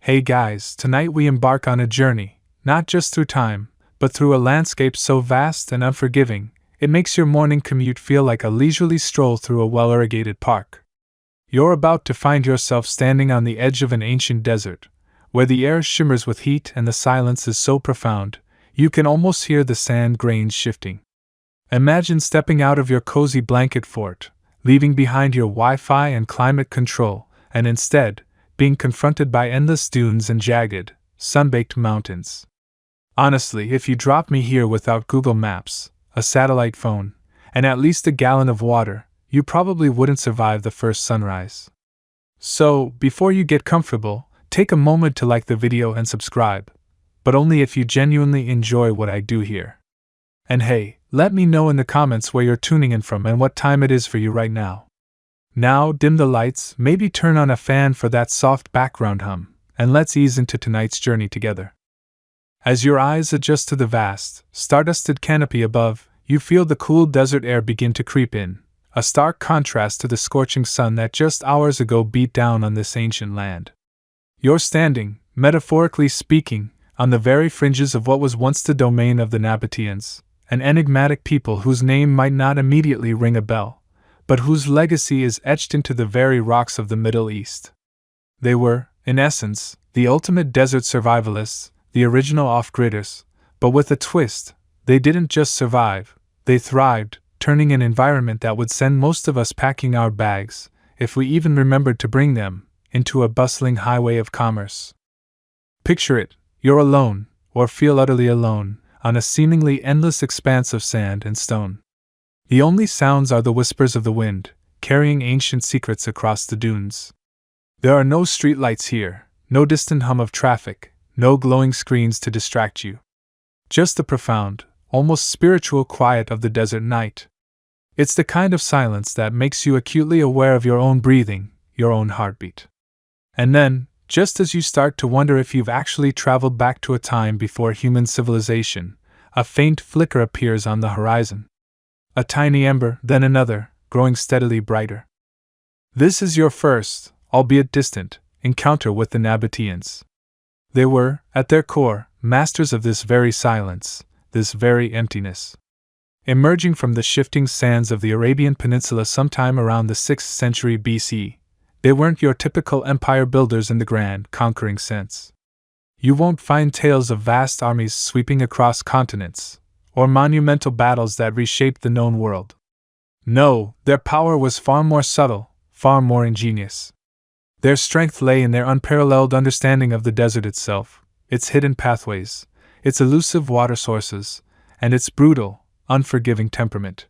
Hey guys, tonight we embark on a journey, not just through time, but through a landscape so vast and unforgiving, it makes your morning commute feel like a leisurely stroll through a well-irrigated park. You're about to find yourself standing on the edge of an ancient desert, where the air shimmers with heat and the silence is so profound, you can almost hear the sand grains shifting. Imagine stepping out of your cozy blanket fort, leaving behind your Wi-Fi and climate control, and instead, being confronted by endless dunes and jagged, sun-baked mountains. Honestly, if you dropped me here without Google Maps, a satellite phone, and at least a gallon of water, you probably wouldn't survive the first sunrise. So, before you get comfortable, take a moment to like the video and subscribe, but only if you genuinely enjoy what I do here. And hey, let me know in the comments where you're tuning in from and what time it is for you right now. Now, dim the lights, maybe turn on a fan for that soft background hum, and let's ease into tonight's journey together. As your eyes adjust to the vast, stardusted canopy above, you feel the cool desert air begin to creep in, a stark contrast to the scorching sun that just hours ago beat down on this ancient land. You're standing, metaphorically speaking, on the very fringes of what was once the domain of the Nabataeans, an enigmatic people whose name might not immediately ring a bell, but whose legacy is etched into the very rocks of the Middle East. They were, in essence, the ultimate desert survivalists, the original off-gridders, but with a twist. They didn't just survive, they thrived, turning an environment that would send most of us packing our bags, if we even remembered to bring them, into a bustling highway of commerce. Picture it, you're alone, or feel utterly alone, on a seemingly endless expanse of sand and stone. The only sounds are the whispers of the wind, carrying ancient secrets across the dunes. There are no streetlights here, no distant hum of traffic, no glowing screens to distract you. Just the profound, almost spiritual quiet of the desert night. It's the kind of silence that makes you acutely aware of your own breathing, your own heartbeat. And then, just as you start to wonder if you've actually traveled back to a time before human civilization, a faint flicker appears on the horizon. A tiny ember, then another, growing steadily brighter. This is your first, albeit distant, encounter with the Nabataeans. They were, at their core, masters of this very silence, this very emptiness. Emerging from the shifting sands of the Arabian Peninsula sometime around the 6th century BC, they weren't your typical empire builders in the grand, conquering sense. You won't find tales of vast armies sweeping across continents, or monumental battles that reshaped the known world. No, their power was far more subtle, far more ingenious. Their strength lay in their unparalleled understanding of the desert itself, its hidden pathways, its elusive water sources, and its brutal, unforgiving temperament.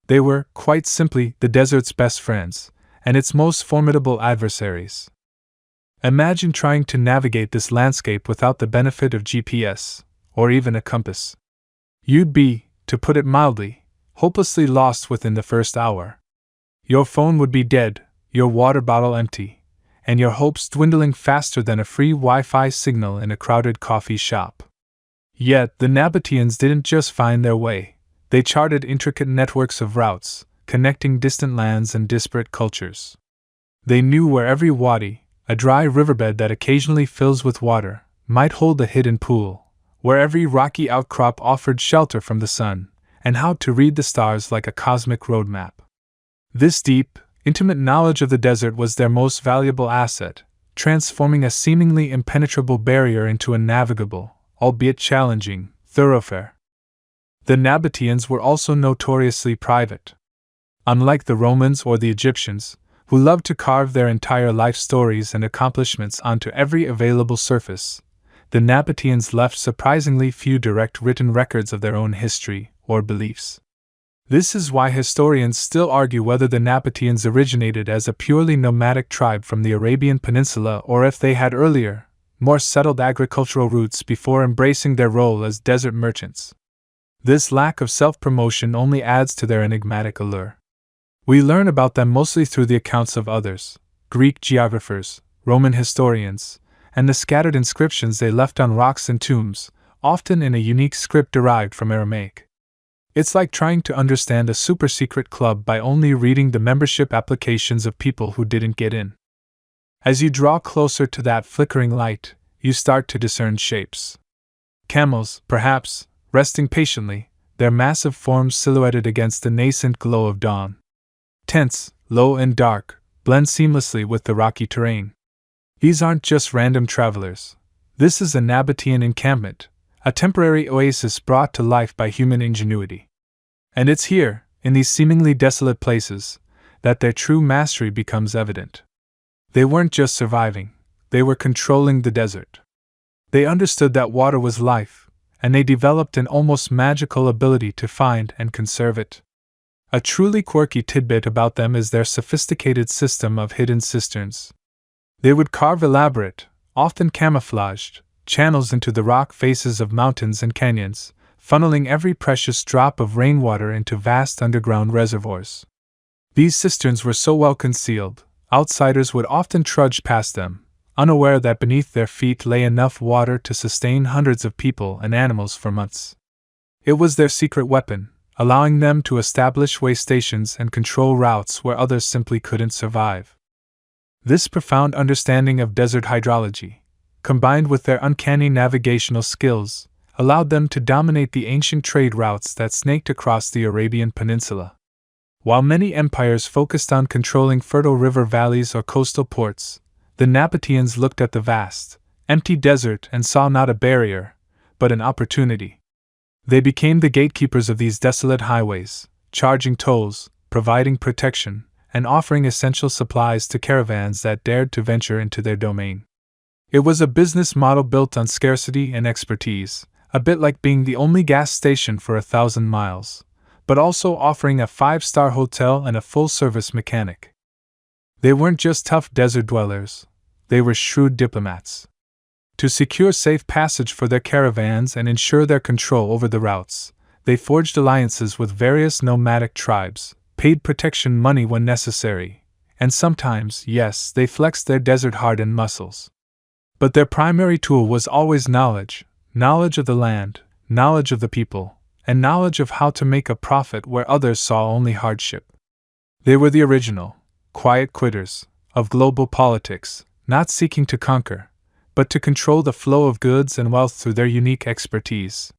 They were, quite simply, the desert's best friends, and its most formidable adversaries. Imagine trying to navigate this landscape without the benefit of GPS, or even a compass. You'd be, to put it mildly, hopelessly lost within the first hour. Your phone would be dead, your water bottle empty, and your hopes dwindling faster than a free Wi-Fi signal in a crowded coffee shop. Yet, the Nabataeans didn't just find their way, they charted intricate networks of routes, connecting distant lands and disparate cultures. They knew where every wadi, a dry riverbed that occasionally fills with water, might hold a hidden pool, where every rocky outcrop offered shelter from the sun, and how to read the stars like a cosmic roadmap. This deep, intimate knowledge of the desert was their most valuable asset, transforming a seemingly impenetrable barrier into a navigable, albeit challenging, thoroughfare. The Nabataeans were also notoriously private. Unlike the Romans or the Egyptians, who loved to carve their entire life stories and accomplishments onto every available surface, the Nabataeans left surprisingly few direct written records of their own history or beliefs. This is why historians still argue whether the Nabataeans originated as a purely nomadic tribe from the Arabian Peninsula or if they had earlier, more settled agricultural roots before embracing their role as desert merchants. This lack of self-promotion only adds to their enigmatic allure. We learn about them mostly through the accounts of others, Greek geographers, Roman historians, and the scattered inscriptions they left on rocks and tombs, often in a unique script derived from Aramaic. It's like trying to understand a super-secret club by only reading the membership applications of people who didn't get in. As you draw closer to that flickering light, you start to discern shapes. Camels, perhaps, resting patiently, their massive forms silhouetted against the nascent glow of dawn. Tents, low and dark, blend seamlessly with the rocky terrain. These aren't just random travelers. This is a Nabataean encampment, a temporary oasis brought to life by human ingenuity. And it's here, in these seemingly desolate places, that their true mastery becomes evident. They weren't just surviving, they were controlling the desert. They understood that water was life, and they developed an almost magical ability to find and conserve it. A truly quirky tidbit about them is their sophisticated system of hidden cisterns. They would carve elaborate, often camouflaged, channels into the rock faces of mountains and canyons, funneling every precious drop of rainwater into vast underground reservoirs. These cisterns were so well concealed, outsiders would often trudge past them, unaware that beneath their feet lay enough water to sustain hundreds of people and animals for months. It was their secret weapon, allowing them to establish way stations and control routes where others simply couldn't survive. This profound understanding of desert hydrology, combined with their uncanny navigational skills, allowed them to dominate the ancient trade routes that snaked across the Arabian Peninsula. While many empires focused on controlling fertile river valleys or coastal ports, the Nabataeans looked at the vast, empty desert and saw not a barrier, but an opportunity. They became the gatekeepers of these desolate highways, charging tolls, providing protection, and offering essential supplies to caravans that dared to venture into their domain. It was a business model built on scarcity and expertise, a bit like being the only gas station for 1,000 miles, but also offering a 5-star hotel and a full-service mechanic. They weren't just tough desert dwellers, they were shrewd diplomats. To secure safe passage for their caravans and ensure their control over the routes, they forged alliances with various nomadic tribes, paid protection money when necessary, and sometimes, yes, they flexed their desert-hardened muscles. But their primary tool was always knowledge of the land, knowledge of the people, and knowledge of how to make a profit where others saw only hardship. They were the original, quiet quitters, of global politics, not seeking to conquer, but to control the flow of goods and wealth through their unique expertise.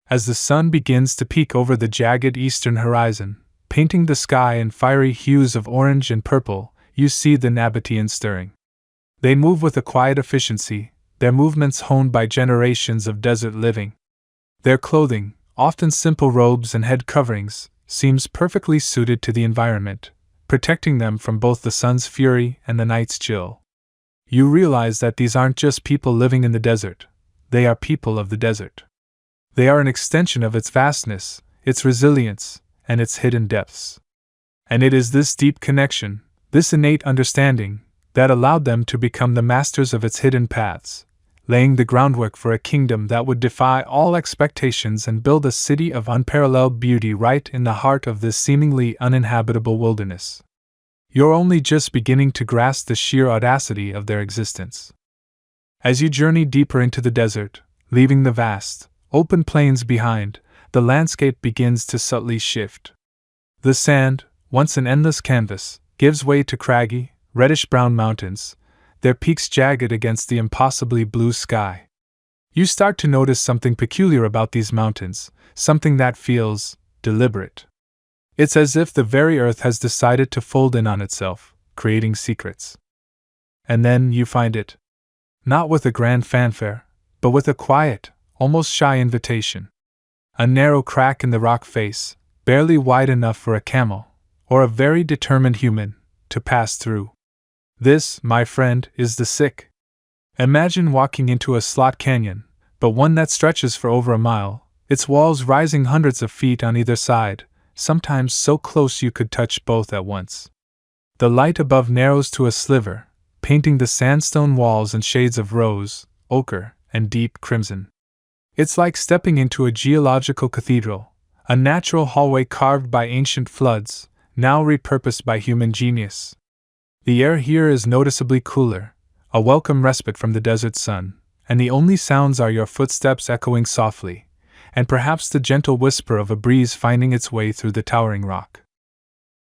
As the sun begins to peek over the jagged eastern horizon, painting the sky in fiery hues of orange and purple, you see the Nabataeans stirring. They move with a quiet efficiency, their movements honed by generations of desert living. Their clothing, often simple robes and head coverings, seems perfectly suited to the environment, protecting them from both the sun's fury and the night's chill. You realize that these aren't just people living in the desert, they are people of the desert. They are an extension of its vastness, its resilience, and its hidden depths. And it is this deep connection, this innate understanding, that allowed them to become the masters of its hidden paths, laying the groundwork for a kingdom that would defy all expectations and build a city of unparalleled beauty right in the heart of this seemingly uninhabitable wilderness. You're only just beginning to grasp the sheer audacity of their existence. As you journey deeper into the desert, leaving the vast, open plains behind, the landscape begins to subtly shift. The sand, once an endless canvas, gives way to craggy, reddish-brown mountains, their peaks jagged against the impossibly blue sky. You start to notice something peculiar about these mountains, something that feels deliberate. It's as if the very earth has decided to fold in on itself, creating secrets. And then you find it. Not with a grand fanfare, but with a quiet, almost shy invitation. A narrow crack in the rock face, barely wide enough for a camel, or a very determined human, to pass through. This, my friend, is the sick. Imagine walking into a slot canyon, but one that stretches for over a mile, its walls rising hundreds of feet on either side, sometimes so close you could touch both at once. The light above narrows to a sliver, painting the sandstone walls in shades of rose, ochre, and deep crimson. It's like stepping into a geological cathedral, a natural hallway carved by ancient floods, now repurposed by human genius. The air here is noticeably cooler, a welcome respite from the desert sun, and the only sounds are your footsteps echoing softly, and perhaps the gentle whisper of a breeze finding its way through the towering rock.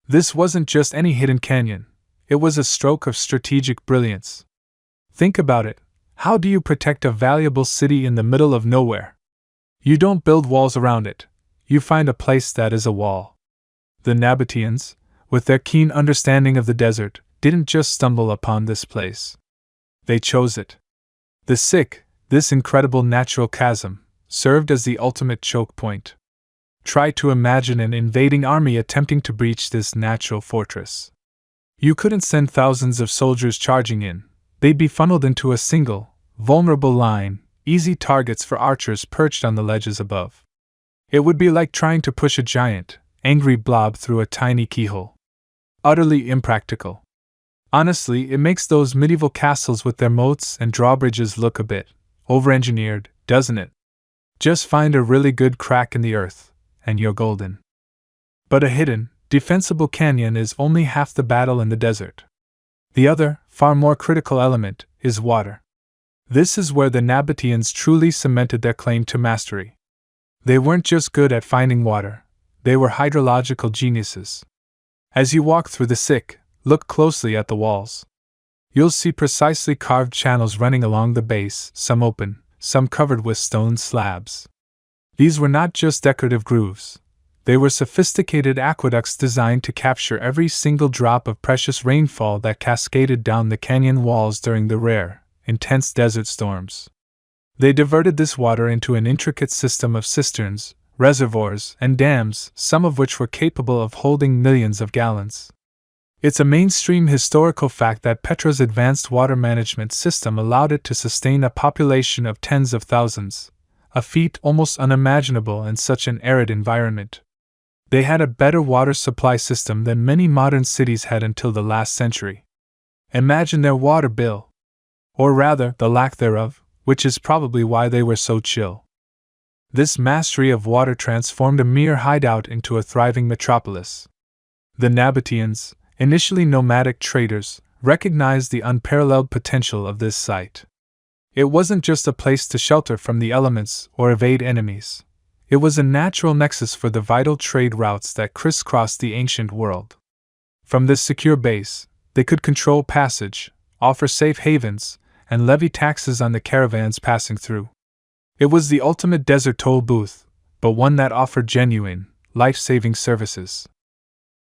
This wasn't just any hidden canyon, It was a stroke of strategic brilliance. Think about it. How do you protect a valuable city in the middle of nowhere? You don't build walls around it. You find a place that is a wall. The Nabataeans, with their keen understanding of the desert, didn't just stumble upon this place. They chose it. The sick, this incredible natural chasm, served as the ultimate choke point. Try to imagine an invading army attempting to breach this natural fortress. You couldn't send thousands of soldiers charging in. They'd be funneled into a single, vulnerable line, easy targets for archers perched on the ledges above. It would be like trying to push a giant, angry blob through a tiny keyhole. Utterly impractical. Honestly, it makes those medieval castles with their moats and drawbridges look a bit over-engineered, doesn't it? Just find a really good crack in the earth, and you're golden. But a hidden, defensible canyon is only half the battle in the desert. The other, far more critical element, is water. This is where the Nabataeans truly cemented their claim to mastery. They weren't just good at finding water, they were hydrological geniuses. As you walk through the sick, look closely at the walls. You'll see precisely carved channels running along the base, some open, some covered with stone slabs. These were not just decorative grooves. They were sophisticated aqueducts designed to capture every single drop of precious rainfall that cascaded down the canyon walls during the rare, intense desert storms. They diverted this water into an intricate system of cisterns, reservoirs, and dams, some of which were capable of holding millions of gallons. It's a mainstream historical fact that Petra's advanced water management system allowed it to sustain a population of tens of thousands, a feat almost unimaginable in such an arid environment. They had a better water supply system than many modern cities had until the last century. Imagine their water bill. Or rather, the lack thereof, which is probably why they were so chill. This mastery of water transformed a mere hideout into a thriving metropolis. The Nabataeans, initially nomadic traders, recognized the unparalleled potential of this site. It wasn't just a place to shelter from the elements or evade enemies. It was a natural nexus for the vital trade routes that crisscrossed the ancient world. From this secure base, they could control passage, offer safe havens, and levy taxes on the caravans passing through. It was the ultimate desert toll booth, but one that offered genuine, life-saving services.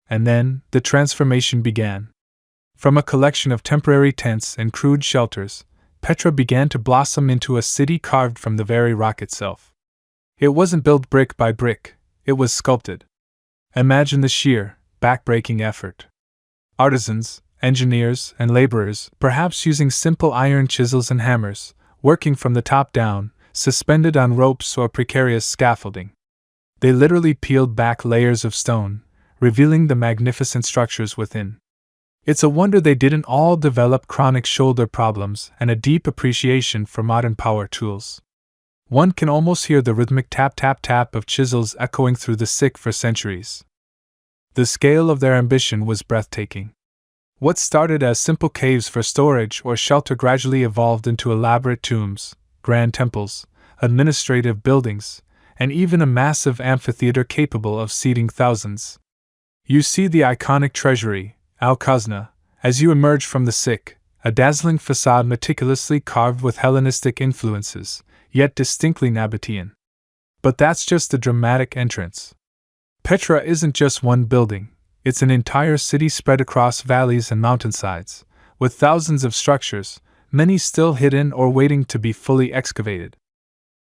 And then, the transformation began. From a collection of temporary tents and crude shelters, Petra began to blossom into a city carved from the very rock itself. It wasn't built brick by brick, it was sculpted. Imagine the sheer, back-breaking effort. Artisans, engineers, and laborers, perhaps using simple iron chisels and hammers, working from the top down, suspended on ropes or precarious scaffolding. They literally peeled back layers of stone, revealing the magnificent structures within. It's a wonder they didn't all develop chronic shoulder problems and a deep appreciation for modern power tools. One can almost hear the rhythmic tap-tap-tap of chisels echoing through the sick for centuries. The scale of their ambition was breathtaking. What started as simple caves for storage or shelter gradually evolved into elaborate tombs, grand temples, administrative buildings, and even a massive amphitheater capable of seating thousands. You see the iconic treasury, Al-Khazna, as you emerge from the sick, a dazzling facade meticulously carved with Hellenistic influences, yet distinctly Nabataean. But that's just the dramatic entrance. Petra isn't just one building, it's an entire city spread across valleys and mountainsides, with thousands of structures, many still hidden or waiting to be fully excavated.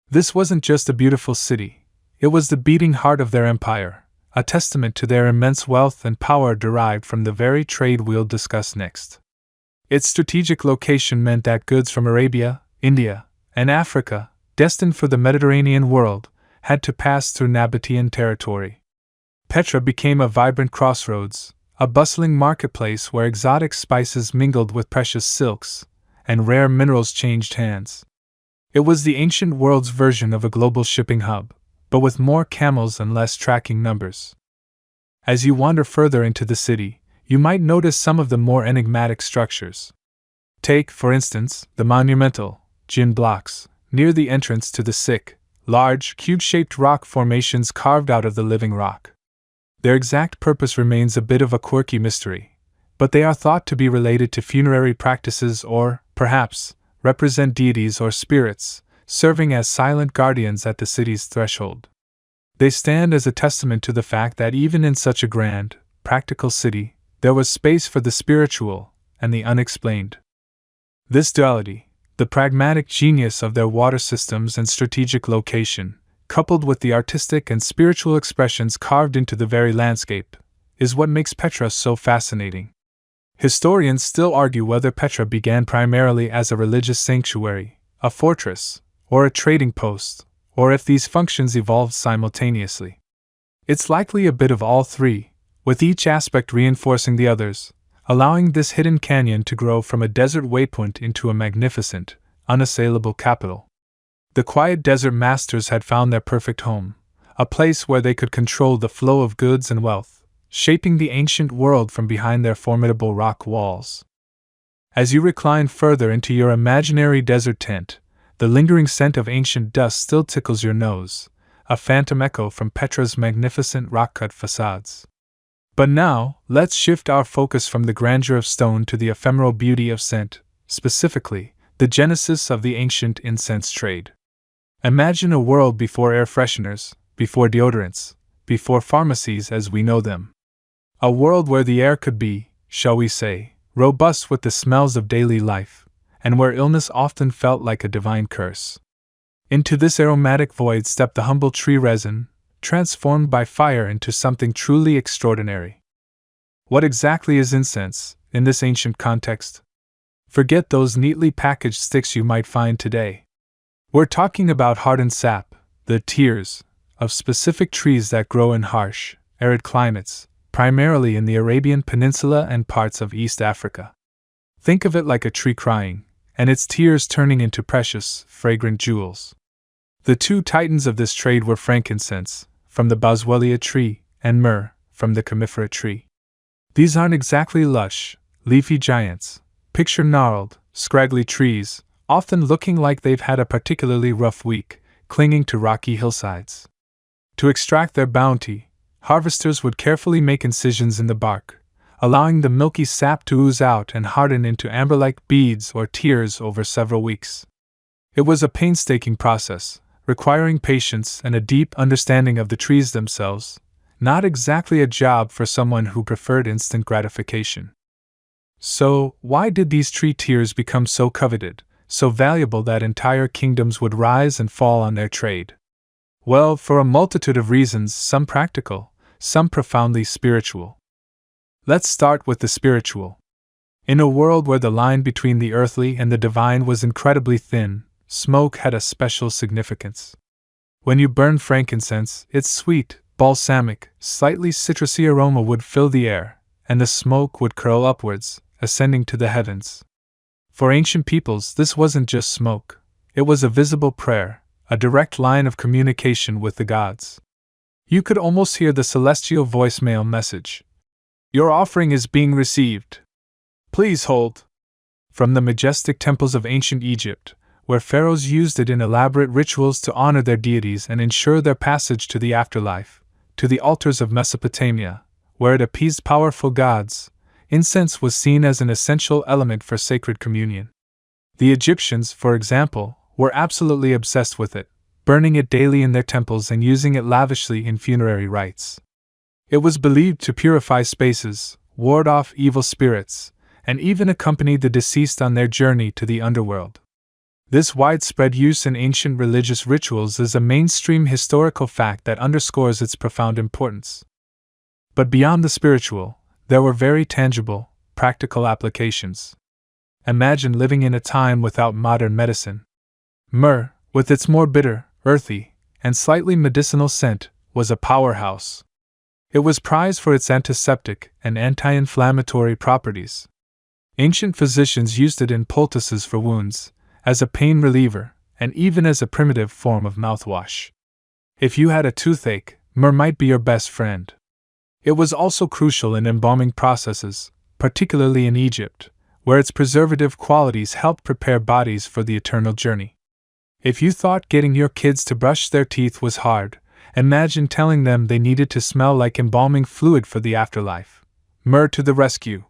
This wasn't just a beautiful city, it was the beating heart of their empire, a testament to their immense wealth and power derived from the very trade we'll discuss next. Its strategic location meant that goods from Arabia, India, and Africa, destined for the Mediterranean world, had to pass through Nabataean territory. Petra became a vibrant crossroads, a bustling marketplace where exotic spices mingled with precious silks, and rare minerals changed hands. It was the ancient world's version of a global shipping hub, but with more camels and less tracking numbers. As you wander further into the city, you might notice some of the more enigmatic structures. Take, for instance, the monumental Jinn blocks, near the entrance to the sick, large, cube-shaped rock formations carved out of the living rock. Their exact purpose remains a bit of a quirky mystery, but they are thought to be related to funerary practices or, perhaps, represent deities or spirits, serving as silent guardians at the city's threshold. They stand as a testament to the fact that even in such a grand, practical city, there was space for the spiritual and the unexplained. This duality, the pragmatic genius of their water systems and strategic location, coupled with the artistic and spiritual expressions carved into the very landscape, is what makes Petra so fascinating. Historians still argue whether Petra began primarily as a religious sanctuary, a fortress, or a trading post, or if these functions evolved simultaneously. It's likely a bit of all three, with each aspect reinforcing the others, allowing this hidden canyon to grow from a desert waypoint into a magnificent, unassailable capital. The quiet desert masters had found their perfect home, a place where they could control the flow of goods and wealth, shaping the ancient world from behind their formidable rock walls. As you recline further into your imaginary desert tent, the lingering scent of ancient dust still tickles your nose, a phantom echo from Petra's magnificent rock-cut facades. But now, let's shift our focus from the grandeur of stone to the ephemeral beauty of scent, specifically, the genesis of the ancient incense trade. Imagine a world before air fresheners, before deodorants, before pharmacies as we know them. A world where the air could be, shall we say, robust with the smells of daily life, and where illness often felt like a divine curse. Into this aromatic void stepped the humble tree resin, transformed by fire into something truly extraordinary. What exactly is incense, in this ancient context? Forget those neatly packaged sticks you might find today. We're talking about hardened sap, the tears, of specific trees that grow in harsh, arid climates, primarily in the Arabian Peninsula and parts of East Africa. Think of it like a tree crying, and its tears turning into precious, fragrant jewels. The two titans of this trade were frankincense, from the boswellia tree, and myrrh, from the commiphora tree. These aren't exactly lush, leafy giants. Picture gnarled, scraggly trees, often looking like they've had a particularly rough week, clinging to rocky hillsides. To extract their bounty, harvesters would carefully make incisions in the bark, allowing the milky sap to ooze out and harden into amber-like beads or tears over several weeks. It was a painstaking process, requiring patience and a deep understanding of the trees themselves, not exactly a job for someone who preferred instant gratification. So, why did these tree tears become so coveted, so valuable that entire kingdoms would rise and fall on their trade? Well, for a multitude of reasons, some practical, some profoundly spiritual. Let's start with the spiritual. In a world where the line between the earthly and the divine was incredibly thin, smoke had a special significance. When you burned frankincense, its sweet, balsamic, slightly citrusy aroma would fill the air, and the smoke would curl upwards, ascending to the heavens. For ancient peoples, this wasn't just smoke, it was a visible prayer, a direct line of communication with the gods. You could almost hear the celestial voicemail message. Your offering is being received. Please hold. From the majestic temples of ancient Egypt, where pharaohs used it in elaborate rituals to honor their deities and ensure their passage to the afterlife, to the altars of Mesopotamia, where it appeased powerful gods, incense was seen as an essential element for sacred communion. The Egyptians, for example, were absolutely obsessed with it, burning it daily in their temples and using it lavishly in funerary rites. It was believed to purify spaces, ward off evil spirits, and even accompany the deceased on their journey to the underworld. This widespread use in ancient religious rituals is a mainstream historical fact that underscores its profound importance. But beyond the spiritual, there were very tangible, practical applications. Imagine living in a time without modern medicine. Myrrh, with its more bitter, earthy, and slightly medicinal scent, was a powerhouse. It was prized for its antiseptic and anti-inflammatory properties. Ancient physicians used it in poultices for wounds, as a pain reliever, and even as a primitive form of mouthwash. If you had a toothache, myrrh might be your best friend. It was also crucial in embalming processes, particularly in Egypt, where its preservative qualities helped prepare bodies for the eternal journey. If you thought getting your kids to brush their teeth was hard, imagine telling them they needed to smell like embalming fluid for the afterlife. Myrrh to the rescue.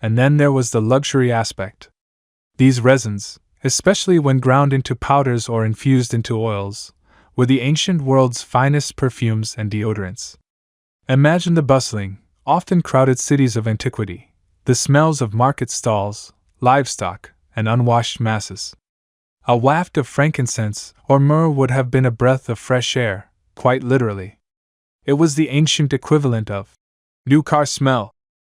And then there was the luxury aspect. These resins, especially when ground into powders or infused into oils, were the ancient world's finest perfumes and deodorants. Imagine the bustling, often crowded cities of antiquity, the smells of market stalls, livestock, and unwashed masses. A waft of frankincense or myrrh would have been a breath of fresh air, quite literally. It was the ancient equivalent of new car smell,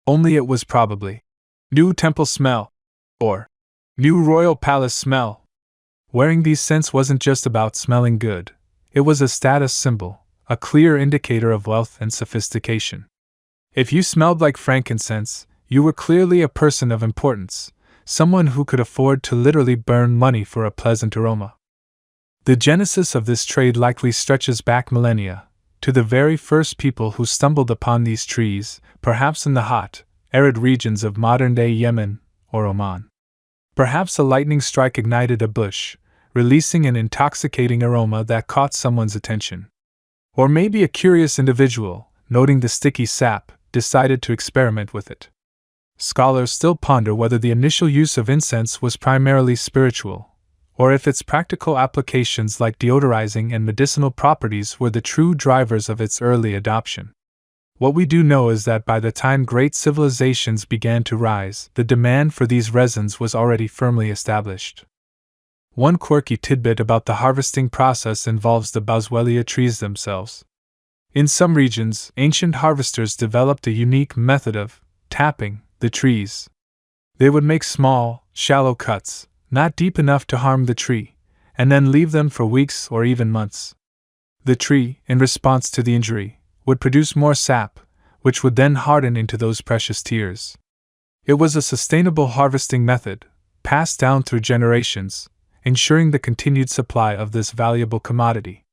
only it was probably new temple smell, or new royal palace smell. Wearing these scents wasn't just about smelling good, it was a status symbol, a clear indicator of wealth and sophistication. If you smelled like frankincense, you were clearly a person of importance, someone who could afford to literally burn money for a pleasant aroma. The genesis of this trade likely stretches back millennia, to the very first people who stumbled upon these trees, perhaps in the hot, arid regions of modern-day Yemen or Oman. Perhaps a lightning strike ignited a bush, releasing an intoxicating aroma that caught someone's attention. Or maybe a curious individual, noting the sticky sap, decided to experiment with it. Scholars still ponder whether the initial use of incense was primarily spiritual, or if its practical applications like deodorizing and medicinal properties were the true drivers of its early adoption. What we do know is that by the time great civilizations began to rise, the demand for these resins was already firmly established. One quirky tidbit about the harvesting process involves the boswellia trees themselves. In some regions, ancient harvesters developed a unique method of tapping the trees. They would make small, shallow cuts, not deep enough to harm the tree, and then leave them for weeks or even months. The tree, in response to the injury, would produce more sap, which would then harden into those precious tears. It was a sustainable harvesting method, passed down through generations, ensuring the continued supply of this valuable commodity.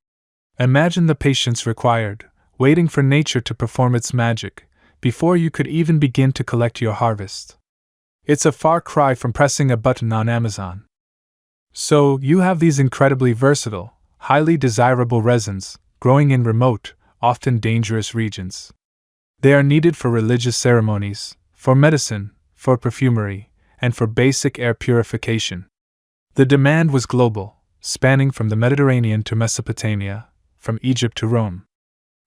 Imagine the patience required, waiting for nature to perform its magic, before you could even begin to collect your harvest. It's a far cry from pressing a button on Amazon. So, you have these incredibly versatile, highly desirable resins, growing in remote, often dangerous regions. They are needed for religious ceremonies, for medicine, for perfumery, and for basic air purification. The demand was global, spanning from the Mediterranean to Mesopotamia, from Egypt to Rome.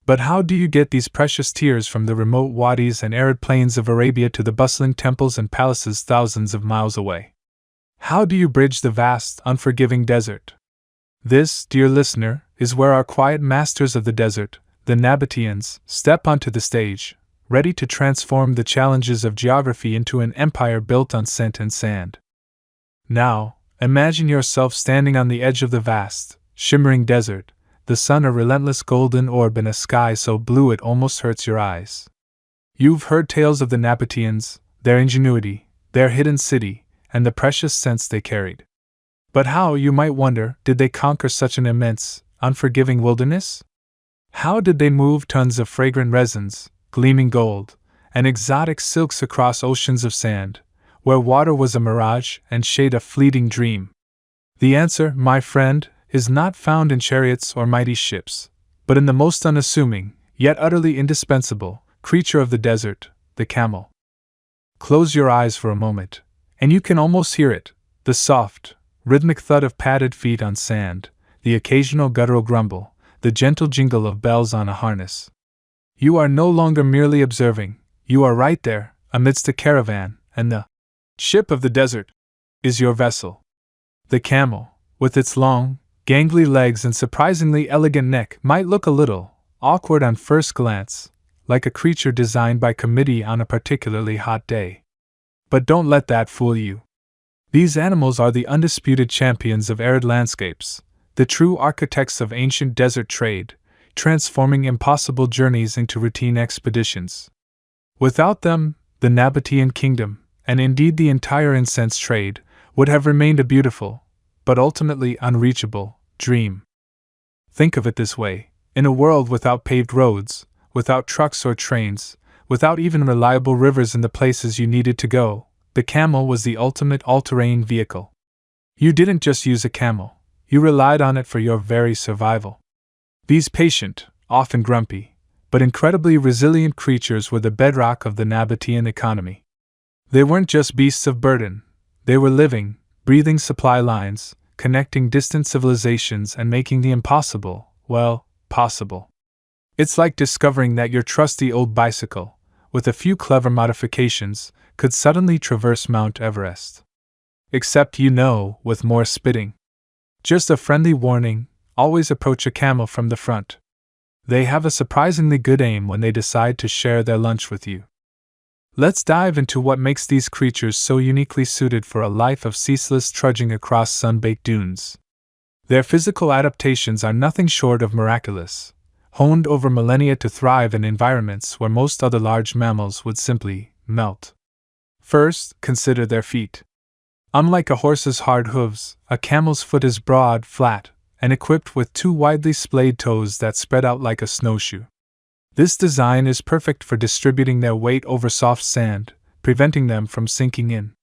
But how do you get these precious tears from the remote wadis and arid plains of Arabia to the bustling temples and palaces thousands of miles away? How do you bridge the vast, unforgiving desert? This, dear listener, is where our quiet masters of the desert, the Nabataeans, step onto the stage, ready to transform the challenges of geography into an empire built on scent and sand. Now, imagine yourself standing on the edge of the vast, shimmering desert, the sun a relentless golden orb in a sky so blue it almost hurts your eyes. You've heard tales of the Nabataeans, their ingenuity, their hidden city, and the precious scents they carried. But how, you might wonder, did they conquer such an immense, unforgiving wilderness? How did they move tons of fragrant resins, gleaming gold, and exotic silks across oceans of sand, where water was a mirage and shade a fleeting dream? The answer, my friend, is not found in chariots or mighty ships, but in the most unassuming, yet utterly indispensable, creature of the desert, the camel. Close your eyes for a moment, and you can almost hear it, the soft, rhythmic thud of padded feet on sand, the occasional guttural grumble, the gentle jingle of bells on a harness. You are no longer merely observing, you are right there, amidst a caravan, and the ship of the desert is your vessel. The camel, with its long, gangly legs and surprisingly elegant neck, might look a little awkward on first glance, like a creature designed by committee on a particularly hot day. But don't let that fool you. These animals are the undisputed champions of arid landscapes, the true architects of ancient desert trade, transforming impossible journeys into routine expeditions. Without them, the Nabataean Kingdom, and indeed the entire incense trade, would have remained a beautiful, but ultimately unreachable, dream. Think of it this way: in a world without paved roads, without trucks or trains, without even reliable rivers in the places you needed to go, the camel was the ultimate all-terrain vehicle. You didn't just use a camel, you relied on it for your very survival. These patient, often grumpy, but incredibly resilient creatures were the bedrock of the Nabataean economy. They weren't just beasts of burden, they were living, breathing supply lines, connecting distant civilizations and making the impossible, well, possible. It's like discovering that your trusty old bicycle, with a few clever modifications, could suddenly traverse Mount Everest. Except, with more spitting. Just a friendly warning, always approach a camel from the front. They have a surprisingly good aim when they decide to share their lunch with you. Let's dive into what makes these creatures so uniquely suited for a life of ceaseless trudging across sun-baked dunes. Their physical adaptations are nothing short of miraculous, honed over millennia to thrive in environments where most other large mammals would simply melt. First, consider their feet. Unlike a horse's hard hooves, a camel's foot is broad, flat, and equipped with two widely splayed toes that spread out like a snowshoe. This design is perfect for distributing their weight over soft sand, preventing them from sinking in.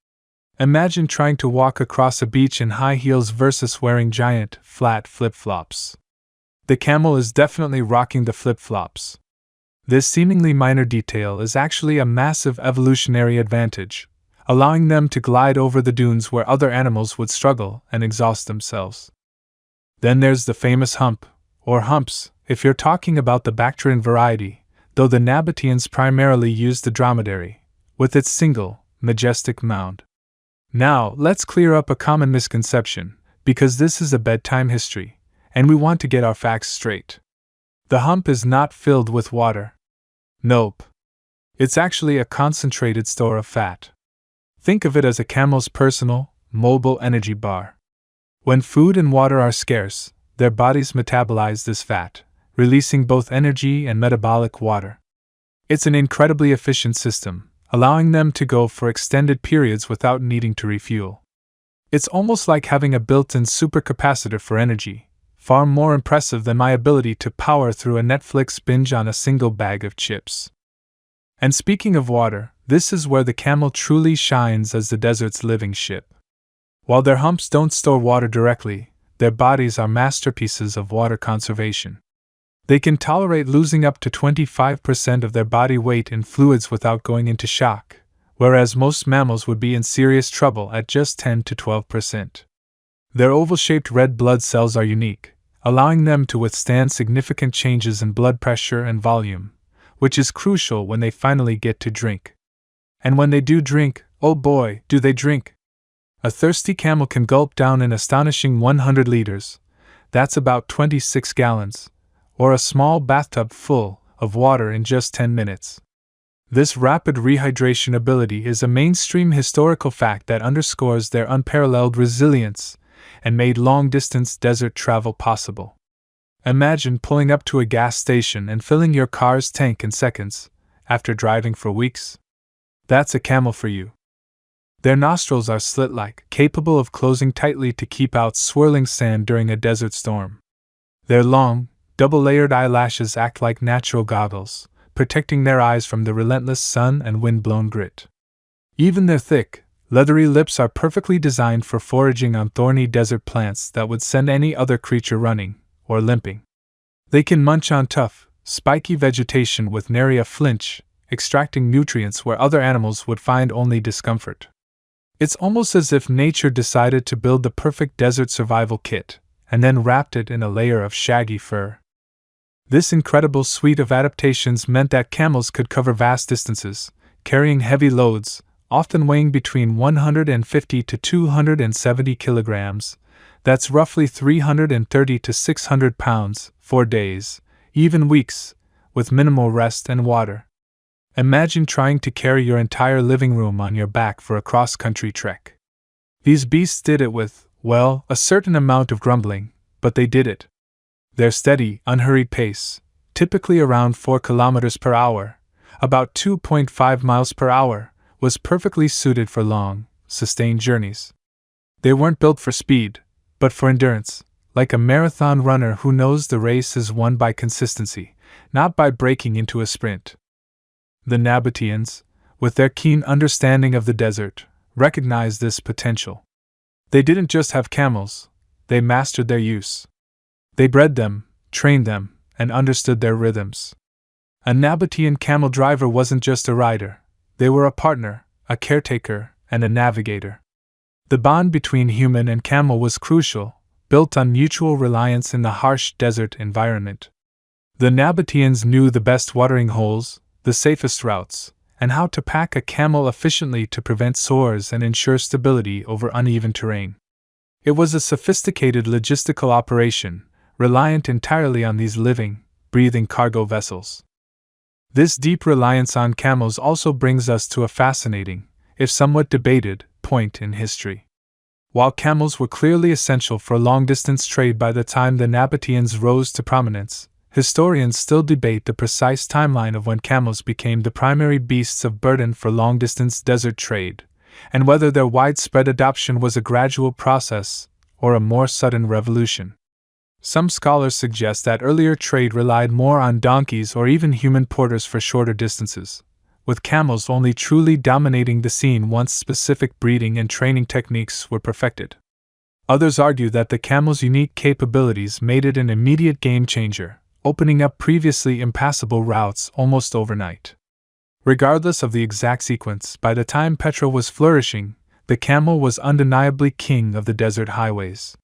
Imagine trying to walk across a beach in high heels versus wearing giant, flat flip-flops. The camel is definitely rocking the flip-flops. This seemingly minor detail is actually a massive evolutionary advantage, allowing them to glide over the dunes where other animals would struggle and exhaust themselves. Then there's the famous hump, or humps, if you're talking about the Bactrian variety, though the Nabataeans primarily used the dromedary, with its single, majestic mound. Now, let's clear up a common misconception, because this is a bedtime history, and we want to get our facts straight. The hump is not filled with water. Nope. It's actually a concentrated store of fat. Think of it as a camel's personal, mobile energy bar. When food and water are scarce, their bodies metabolize this fat, releasing both energy and metabolic water. It's an incredibly efficient system, allowing them to go for extended periods without needing to refuel. It's almost like having a built-in supercapacitor for energy, far more impressive than my ability to power through a Netflix binge on a single bag of chips. And speaking of water, this is where the camel truly shines as the desert's living ship. While their humps don't store water directly, their bodies are masterpieces of water conservation. They can tolerate losing up to 25% of their body weight in fluids without going into shock, whereas most mammals would be in serious trouble at just 10 to 12%. Their oval-shaped red blood cells are unique, allowing them to withstand significant changes in blood pressure and volume, which is crucial when they finally get to drink. And when they do drink, oh boy, do they drink! A thirsty camel can gulp down an astonishing 100 liters, that's about 26 gallons, or a small bathtub full of water in just 10 minutes. This rapid rehydration ability is a mainstream historical fact that underscores their unparalleled resilience and made long-distance desert travel possible. Imagine pulling up to a gas station and filling your car's tank in seconds, after driving for weeks. That's a camel for you. Their nostrils are slit-like, capable of closing tightly to keep out swirling sand during a desert storm. Their long, double-layered eyelashes act like natural goggles, protecting their eyes from the relentless sun and wind-blown grit. Even their thick, leathery lips are perfectly designed for foraging on thorny desert plants that would send any other creature running or limping. They can munch on tough, spiky vegetation with nary a flinch, extracting nutrients where other animals would find only discomfort. It's almost as if nature decided to build the perfect desert survival kit, and then wrapped it in a layer of shaggy fur. This incredible suite of adaptations meant that camels could cover vast distances, carrying heavy loads, often weighing between 150 to 270 kilograms, that's roughly 330 to 600 pounds, for days, even weeks, with minimal rest and water. Imagine trying to carry your entire living room on your back for a cross-country trek. These beasts did it with, well, a certain amount of grumbling, but they did it. Their steady, unhurried pace, typically around 4 kilometers per hour, about 2.5 miles per hour, was perfectly suited for long, sustained journeys. They weren't built for speed, but for endurance, like a marathon runner who knows the race is won by consistency, not by breaking into a sprint. The Nabataeans, with their keen understanding of the desert, recognized this potential. They didn't just have camels, they mastered their use. They bred them, trained them, and understood their rhythms. A Nabataean camel driver wasn't just a rider, they were a partner, a caretaker, and a navigator. The bond between human and camel was crucial, built on mutual reliance in the harsh desert environment. The Nabataeans knew the best watering holes, the safest routes, and how to pack a camel efficiently to prevent sores and ensure stability over uneven terrain. It was a sophisticated logistical operation, reliant entirely on these living, breathing cargo vessels. This deep reliance on camels also brings us to a fascinating, if somewhat debated, point in history. While camels were clearly essential for long-distance trade by the time the Nabataeans rose to prominence, historians still debate the precise timeline of when camels became the primary beasts of burden for long-distance desert trade, and whether their widespread adoption was a gradual process or a more sudden revolution. Some scholars suggest that earlier trade relied more on donkeys or even human porters for shorter distances, with camels only truly dominating the scene once specific breeding and training techniques were perfected. Others argue that the camel's unique capabilities made it an immediate game-changer, opening up previously impassable routes almost overnight. Regardless of the exact sequence, by the time Petra was flourishing, the camel was undeniably king of the desert highways.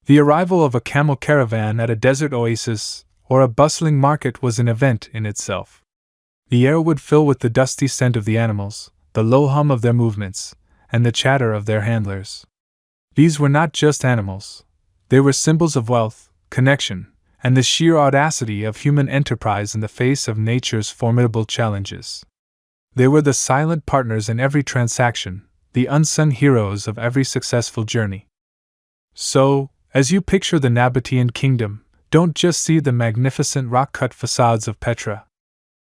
The arrival of a camel caravan at a desert oasis or a bustling market was an event in itself. The air would fill with the dusty scent of the animals, the low hum of their movements, and the chatter of their handlers. These were not just animals. They were symbols of wealth, connection, and the sheer audacity of human enterprise in the face of nature's formidable challenges. They were the silent partners in every transaction, the unsung heroes of every successful journey. So, as you picture the Nabataean Kingdom, don't just see the magnificent rock-cut facades of Petra.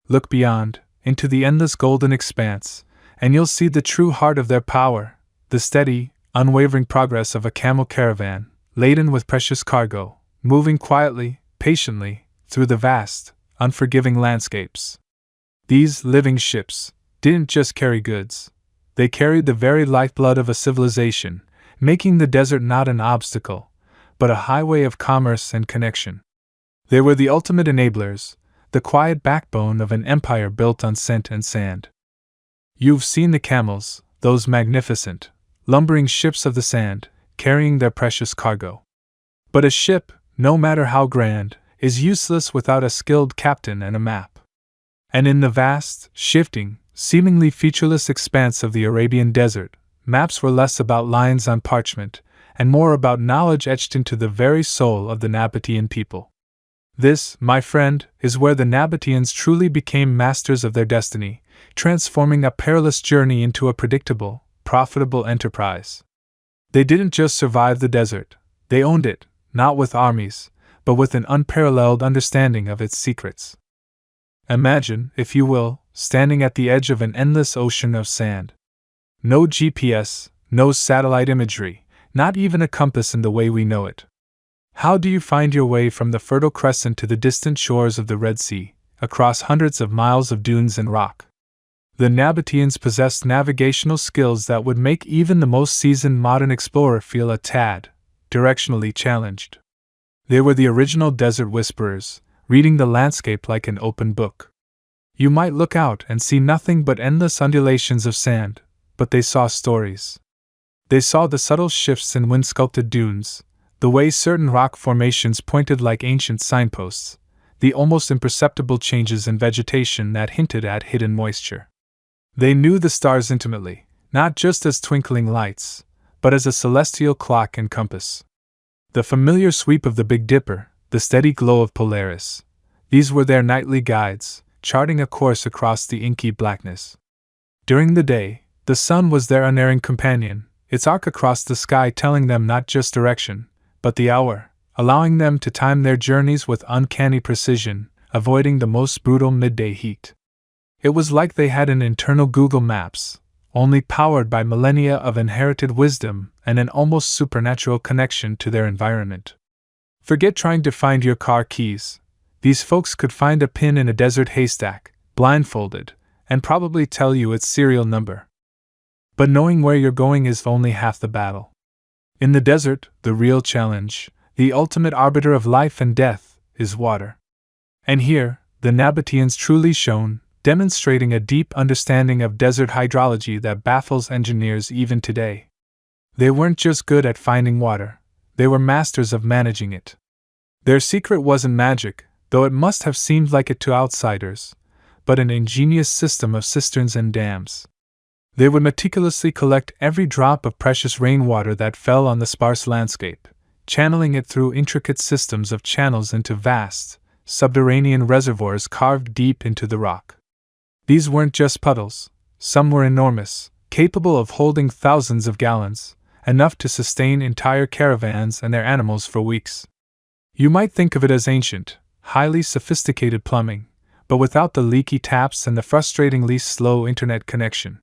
Look beyond, into the endless golden expanse, and you'll see the true heart of their power, the steady, unwavering progress of a camel caravan, laden with precious cargo, moving quietly, patiently, through the vast, unforgiving landscapes. These living ships didn't just carry goods. They carried the very lifeblood of a civilization, making the desert not an obstacle, but a highway of commerce and connection. They were the ultimate enablers, the quiet backbone of an empire built on scent and sand. You've seen the camels, those magnificent, lumbering ships of the sand, carrying their precious cargo. But a ship, no matter how grand, is useless without a skilled captain and a map. And in the vast, shifting, seemingly featureless expanse of the Arabian desert, maps were less about lines on parchment, and more about knowledge etched into the very soul of the Nabataean people. This, my friend, is where the Nabataeans truly became masters of their destiny, transforming a perilous journey into a predictable, profitable enterprise. They didn't just survive the desert, they owned it, not with armies, but with an unparalleled understanding of its secrets. Imagine, if you will, standing at the edge of an endless ocean of sand. No GPS, no satellite imagery, not even a compass in the way we know it. How do you find your way from the Fertile Crescent to the distant shores of the Red Sea, across hundreds of miles of dunes and rock? The Nabataeans possessed navigational skills that would make even the most seasoned modern explorer feel a tad, directionally challenged. They were the original desert whisperers, reading the landscape like an open book. You might look out and see nothing but endless undulations of sand, but they saw stories. They saw the subtle shifts in wind-sculpted dunes, the way certain rock formations pointed like ancient signposts, the almost imperceptible changes in vegetation that hinted at hidden moisture. They knew the stars intimately, not just as twinkling lights, but as a celestial clock and compass. The familiar sweep of the Big Dipper, the steady glow of Polaris, these were their nightly guides, charting a course across the inky blackness. During the day, the sun was their unerring companion, its arc across the sky telling them not just direction, but the hour, allowing them to time their journeys with uncanny precision, avoiding the most brutal midday heat. It was like they had an internal Google Maps, only powered by millennia of inherited wisdom and an almost supernatural connection to their environment. Forget trying to find your car keys. These folks could find a pin in a desert haystack, blindfolded, and probably tell you its serial number. But knowing where you're going is only half the battle. In the desert, the real challenge, the ultimate arbiter of life and death, is water. And here, the Nabataeans truly shone, demonstrating a deep understanding of desert hydrology that baffles engineers even today. They weren't just good at finding water, they were masters of managing it. Their secret wasn't magic, though it must have seemed like it to outsiders, but an ingenious system of cisterns and dams. They would meticulously collect every drop of precious rainwater that fell on the sparse landscape, channeling it through intricate systems of channels into vast, subterranean reservoirs carved deep into the rock. These weren't just puddles, some were enormous, capable of holding thousands of gallons, enough to sustain entire caravans and their animals for weeks. You might think of it as ancient, highly sophisticated plumbing, but without the leaky taps and the frustratingly slow internet connection.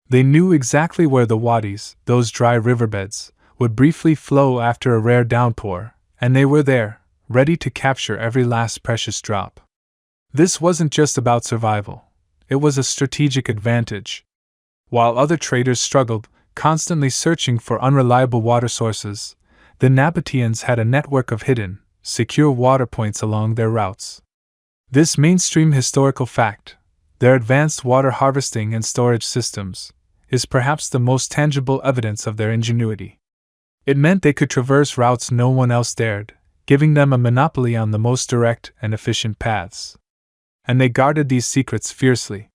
They knew exactly where the wadis, those dry riverbeds, would briefly flow after a rare downpour, and they were there, ready to capture every last precious drop. This wasn't just about survival, it was a strategic advantage. While other traders struggled, constantly searching for unreliable water sources, the Nabataeans had a network of hidden, secure water points along their routes. This mainstream historical fact, their advanced water harvesting and storage systems, is perhaps the most tangible evidence of their ingenuity. It meant they could traverse routes no one else dared, giving them a monopoly on the most direct and efficient paths. And they guarded these secrets fiercely.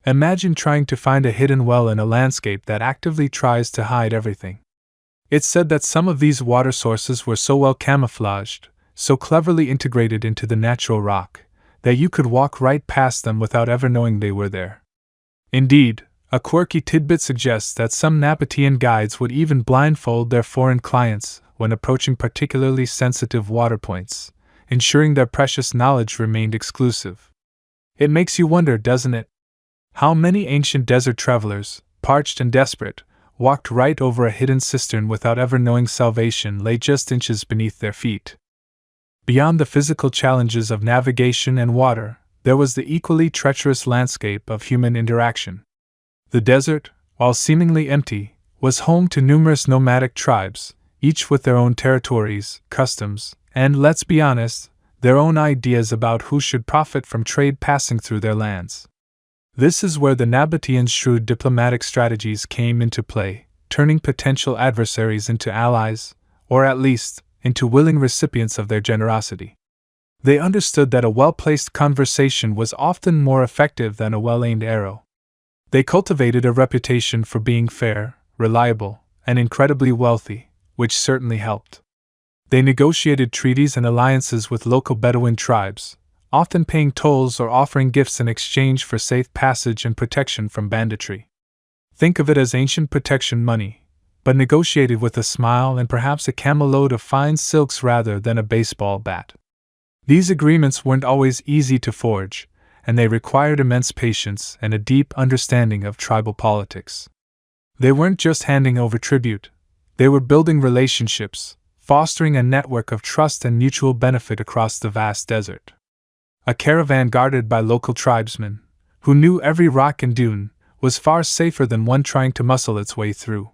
Imagine trying to find a hidden well in a landscape that actively tries to hide everything. It's said that some of these water sources were so well camouflaged, so cleverly integrated into the natural rock, that you could walk right past them without ever knowing they were there. Indeed, a quirky tidbit suggests that some Nabataean guides would even blindfold their foreign clients when approaching particularly sensitive water points, ensuring their precious knowledge remained exclusive. It makes you wonder, doesn't it? How many ancient desert travelers, parched and desperate, walked right over a hidden cistern without ever knowing salvation lay just inches beneath their feet. Beyond the physical challenges of navigation and water, there was the equally treacherous landscape of human interaction. The desert, while seemingly empty, was home to numerous nomadic tribes, each with their own territories, customs, and, let's be honest, their own ideas about who should profit from trade passing through their lands. This is where the Nabataeans' shrewd diplomatic strategies came into play, turning potential adversaries into allies, or at least, into willing recipients of their generosity. They understood that a well-placed conversation was often more effective than a well-aimed arrow. They cultivated a reputation for being fair, reliable, and incredibly wealthy, which certainly helped. They negotiated treaties and alliances with local Bedouin tribes, often paying tolls or offering gifts in exchange for safe passage and protection from banditry. Think of it as ancient protection money, but negotiated with a smile and perhaps a camel-load of fine silks rather than a baseball bat. These agreements weren't always easy to forge, and they required immense patience and a deep understanding of tribal politics. They weren't just handing over tribute, they were building relationships, fostering a network of trust and mutual benefit across the vast desert. A caravan guarded by local tribesmen, who knew every rock and dune, was far safer than one trying to muscle its way through.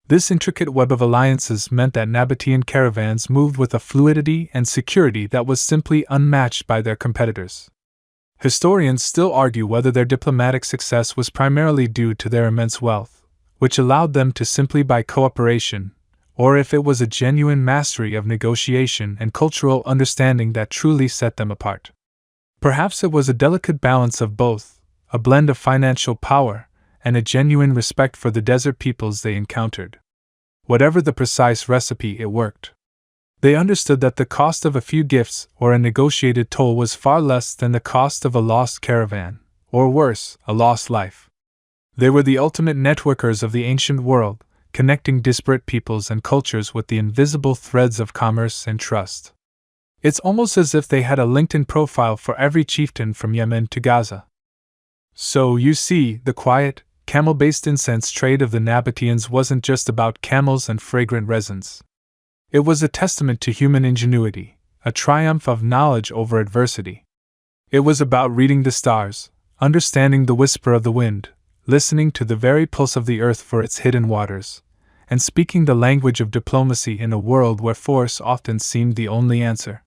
This intricate web of alliances meant that Nabataean caravans moved with a fluidity and security that was simply unmatched by their competitors. Historians still argue whether their diplomatic success was primarily due to their immense wealth, which allowed them to simply buy cooperation, or if it was a genuine mastery of negotiation and cultural understanding that truly set them apart. Perhaps it was a delicate balance of both, a blend of financial power and a genuine respect for the desert peoples they encountered. Whatever the precise recipe, it worked. They understood that the cost of a few gifts or a negotiated toll was far less than the cost of a lost caravan, or worse, a lost life. They were the ultimate networkers of the ancient world, connecting disparate peoples and cultures with the invisible threads of commerce and trust. It's almost as if they had a LinkedIn profile for every chieftain from Yemen to Gaza. So, you see, the quiet, camel-based incense trade of the Nabataeans wasn't just about camels and fragrant resins. It was a testament to human ingenuity, a triumph of knowledge over adversity. It was about reading the stars, understanding the whisper of the wind, listening to the very pulse of the earth for its hidden waters, and speaking the language of diplomacy in a world where force often seemed the only answer.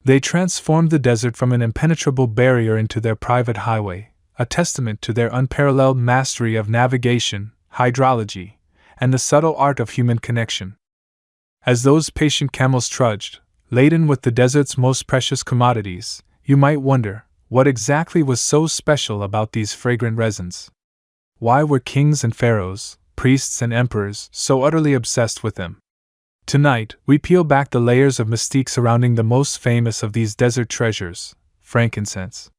They transformed the desert from an impenetrable barrier into their private highway, a testament to their unparalleled mastery of navigation, hydrology, and the subtle art of human connection. As those patient camels trudged, laden with the desert's most precious commodities, you might wonder, what exactly was so special about these fragrant resins? Why were kings and pharaohs, priests and emperors so utterly obsessed with them? Tonight, we peel back the layers of mystique surrounding the most famous of these desert treasures, frankincense.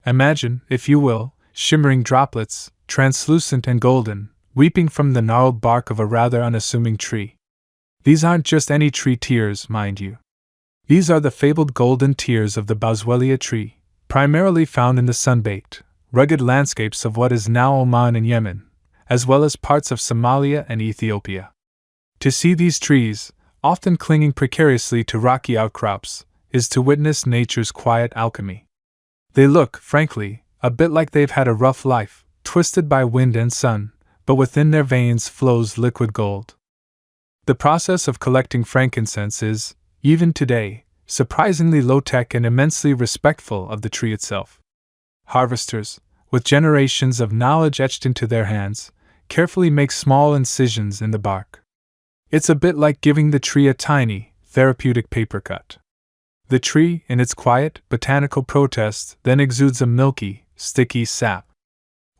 Imagine, if you will, shimmering droplets, translucent and golden, weeping from the gnarled bark of a rather unassuming tree. These aren't just any tree tears, mind you. These are the fabled golden tears of the boswellia tree, primarily found in the sun-baked, rugged landscapes of what is now Oman and Yemen, as well as parts of Somalia and Ethiopia. To see these trees, often clinging precariously to rocky outcrops, is to witness nature's quiet alchemy. They look, frankly, a bit like they've had a rough life, twisted by wind and sun, but within their veins flows liquid gold. The process of collecting frankincense is, even today, surprisingly low-tech and immensely respectful of the tree itself. Harvesters, with generations of knowledge etched into their hands, carefully make small incisions in the bark. It's a bit like giving the tree a tiny, therapeutic paper cut. The tree, in its quiet, botanical protest, then exudes a milky, sticky sap.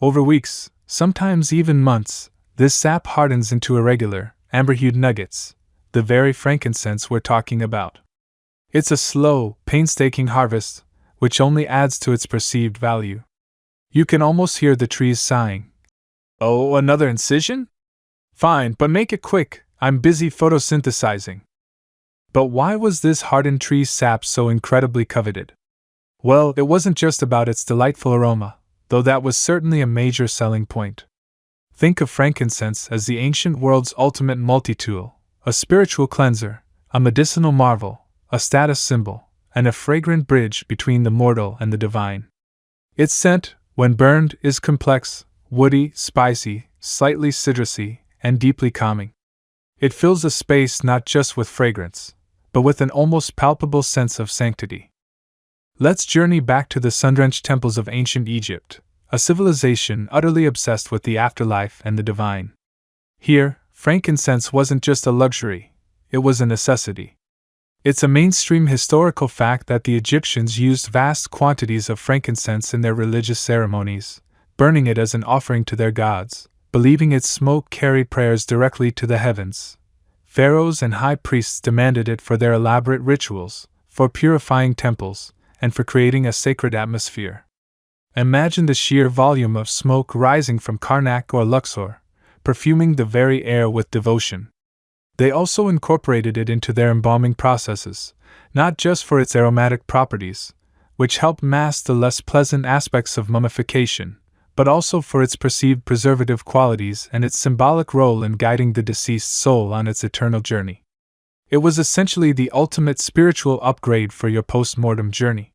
Over weeks, sometimes even months, this sap hardens into irregular, amber-hued nuggets, the very frankincense we're talking about. It's a slow, painstaking harvest, which only adds to its perceived value. You can almost hear the trees sighing. Oh, another incision? Fine, but make it quick, I'm busy photosynthesizing. But why was this hardened tree sap so incredibly coveted? Well, it wasn't just about its delightful aroma, though that was certainly a major selling point. Think of frankincense as the ancient world's ultimate multi-tool, a spiritual cleanser, a medicinal marvel, a status symbol, and a fragrant bridge between the mortal and the divine. Its scent, when burned, is complex, woody, spicy, slightly citrusy, and deeply calming. It fills a space not just with fragrance, but with an almost palpable sense of sanctity. Let's journey back to the sun-drenched temples of ancient Egypt, a civilization utterly obsessed with the afterlife and the divine. Here, frankincense wasn't just a luxury, it was a necessity. It's a mainstream historical fact that the Egyptians used vast quantities of frankincense in their religious ceremonies, burning it as an offering to their gods, believing its smoke carried prayers directly to the heavens. Pharaohs and high priests demanded it for their elaborate rituals, for purifying temples, and for creating a sacred atmosphere. Imagine the sheer volume of smoke rising from Karnak or Luxor, perfuming the very air with devotion. They also incorporated it into their embalming processes, not just for its aromatic properties, which help mask the less pleasant aspects of mummification, but also for its perceived preservative qualities and its symbolic role in guiding the deceased soul on its eternal journey. It was essentially the ultimate spiritual upgrade for your post-mortem journey.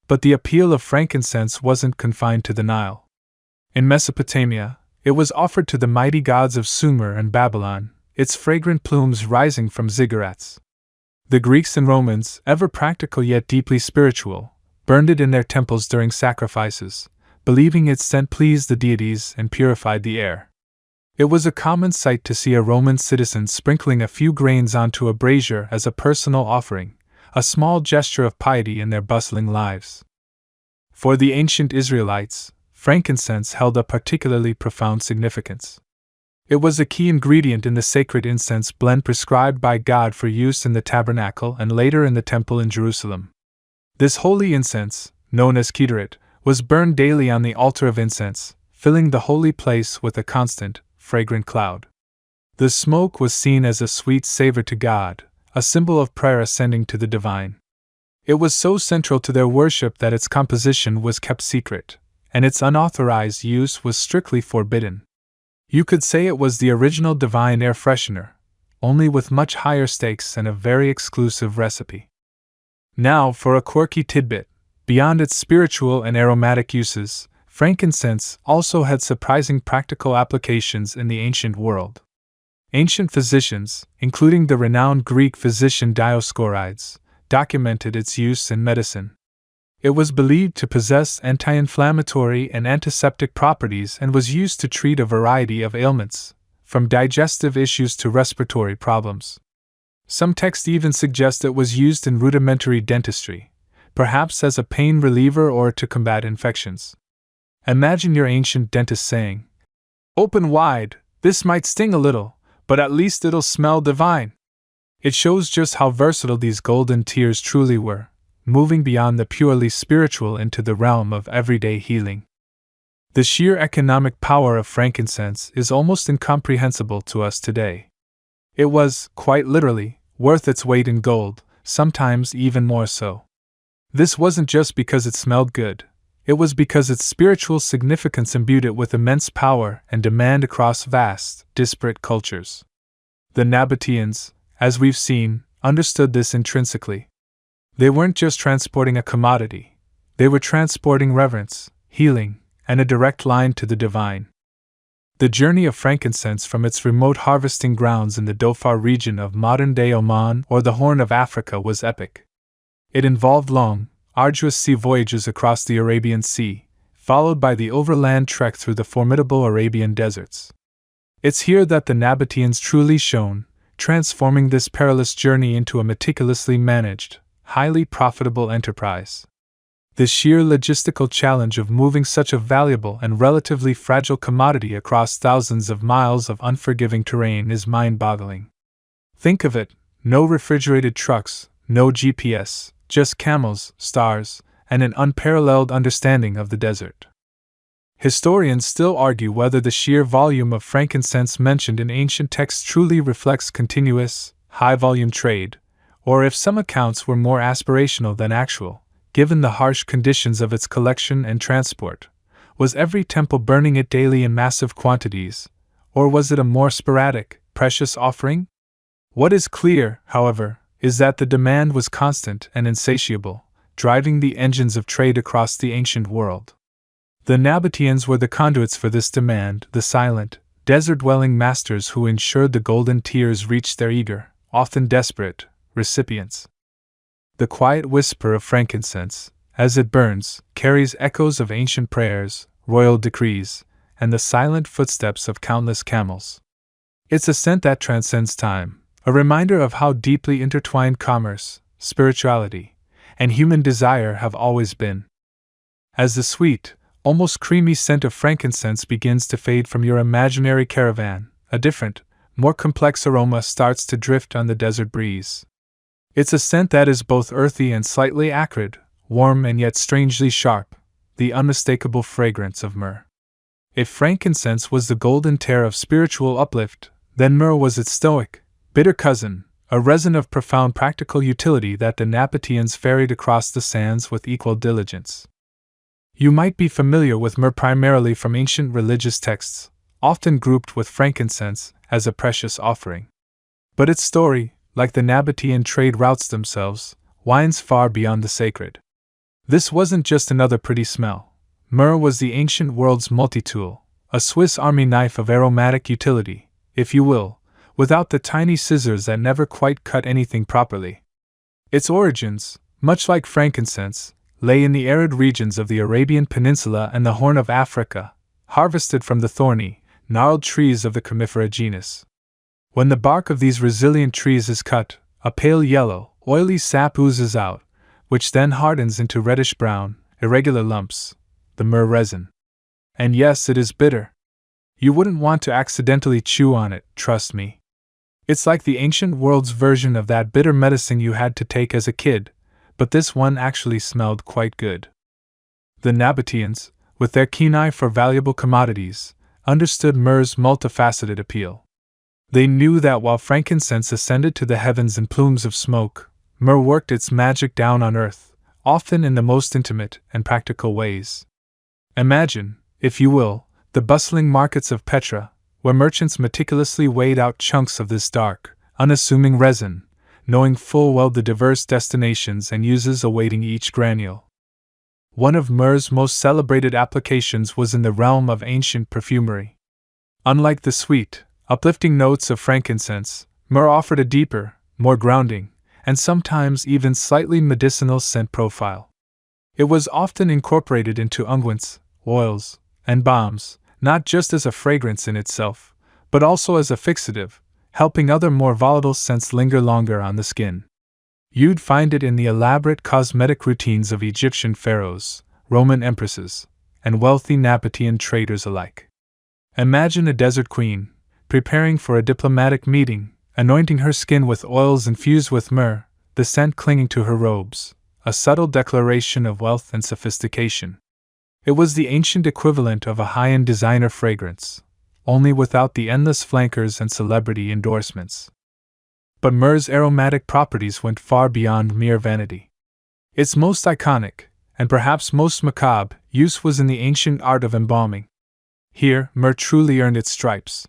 But the appeal of frankincense wasn't confined to the Nile. In Mesopotamia, it was offered to the mighty gods of Sumer and Babylon, its fragrant plumes rising from ziggurats. The Greeks and Romans, ever practical yet deeply spiritual, burned it in their temples during sacrifices, believing its scent pleased the deities and purified the air. It was a common sight to see a Roman citizen sprinkling a few grains onto a brazier as a personal offering, a small gesture of piety in their bustling lives. For the ancient Israelites, frankincense held a particularly profound significance. It was a key ingredient in the sacred incense blend prescribed by God for use in the tabernacle and later in the temple in Jerusalem. This holy incense, known as ketoret, was burned daily on the altar of incense, filling the holy place with a constant, fragrant cloud. The smoke was seen as a sweet savor to God, a symbol of prayer ascending to the divine. It was so central to their worship that its composition was kept secret, and its unauthorized use was strictly forbidden. You could say it was the original divine air freshener, only with much higher stakes and a very exclusive recipe. Now for a quirky tidbit. Beyond its spiritual and aromatic uses, frankincense also had surprising practical applications in the ancient world. Ancient physicians, including the renowned Greek physician Dioscorides, documented its use in medicine. It was believed to possess anti-inflammatory and antiseptic properties and was used to treat a variety of ailments, from digestive issues to respiratory problems. Some texts even suggest it was used in rudimentary dentistry, perhaps as a pain reliever or to combat infections. Imagine your ancient dentist saying, "Open wide, this might sting a little, but at least it'll smell divine." It shows just how versatile these golden tears truly were, moving beyond the purely spiritual into the realm of everyday healing. The sheer economic power of frankincense is almost incomprehensible to us today. It was, quite literally, worth its weight in gold, sometimes even more so. This wasn't just because it smelled good, it was because its spiritual significance imbued it with immense power and demand across vast, disparate cultures. The Nabataeans, as we've seen, understood this intrinsically. They weren't just transporting a commodity, they were transporting reverence, healing, and a direct line to the divine. The journey of frankincense from its remote harvesting grounds in the Dhofar region of modern-day Oman or the Horn of Africa was epic. It involved long, arduous sea voyages across the Arabian Sea, followed by the overland trek through the formidable Arabian deserts. It's here that the Nabataeans truly shone, transforming this perilous journey into a meticulously managed, highly profitable enterprise. The sheer logistical challenge of moving such a valuable and relatively fragile commodity across thousands of miles of unforgiving terrain is mind-boggling. Think of it, no refrigerated trucks, no GPS, just camels, stars, and an unparalleled understanding of the desert. Historians still argue whether the sheer volume of frankincense mentioned in ancient texts truly reflects continuous, high-volume trade, or if some accounts were more aspirational than actual, given the harsh conditions of its collection and transport. Was every temple burning it daily in massive quantities, or was it a more sporadic, precious offering? What is clear, however, is that the demand was constant and insatiable, driving the engines of trade across the ancient world. The Nabataeans were the conduits for this demand, the silent, desert-dwelling masters who ensured the golden tears reached their eager, often desperate, recipients. The quiet whisper of frankincense, as it burns, carries echoes of ancient prayers, royal decrees, and the silent footsteps of countless camels. It's a scent that transcends time, a reminder of how deeply intertwined commerce, spirituality, and human desire have always been. As the sweet, almost creamy scent of frankincense begins to fade from your imaginary caravan, a different, more complex aroma starts to drift on the desert breeze. It's a scent that is both earthy and slightly acrid, warm and yet strangely sharp, the unmistakable fragrance of myrrh. If frankincense was the golden tear of spiritual uplift, then myrrh was its stoic, bitter cousin, a resin of profound practical utility that the Nabataeans ferried across the sands with equal diligence. You might be familiar with myrrh primarily from ancient religious texts, often grouped with frankincense as a precious offering. But its story, like the Nabataean trade routes themselves, winds far beyond the sacred. This wasn't just another pretty smell. Myrrh was the ancient world's multi-tool, a Swiss army knife of aromatic utility, if you will, without the tiny scissors that never quite cut anything properly. Its origins, much like frankincense, lay in the arid regions of the Arabian Peninsula and the Horn of Africa, harvested from the thorny, gnarled trees of the Comifera genus. When the bark of these resilient trees is cut, a pale yellow, oily sap oozes out, which then hardens into reddish-brown, irregular lumps, the myrrh resin. And yes, it is bitter. You wouldn't want to accidentally chew on it, trust me. It's like the ancient world's version of that bitter medicine you had to take as a kid, but this one actually smelled quite good. The Nabataeans, with their keen eye for valuable commodities, understood myrrh's multifaceted appeal. They knew that while frankincense ascended to the heavens in plumes of smoke, myrrh worked its magic down on earth, often in the most intimate and practical ways. Imagine, if you will, the bustling markets of Petra, where merchants meticulously weighed out chunks of this dark, unassuming resin, knowing full well the diverse destinations and uses awaiting each granule. One of myrrh's most celebrated applications was in the realm of ancient perfumery. Unlike the sweet, uplifting notes of frankincense, myrrh offered a deeper, more grounding, and sometimes even slightly medicinal scent profile. It was often incorporated into unguents, oils, and balms, not just as a fragrance in itself, but also as a fixative, helping other more volatile scents linger longer on the skin. You'd find it in the elaborate cosmetic routines of Egyptian pharaohs, Roman empresses, and wealthy Nabataean traders alike. Imagine a desert queen, preparing for a diplomatic meeting, anointing her skin with oils infused with myrrh, the scent clinging to her robes, a subtle declaration of wealth and sophistication. It was the ancient equivalent of a high-end designer fragrance, only without the endless flankers and celebrity endorsements. But myrrh's aromatic properties went far beyond mere vanity. Its most iconic, and perhaps most macabre, use was in the ancient art of embalming. Here, myrrh truly earned its stripes.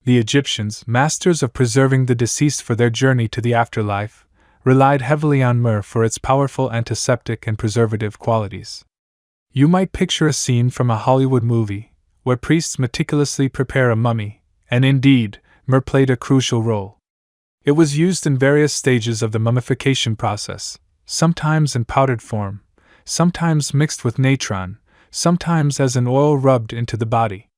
The Egyptians, masters of preserving the deceased for their journey to the afterlife, relied heavily on myrrh for its powerful antiseptic and preservative qualities. You might picture a scene from a Hollywood movie, where priests meticulously prepare a mummy, and indeed, myrrh played a crucial role. It was used in various stages of the mummification process, sometimes in powdered form, sometimes mixed with natron, sometimes as an oil rubbed into the body.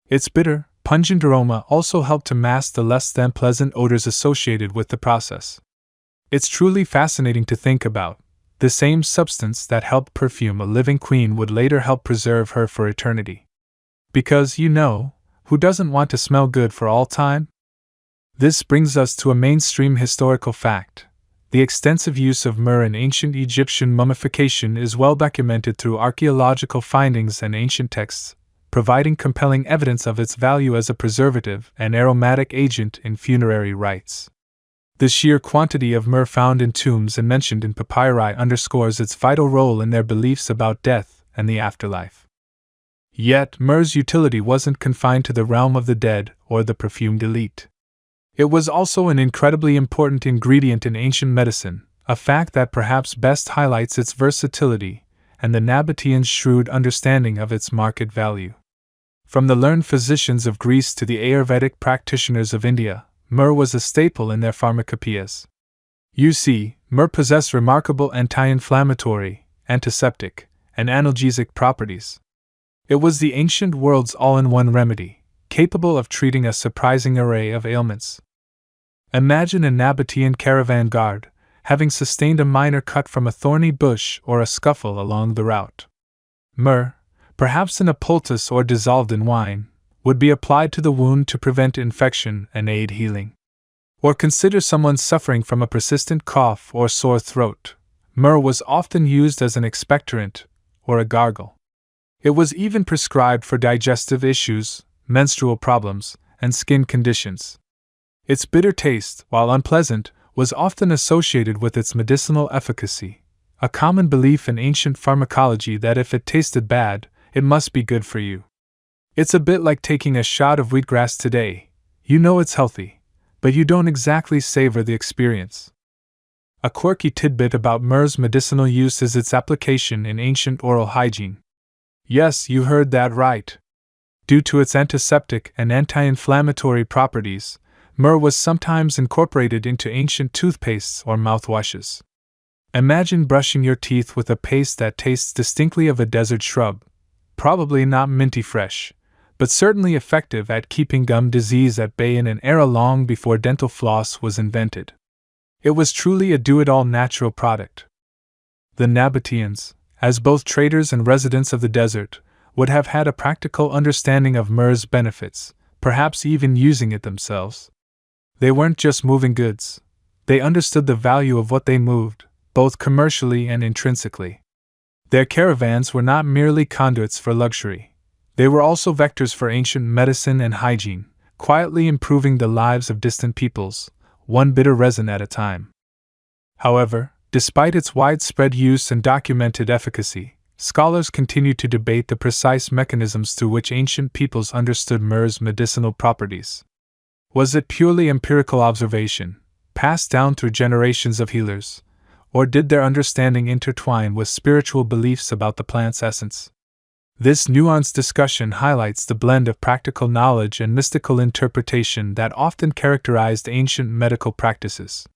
Its bitter, pungent aroma also helped to mask the less than pleasant odors associated with the process. It's truly fascinating to think about. The same substance that helped perfume a living queen would later help preserve her for eternity. Because, who doesn't want to smell good for all time? This brings us to a mainstream historical fact. The extensive use of myrrh in ancient Egyptian mummification is well documented through archaeological findings and ancient texts, providing compelling evidence of its value as a preservative and aromatic agent in funerary rites. The sheer quantity of myrrh found in tombs and mentioned in papyri underscores its vital role in their beliefs about death and the afterlife. Yet, myrrh's utility wasn't confined to the realm of the dead or the perfumed elite. It was also an incredibly important ingredient in ancient medicine, a fact that perhaps best highlights its versatility and the Nabataeans' shrewd understanding of its market value. From the learned physicians of Greece to the Ayurvedic practitioners of India, myrrh was a staple in their pharmacopoeias. You see, myrrh possessed remarkable anti-inflammatory, antiseptic, and analgesic properties. It was the ancient world's all-in-one remedy, capable of treating a surprising array of ailments. Imagine a Nabataean caravan guard, having sustained a minor cut from a thorny bush or a scuffle along the route. Myrrh, perhaps in a poultice or dissolved in wine, would be applied to the wound to prevent infection and aid healing. Or consider someone suffering from a persistent cough or sore throat. Myrrh was often used as an expectorant or a gargle. It was even prescribed for digestive issues, menstrual problems, and skin conditions. Its bitter taste, while unpleasant, was often associated with its medicinal efficacy, a common belief in ancient pharmacology that if it tasted bad, it must be good for you. It's a bit like taking a shot of wheatgrass today. You know it's healthy, but you don't exactly savor the experience. A quirky tidbit about myrrh's medicinal use is its application in ancient oral hygiene. Yes, you heard that right. Due to its antiseptic and anti-inflammatory properties, myrrh was sometimes incorporated into ancient toothpastes or mouthwashes. Imagine brushing your teeth with a paste that tastes distinctly of a desert shrub, probably not minty fresh, but certainly effective at keeping gum disease at bay in an era long before dental floss was invented. It was truly a do-it-all natural product. The Nabataeans, as both traders and residents of the desert, would have had a practical understanding of myrrh's benefits, perhaps even using it themselves. They weren't just moving goods. They understood the value of what they moved, both commercially and intrinsically. Their caravans were not merely conduits for luxury. They were also vectors for ancient medicine and hygiene, quietly improving the lives of distant peoples, one bitter resin at a time. However, despite its widespread use and documented efficacy, scholars continue to debate the precise mechanisms through which ancient peoples understood myrrh's medicinal properties. Was it purely empirical observation, passed down through generations of healers, or did their understanding intertwine with spiritual beliefs about the plant's essence? This nuanced discussion highlights the blend of practical knowledge and mystical interpretation that often characterized ancient medical practices.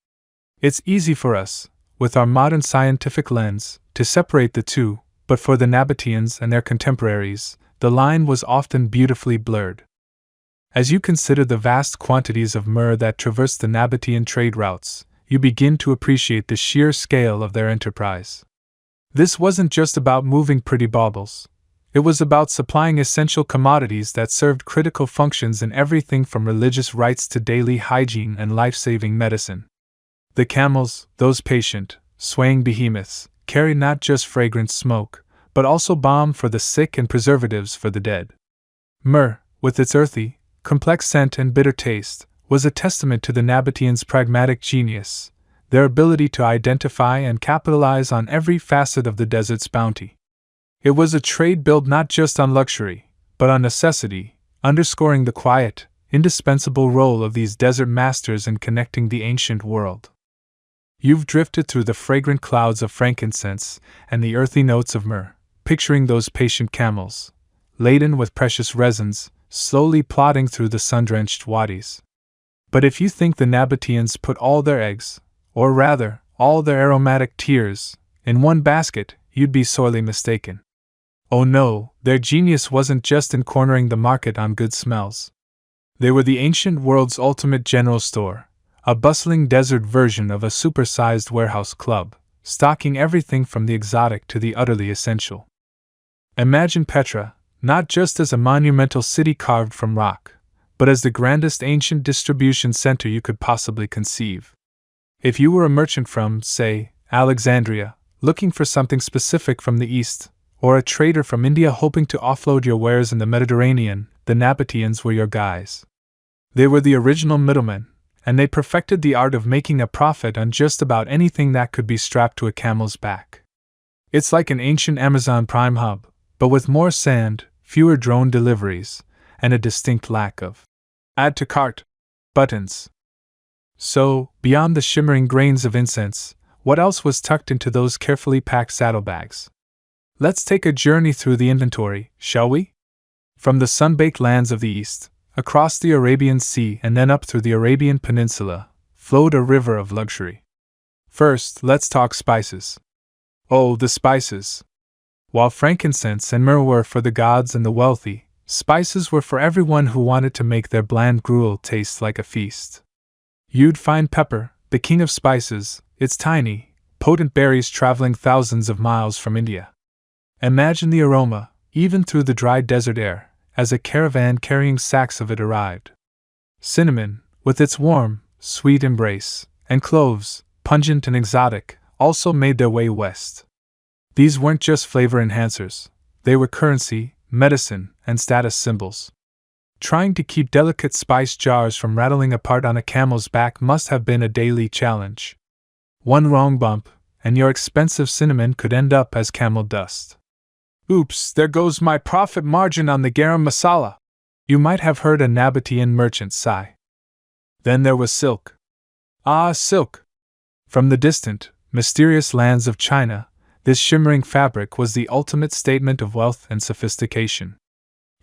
It's easy for us, with our modern scientific lens, to separate the two, but for the Nabataeans and their contemporaries, the line was often beautifully blurred. As you consider the vast quantities of myrrh that traversed the Nabataean trade routes, you begin to appreciate the sheer scale of their enterprise. This wasn't just about moving pretty baubles. It was about supplying essential commodities that served critical functions in everything from religious rites to daily hygiene and life-saving medicine. The camels, those patient, swaying behemoths, carried not just fragrant smoke, but also balm for the sick and preservatives for the dead. Myrrh, with its earthy, complex scent and bitter taste, was a testament to the Nabataeans' pragmatic genius, their ability to identify and capitalize on every facet of the desert's bounty. It was a trade built not just on luxury, but on necessity, underscoring the quiet, indispensable role of these desert masters in connecting the ancient world. You've drifted through the fragrant clouds of frankincense and the earthy notes of myrrh, picturing those patient camels, laden with precious resins, slowly plodding through the sun-drenched wadis. But if you think the Nabataeans put all their eggs, or rather, all their aromatic tears, in one basket, you'd be sorely mistaken. Oh no, their genius wasn't just in cornering the market on good smells. They were the ancient world's ultimate general store, a bustling desert version of a supersized warehouse club, stocking everything from the exotic to the utterly essential. Imagine Petra, not just as a monumental city carved from rock, but as the grandest ancient distribution center you could possibly conceive. If you were a merchant from, say, Alexandria, looking for something specific from the east, or a trader from India hoping to offload your wares in the Mediterranean, the Nabataeans were your guys. They were the original middlemen, and they perfected the art of making a profit on just about anything that could be strapped to a camel's back. It's like an ancient Amazon Prime hub, but with more sand, fewer drone deliveries, and a distinct lack of add to cart buttons. So, beyond the shimmering grains of incense, what else was tucked into those carefully packed saddlebags? Let's take a journey through the inventory, shall we? From the sun-baked lands of the east, across the Arabian Sea and then up through the Arabian Peninsula, flowed a river of luxury. First, let's talk spices. Oh, the spices! While frankincense and myrrh were for the gods and the wealthy, spices were for everyone who wanted to make their bland gruel taste like a feast. You'd find pepper, the king of spices, its tiny, potent berries traveling thousands of miles from India. Imagine the aroma, even through the dry desert air, as a caravan carrying sacks of it arrived. Cinnamon, with its warm, sweet embrace, and cloves, pungent and exotic, also made their way west. These weren't just flavor enhancers, they were currency, medicine, and status symbols. Trying to keep delicate spice jars from rattling apart on a camel's back must have been a daily challenge. One wrong bump, and your expensive cinnamon could end up as camel dust. Oops, there goes my profit margin on the garam masala, you might have heard a Nabataean merchant sigh. Then there was silk. Ah, silk! From the distant, mysterious lands of China, this shimmering fabric was the ultimate statement of wealth and sophistication.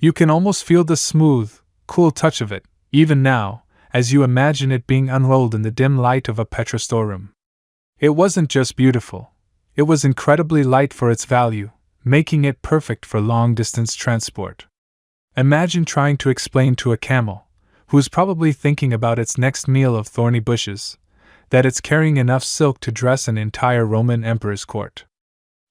You can almost feel the smooth, cool touch of it, even now, as you imagine it being unrolled in the dim light of a Petra storeroom. It wasn't just beautiful, it was incredibly light for its value, making it perfect for long-distance transport. Imagine trying to explain to a camel, who's probably thinking about its next meal of thorny bushes, that it's carrying enough silk to dress an entire Roman emperor's court.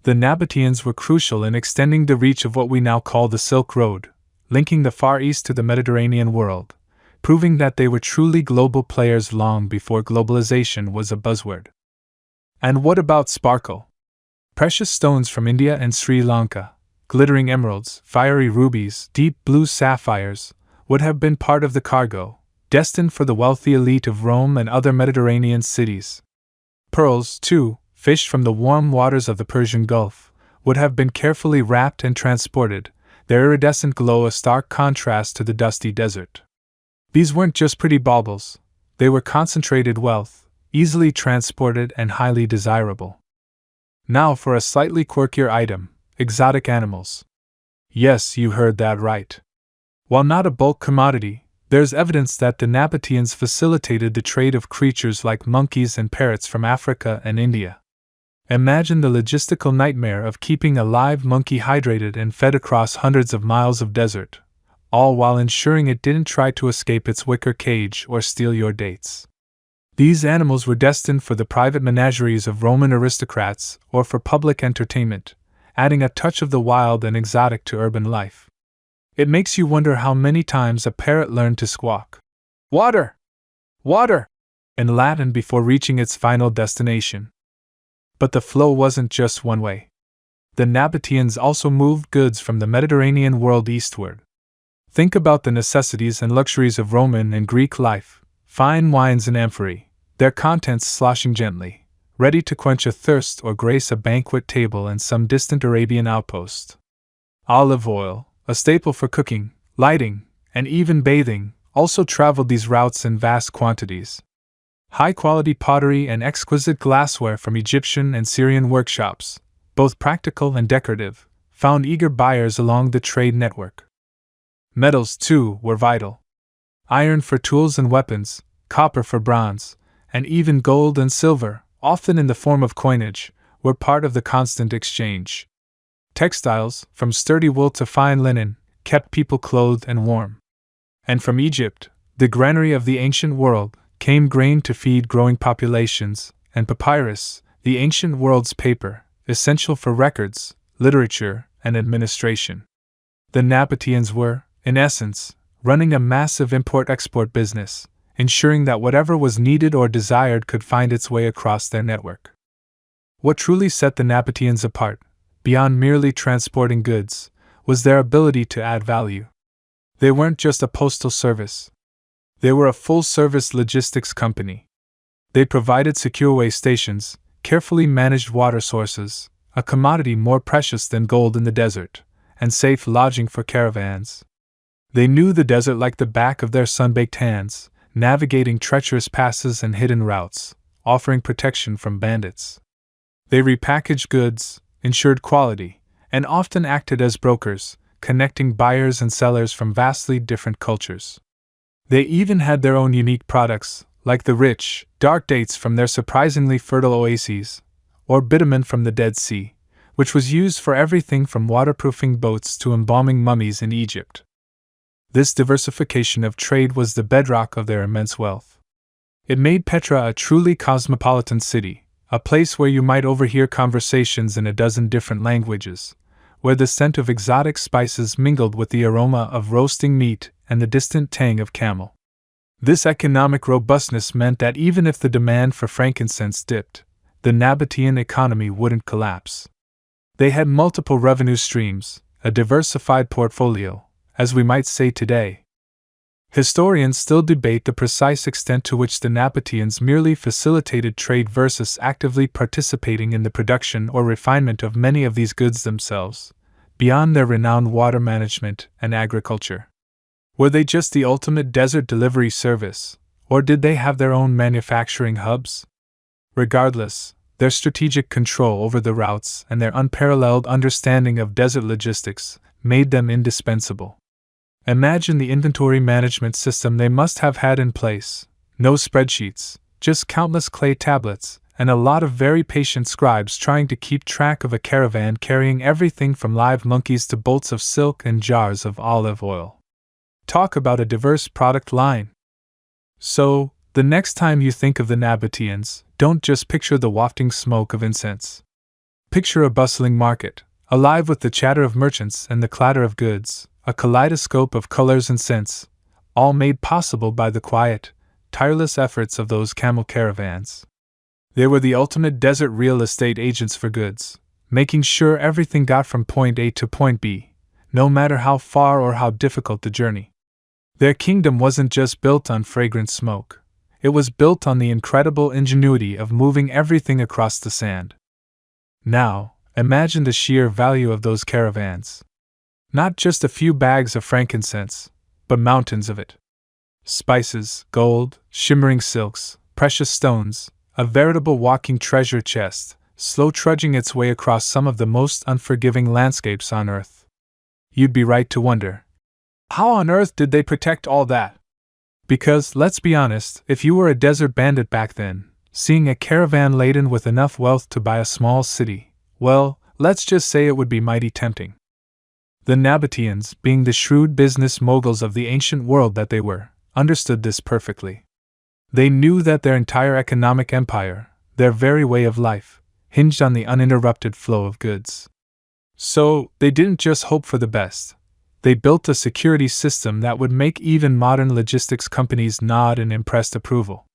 The Nabataeans were crucial in extending the reach of what we now call the Silk Road, linking the Far East to the Mediterranean world, proving that they were truly global players long before globalization was a buzzword. And what about sparkle? Precious stones from India and Sri Lanka, glittering emeralds, fiery rubies, deep blue sapphires, would have been part of the cargo, destined for the wealthy elite of Rome and other Mediterranean cities. Pearls, too, fished from the warm waters of the Persian Gulf, would have been carefully wrapped and transported, their iridescent glow a stark contrast to the dusty desert. These weren't just pretty baubles, they were concentrated wealth, easily transported and highly desirable. Now for a slightly quirkier item, exotic animals. Yes, you heard that right. While not a bulk commodity, there's evidence that the Nabataeans facilitated the trade of creatures like monkeys and parrots from Africa and India. Imagine the logistical nightmare of keeping a live monkey hydrated and fed across hundreds of miles of desert, all while ensuring it didn't try to escape its wicker cage or steal your dates. These animals were destined for the private menageries of Roman aristocrats or for public entertainment, adding a touch of the wild and exotic to urban life. It makes you wonder how many times a parrot learned to squawk, "Water! Water!" in Latin before reaching its final destination. But the flow wasn't just one way. The Nabataeans also moved goods from the Mediterranean world eastward. Think about the necessities and luxuries of Roman and Greek life: fine wines and amphorae, their contents sloshing gently, ready to quench a thirst or grace a banquet table in some distant Arabian outpost. Olive oil, a staple for cooking, lighting, and even bathing, also traveled these routes in vast quantities. High-quality pottery and exquisite glassware from Egyptian and Syrian workshops, both practical and decorative, found eager buyers along the trade network. Metals, too, were vital. Iron for tools and weapons, copper for bronze, and even gold and silver, often in the form of coinage, were part of the constant exchange. Textiles, from sturdy wool to fine linen, kept people clothed and warm. And from Egypt, the granary of the ancient world, came grain to feed growing populations, and papyrus, the ancient world's paper, essential for records, literature, and administration. The Nabataeans were, in essence, running a massive import-export business, ensuring that whatever was needed or desired could find its way across their network. What truly set the Nabataeans apart, beyond merely transporting goods, was their ability to add value. They weren't just a postal service. They were a full-service logistics company. They provided secure way stations, carefully managed water sources, a commodity more precious than gold in the desert, and safe lodging for caravans. They knew the desert like the back of their sun-baked hands, navigating treacherous passes and hidden routes, offering protection from bandits. They repackaged goods, ensured quality, and often acted as brokers, connecting buyers and sellers from vastly different cultures. They even had their own unique products, like the rich, dark dates from their surprisingly fertile oases, or bitumen from the Dead Sea, which was used for everything from waterproofing boats to embalming mummies in Egypt. This diversification of trade was the bedrock of their immense wealth. It made Petra a truly cosmopolitan city, a place where you might overhear conversations in a dozen different languages, where the scent of exotic spices mingled with the aroma of roasting meat and the distant tang of camel. This economic robustness meant that even if the demand for frankincense dipped, the Nabataean economy wouldn't collapse. They had multiple revenue streams, a diversified portfolio, as we might say today. Historians still debate the precise extent to which the Nabataeans merely facilitated trade versus actively participating in the production or refinement of many of these goods themselves, beyond their renowned water management and agriculture. Were they just the ultimate desert delivery service, or did they have their own manufacturing hubs? Regardless, their strategic control over the routes and their unparalleled understanding of desert logistics made them indispensable. Imagine the inventory management system they must have had in place: no spreadsheets, just countless clay tablets, and a lot of very patient scribes trying to keep track of a caravan carrying everything from live monkeys to bolts of silk and jars of olive oil. Talk about a diverse product line. So, the next time you think of the Nabataeans, don't just picture the wafting smoke of incense. Picture a bustling market, alive with the chatter of merchants and the clatter of goods, a kaleidoscope of colors and scents, all made possible by the quiet, tireless efforts of those camel caravans. They were the ultimate desert real estate agents for goods, making sure everything got from point A to point B, no matter how far or how difficult the journey. Their kingdom wasn't just built on fragrant smoke. It was built on the incredible ingenuity of moving everything across the sand. Now, imagine the sheer value of those caravans. Not just a few bags of frankincense, but mountains of it. Spices, gold, shimmering silks, precious stones, a veritable walking treasure chest, slow trudging its way across some of the most unforgiving landscapes on Earth. You'd be right to wonder, how on earth did they protect all that? Because, let's be honest, if you were a desert bandit back then, seeing a caravan laden with enough wealth to buy a small city, well, let's just say it would be mighty tempting. The Nabataeans, being the shrewd business moguls of the ancient world that they were, understood this perfectly. They knew that their entire economic empire, their very way of life, hinged on the uninterrupted flow of goods. So, they didn't just hope for the best. They built a security system that would make even modern logistics companies nod in impressed approval.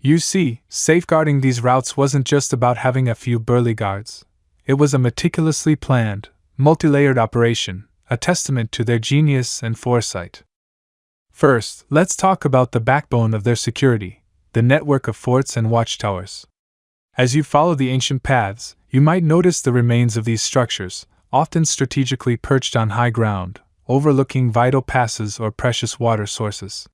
You see, safeguarding these routes wasn't just about having a few burly guards. It was a meticulously planned, multi-layered operation, a testament to their genius and foresight. First, let's talk about the backbone of their security, the network of forts and watchtowers. As you follow the ancient paths, you might notice the remains of these structures, often strategically perched on high ground, overlooking vital passes or precious water sources.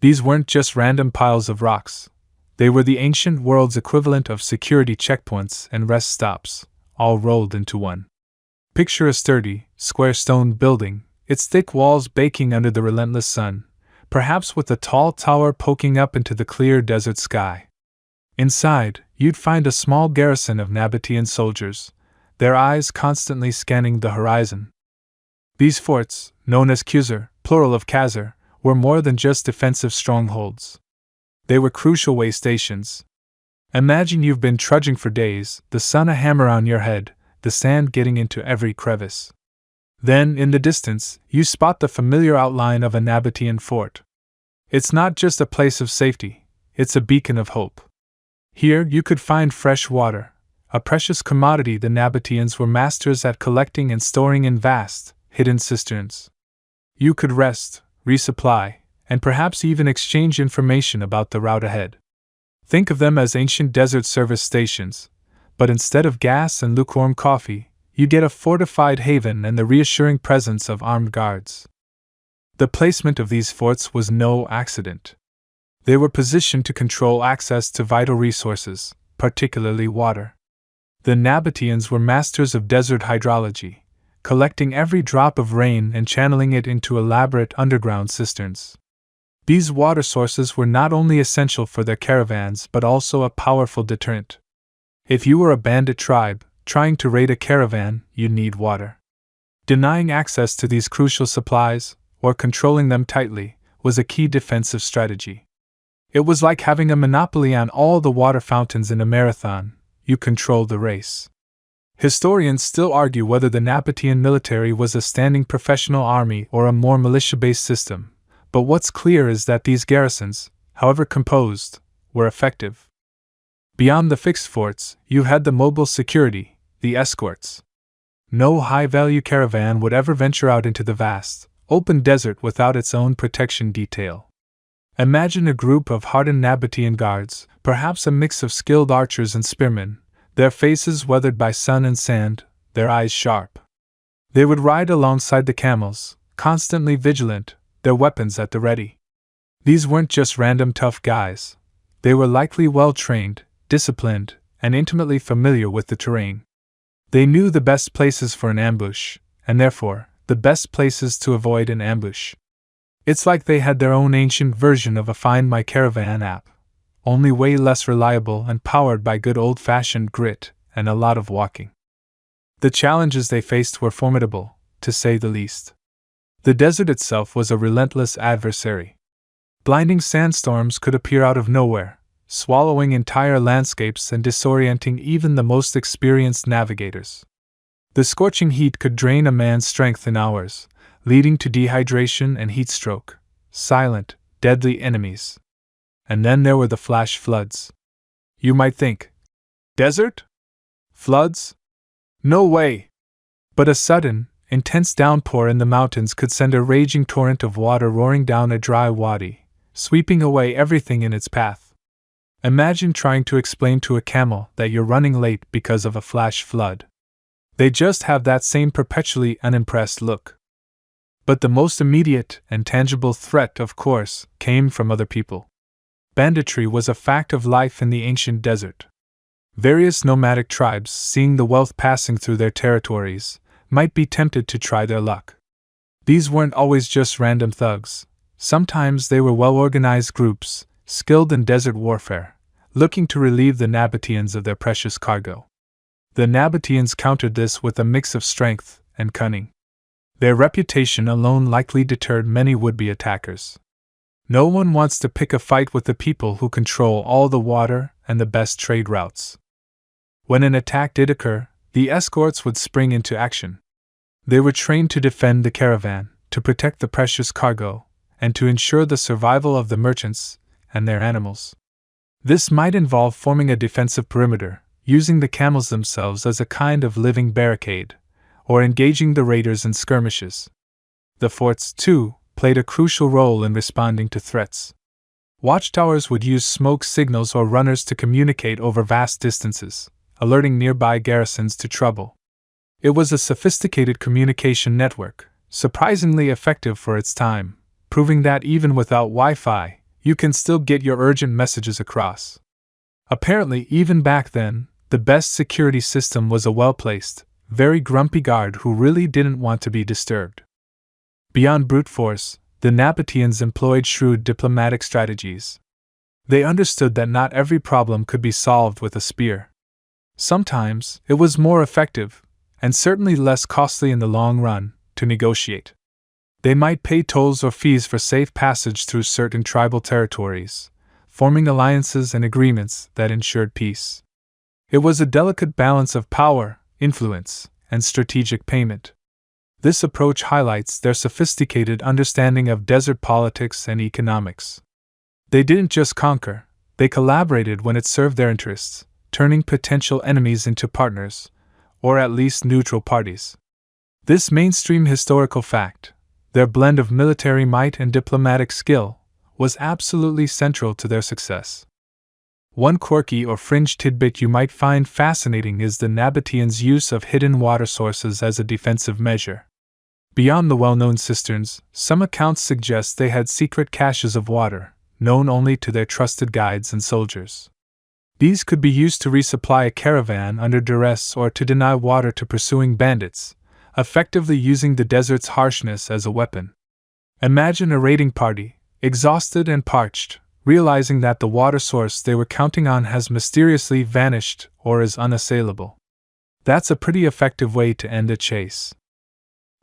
These weren't just random piles of rocks. They were the ancient world's equivalent of security checkpoints and rest stops, all rolled into one. Picture a sturdy, square stone building, its thick walls baking under the relentless sun, perhaps with a tall tower poking up into the clear desert sky. Inside, you'd find a small garrison of Nabataean soldiers, their eyes constantly scanning the horizon. These forts, known as Khuzar, plural of Khazar, were more than just defensive strongholds. They were crucial way stations. Imagine you've been trudging for days, the sun a hammer on your head, the sand getting into every crevice. Then, in the distance, you spot the familiar outline of a Nabataean fort. It's not just a place of safety, it's a beacon of hope. Here you could find fresh water, a precious commodity the Nabataeans were masters at collecting and storing in vast, hidden cisterns. You could rest, resupply, and perhaps even exchange information about the route ahead. Think of them as ancient desert service stations, but instead of gas and lukewarm coffee, you get a fortified haven and the reassuring presence of armed guards. The placement of these forts was no accident. They were positioned to control access to vital resources, particularly water. The Nabataeans were masters of desert hydrology, collecting every drop of rain and channeling it into elaborate underground cisterns. These water sources were not only essential for their caravans but also a powerful deterrent. If you were a bandit tribe trying to raid a caravan, you need water. Denying access to these crucial supplies, or controlling them tightly, was a key defensive strategy. It was like having a monopoly on all the water fountains in a marathon. You controlled the race. Historians still argue whether the Nabataean military was a standing professional army or a more militia-based system, but what's clear is that these garrisons, however composed, were effective. Beyond the fixed forts, you had the mobile security, the escorts. No high-value caravan would ever venture out into the vast, open desert without its own protection detail. Imagine a group of hardened Nabataean guards, perhaps a mix of skilled archers and spearmen, their faces weathered by sun and sand, their eyes sharp. They would ride alongside the camels, constantly vigilant, their weapons at the ready. These weren't just random tough guys. They were likely well-trained, disciplined, and intimately familiar with the terrain. They knew the best places for an ambush, and therefore, the best places to avoid an ambush. It's like they had their own ancient version of a Find My Caravan app, only way less reliable and powered by good old-fashioned grit and a lot of walking. The challenges they faced were formidable, to say the least. The desert itself was a relentless adversary. Blinding sandstorms could appear out of nowhere, swallowing entire landscapes and disorienting even the most experienced navigators. The scorching heat could drain a man's strength in hours, leading to dehydration and heat stroke, silent, deadly enemies. And then there were the flash floods. You might think, desert? Floods? No way! But a sudden, intense downpour in the mountains could send a raging torrent of water roaring down a dry wadi, sweeping away everything in its path. Imagine trying to explain to a camel that you're running late because of a flash flood. They just have that same perpetually unimpressed look. But the most immediate and tangible threat, of course, came from other people. Banditry was a fact of life in the ancient desert. Various nomadic tribes, seeing the wealth passing through their territories, might be tempted to try their luck. These weren't always just random thugs. Sometimes they were well-organized groups, skilled in desert warfare, looking to relieve the Nabataeans of their precious cargo. The Nabataeans countered this with a mix of strength and cunning. Their reputation alone likely deterred many would-be attackers. No one wants to pick a fight with the people who control all the water and the best trade routes. When an attack did occur, the escorts would spring into action. They were trained to defend the caravan, to protect the precious cargo, and to ensure the survival of the merchants and their animals. This might involve forming a defensive perimeter, using the camels themselves as a kind of living barricade, or engaging the raiders in skirmishes. The forts, too, played a crucial role in responding to threats. Watchtowers would use smoke signals or runners to communicate over vast distances, alerting nearby garrisons to trouble. It was a sophisticated communication network, surprisingly effective for its time, proving that even without Wi-Fi, you can still get your urgent messages across. Apparently, even back then, the best security system was a well-placed, very grumpy guard who really didn't want to be disturbed. Beyond brute force, the Nabataeans employed shrewd diplomatic strategies. They understood that not every problem could be solved with a spear. Sometimes, it was more effective, and certainly less costly in the long run, to negotiate. They might pay tolls or fees for safe passage through certain tribal territories, forming alliances and agreements that ensured peace. It was a delicate balance of power, influence, and strategic payment. This approach highlights their sophisticated understanding of desert politics and economics. They didn't just conquer, they collaborated when it served their interests, turning potential enemies into partners, or at least neutral parties. This mainstream historical fact, their blend of military might and diplomatic skill, was absolutely central to their success. One quirky or fringe tidbit you might find fascinating is the Nabataeans' use of hidden water sources as a defensive measure. Beyond the well-known cisterns, some accounts suggest they had secret caches of water, known only to their trusted guides and soldiers. These could be used to resupply a caravan under duress or to deny water to pursuing bandits, effectively using the desert's harshness as a weapon. Imagine a raiding party, exhausted and parched, realizing that the water source they were counting on has mysteriously vanished or is unassailable. That's a pretty effective way to end a chase.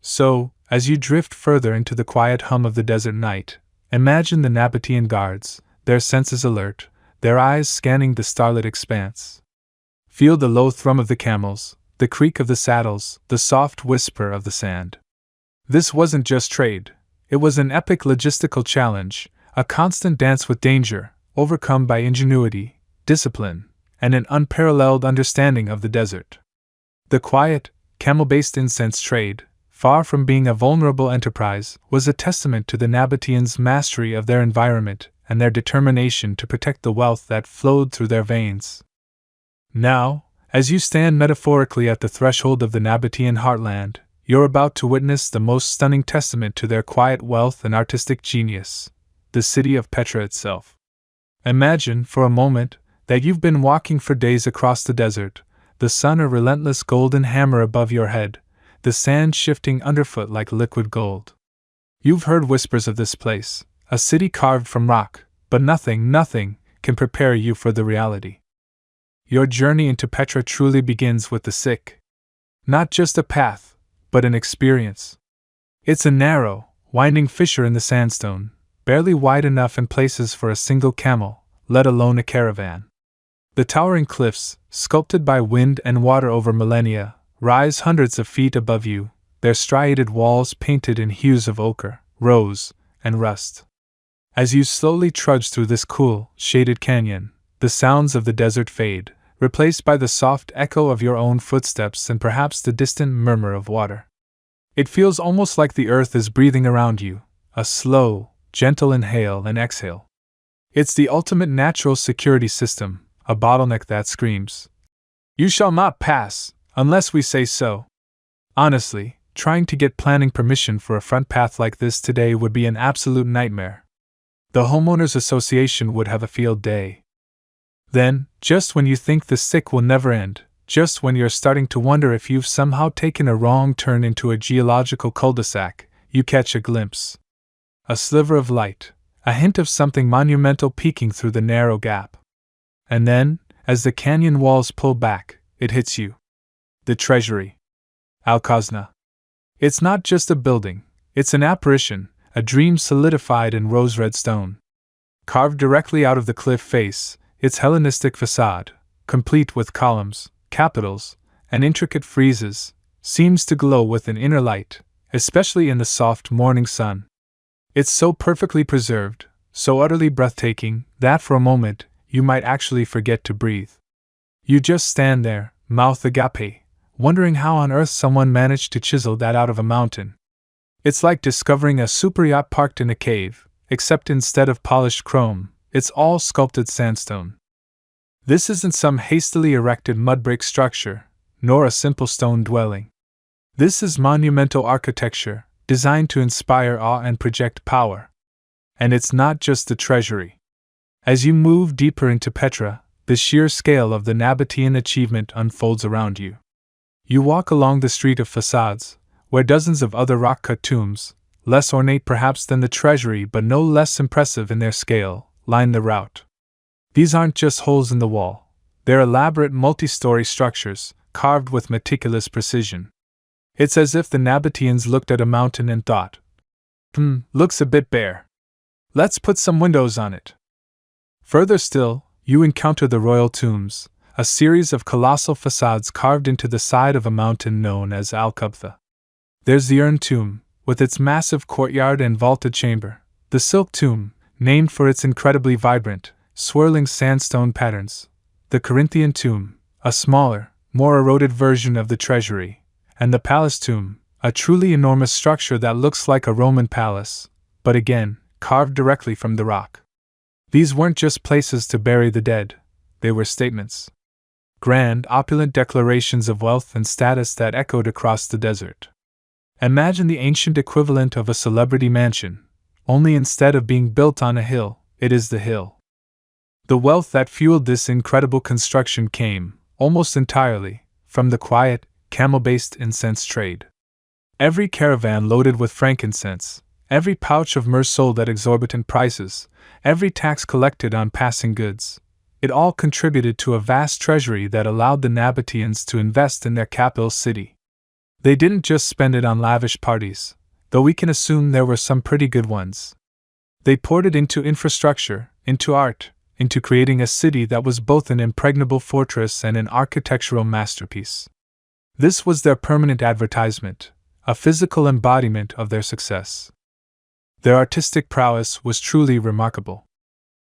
So, as you drift further into the quiet hum of the desert night, imagine the Nabataean guards, their senses alert, their eyes scanning the starlit expanse. Feel the low thrum of the camels, the creak of the saddles, the soft whisper of the sand. This wasn't just trade, it was an epic logistical challenge, a constant dance with danger, overcome by ingenuity, discipline, and an unparalleled understanding of the desert. The quiet, camel-based incense trade, far from being a vulnerable enterprise, was a testament to the Nabataeans' mastery of their environment and their determination to protect the wealth that flowed through their veins. Now, as you stand metaphorically at the threshold of the Nabataean heartland, you're about to witness the most stunning testament to their quiet wealth and artistic genius, the city of Petra itself. Imagine, for a moment, that you've been walking for days across the desert, the sun a relentless golden hammer above your head, the sand shifting underfoot like liquid gold. You've heard whispers of this place, a city carved from rock, but nothing can prepare you for the reality. Your journey into Petra truly begins with the sick. Not just a path, but an experience. It's a narrow, winding fissure in the sandstone, barely wide enough in places for a single camel, let alone a caravan. The towering cliffs, sculpted by wind and water over millennia, rise hundreds of feet above you, their striated walls painted in hues of ochre, rose, and rust. As you slowly trudge through this cool, shaded canyon, the sounds of the desert fade, replaced by the soft echo of your own footsteps and perhaps the distant murmur of water. It feels almost like the earth is breathing around you, a slow, gentle inhale and exhale. It's the ultimate natural security system, a bottleneck that screams, "You shall not pass, unless we say so." Honestly, trying to get planning permission for a front path like this today would be an absolute nightmare. The homeowners association would have a field day. Then, just when you think the sick will never end, just when you're starting to wonder if you've somehow taken a wrong turn into a geological cul-de-sac, you catch a glimpse. A sliver of light, a hint of something monumental peeking through the narrow gap. And then, as the canyon walls pull back, it hits you. The treasury. Al-Khazna. It's not just a building, it's an apparition, a dream solidified in rose-red stone. Carved directly out of the cliff face, its Hellenistic facade, complete with columns, capitals, and intricate friezes, seems to glow with an inner light, especially in the soft morning sun. It's so perfectly preserved, so utterly breathtaking, that for a moment, you might actually forget to breathe. You just stand there, mouth agape, wondering how on earth someone managed to chisel that out of a mountain. It's like discovering a super yacht parked in a cave, except instead of polished chrome, it's all sculpted sandstone. This isn't some hastily erected mud brick structure, nor a simple stone dwelling. This is monumental architecture, designed to inspire awe and project power. And it's not just the treasury. As you move deeper into Petra, the sheer scale of the Nabataean achievement unfolds around you. You walk along the street of facades, where dozens of other rock-cut tombs, less ornate perhaps than the treasury but no less impressive in their scale, line the route. These aren't just holes in the wall. They're elaborate multi-story structures, carved with meticulous precision. It's as if the Nabataeans looked at a mountain and thought, looks a bit bare. Let's put some windows on it. Further still, you encounter the royal tombs, a series of colossal facades carved into the side of a mountain known as Al-Kubtha. There's the urn tomb, with its massive courtyard and vaulted chamber, the silk tomb, named for its incredibly vibrant, swirling sandstone patterns, the Corinthian tomb, a smaller, more eroded version of the treasury, and the palace tomb, a truly enormous structure that looks like a Roman palace, but again, carved directly from the rock. These weren't just places to bury the dead, they were statements. Grand, opulent declarations of wealth and status that echoed across the desert. Imagine the ancient equivalent of a celebrity mansion, only instead of being built on a hill, it is the hill. The wealth that fueled this incredible construction came, almost entirely, from the quiet, camel-based incense trade. Every caravan loaded with frankincense, every pouch of myrrh sold at exorbitant prices, every tax collected on passing goods, it all contributed to a vast treasury that allowed the Nabataeans to invest in their capital city. They didn't just spend it on lavish parties, though we can assume there were some pretty good ones. They poured it into infrastructure, into art, into creating a city that was both an impregnable fortress and an architectural masterpiece. This was their permanent advertisement, a physical embodiment of their success. Their artistic prowess was truly remarkable.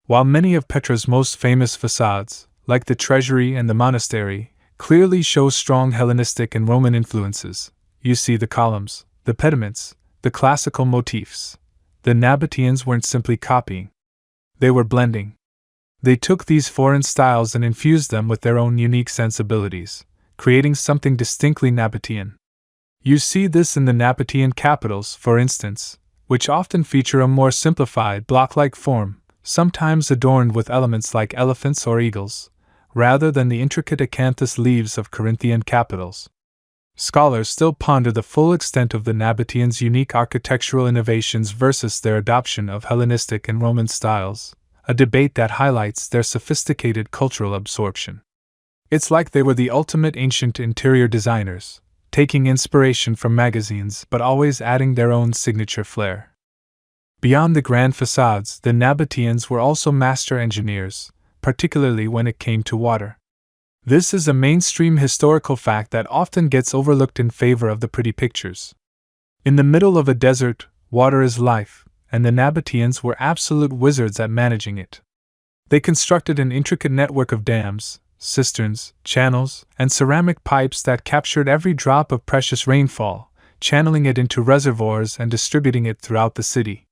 While many of Petra's most famous facades, like the treasury and the monastery, clearly show strong Hellenistic and Roman influences, you see the columns, the pediments, the classical motifs. The Nabataeans weren't simply copying. They were blending. They took these foreign styles and infused them with their own unique sensibilities, creating something distinctly Nabataean. You see this in the Nabataean capitals, for instance, which often feature a more simplified block-like form, sometimes adorned with elements like elephants or eagles, rather than the intricate acanthus leaves of Corinthian capitals. Scholars still ponder the full extent of the Nabataeans' unique architectural innovations versus their adoption of Hellenistic and Roman styles, a debate that highlights their sophisticated cultural absorption. It's like they were the ultimate ancient interior designers, taking inspiration from magazines but always adding their own signature flair. Beyond the grand facades, the Nabataeans were also master engineers, particularly when it came to water. This is a mainstream historical fact that often gets overlooked in favor of the pretty pictures. In the middle of a desert, water is life, and the Nabataeans were absolute wizards at managing it. They constructed an intricate network of dams, cisterns, channels, and ceramic pipes that captured every drop of precious rainfall, channeling it into reservoirs and distributing it throughout the city.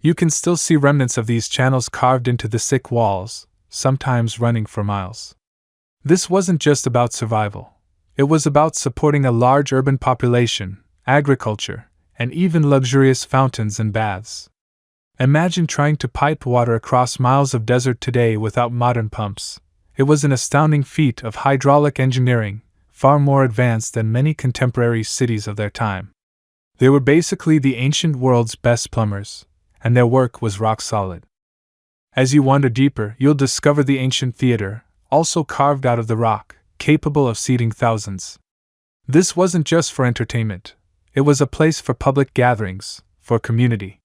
You can still see remnants of these channels carved into the thick walls, sometimes running for miles. This wasn't just about survival. It was about supporting a large urban population, agriculture, and even luxurious fountains and baths. Imagine trying to pipe water across miles of desert today without modern pumps. It was an astounding feat of hydraulic engineering, far more advanced than many contemporary cities of their time. They were basically the ancient world's best plumbers, and their work was rock solid. As you wander deeper, you'll discover the ancient theater, also carved out of the rock, capable of seating thousands. This wasn't just for entertainment, it was a place for public gatherings, for community.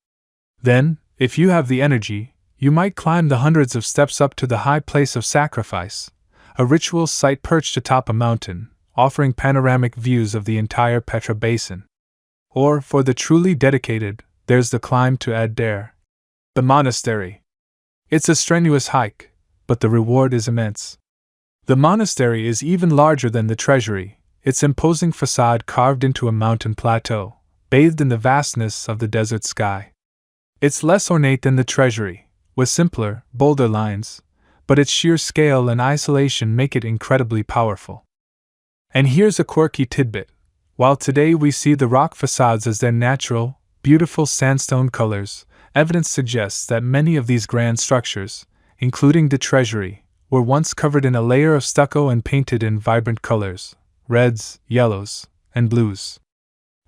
Then, if you have the energy, you might climb the hundreds of steps up to the high place of sacrifice, a ritual site perched atop a mountain, offering panoramic views of the entire Petra basin. Or, for the truly dedicated, there's the climb to Ad-Dair, the monastery. It's a strenuous hike, but the reward is immense. The monastery is even larger than the treasury, its imposing facade carved into a mountain plateau, bathed in the vastness of the desert sky. It's less ornate than the treasury, with simpler, bolder lines, but its sheer scale and isolation make it incredibly powerful. And here's a quirky tidbit. While today we see the rock facades as their natural, beautiful sandstone colors, evidence suggests that many of these grand structures, including the treasury, were once covered in a layer of stucco and painted in vibrant colors, reds, yellows, and blues.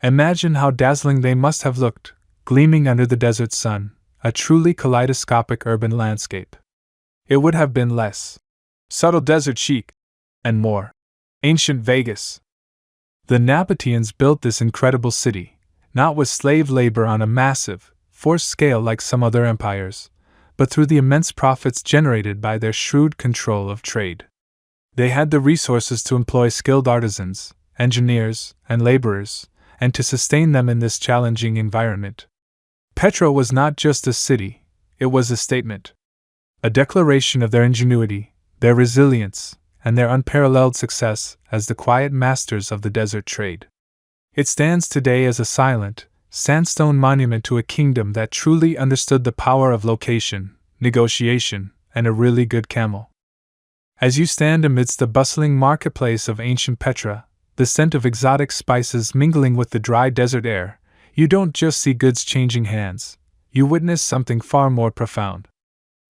Imagine how dazzling they must have looked, gleaming under the desert sun, a truly kaleidoscopic urban landscape. It would have been less subtle desert chic, and more ancient Vegas. The Nabataeans built this incredible city, not with slave labor on a massive, forced scale like some other empires, but through the immense profits generated by their shrewd control of trade. They had the resources to employ skilled artisans, engineers, and laborers, and to sustain them in this challenging environment. Petra was not just a city, it was a statement. A declaration of their ingenuity, their resilience, and their unparalleled success as the quiet masters of the desert trade. It stands today as a silent, sandstone monument to a kingdom that truly understood the power of location, negotiation, and a really good camel. As you stand amidst the bustling marketplace of ancient Petra, the scent of exotic spices mingling with the dry desert air, you don't just see goods changing hands, you witness something far more profound.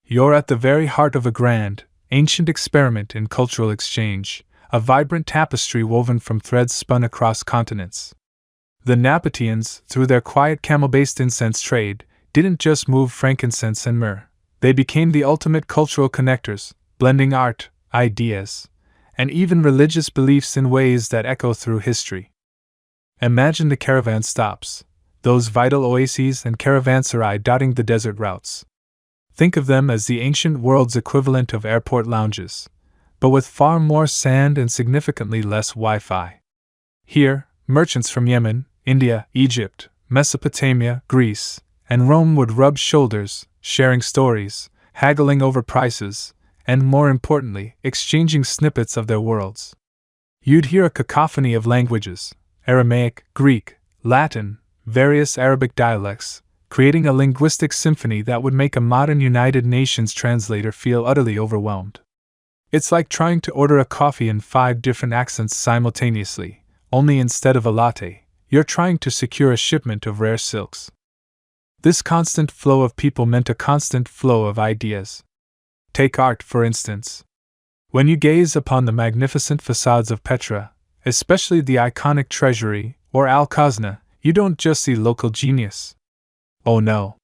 You're at the very heart of a grand, ancient experiment in cultural exchange, a vibrant tapestry woven from threads spun across continents. The Nabataeans, through their quiet camel-based incense trade, didn't just move frankincense and myrrh. They became the ultimate cultural connectors, blending art, ideas, and even religious beliefs in ways that echo through history. Imagine the caravan stops, those vital oases and caravanserai dotting the desert routes. Think of them as the ancient world's equivalent of airport lounges, but with far more sand and significantly less Wi-Fi. Here, merchants from Yemen, India, Egypt, Mesopotamia, Greece, and Rome would rub shoulders, sharing stories, haggling over prices, and more importantly, exchanging snippets of their worlds. You'd hear a cacophony of languages, Aramaic, Greek, Latin, various Arabic dialects, creating a linguistic symphony that would make a modern United Nations translator feel utterly overwhelmed. It's like trying to order a coffee in 5 different accents simultaneously, only instead of a latte, you're trying to secure a shipment of rare silks. This constant flow of people meant a constant flow of ideas. Take art, for instance. When you gaze upon the magnificent facades of Petra, especially the iconic treasury or Al-Khazna, you don't just see local genius. Oh no.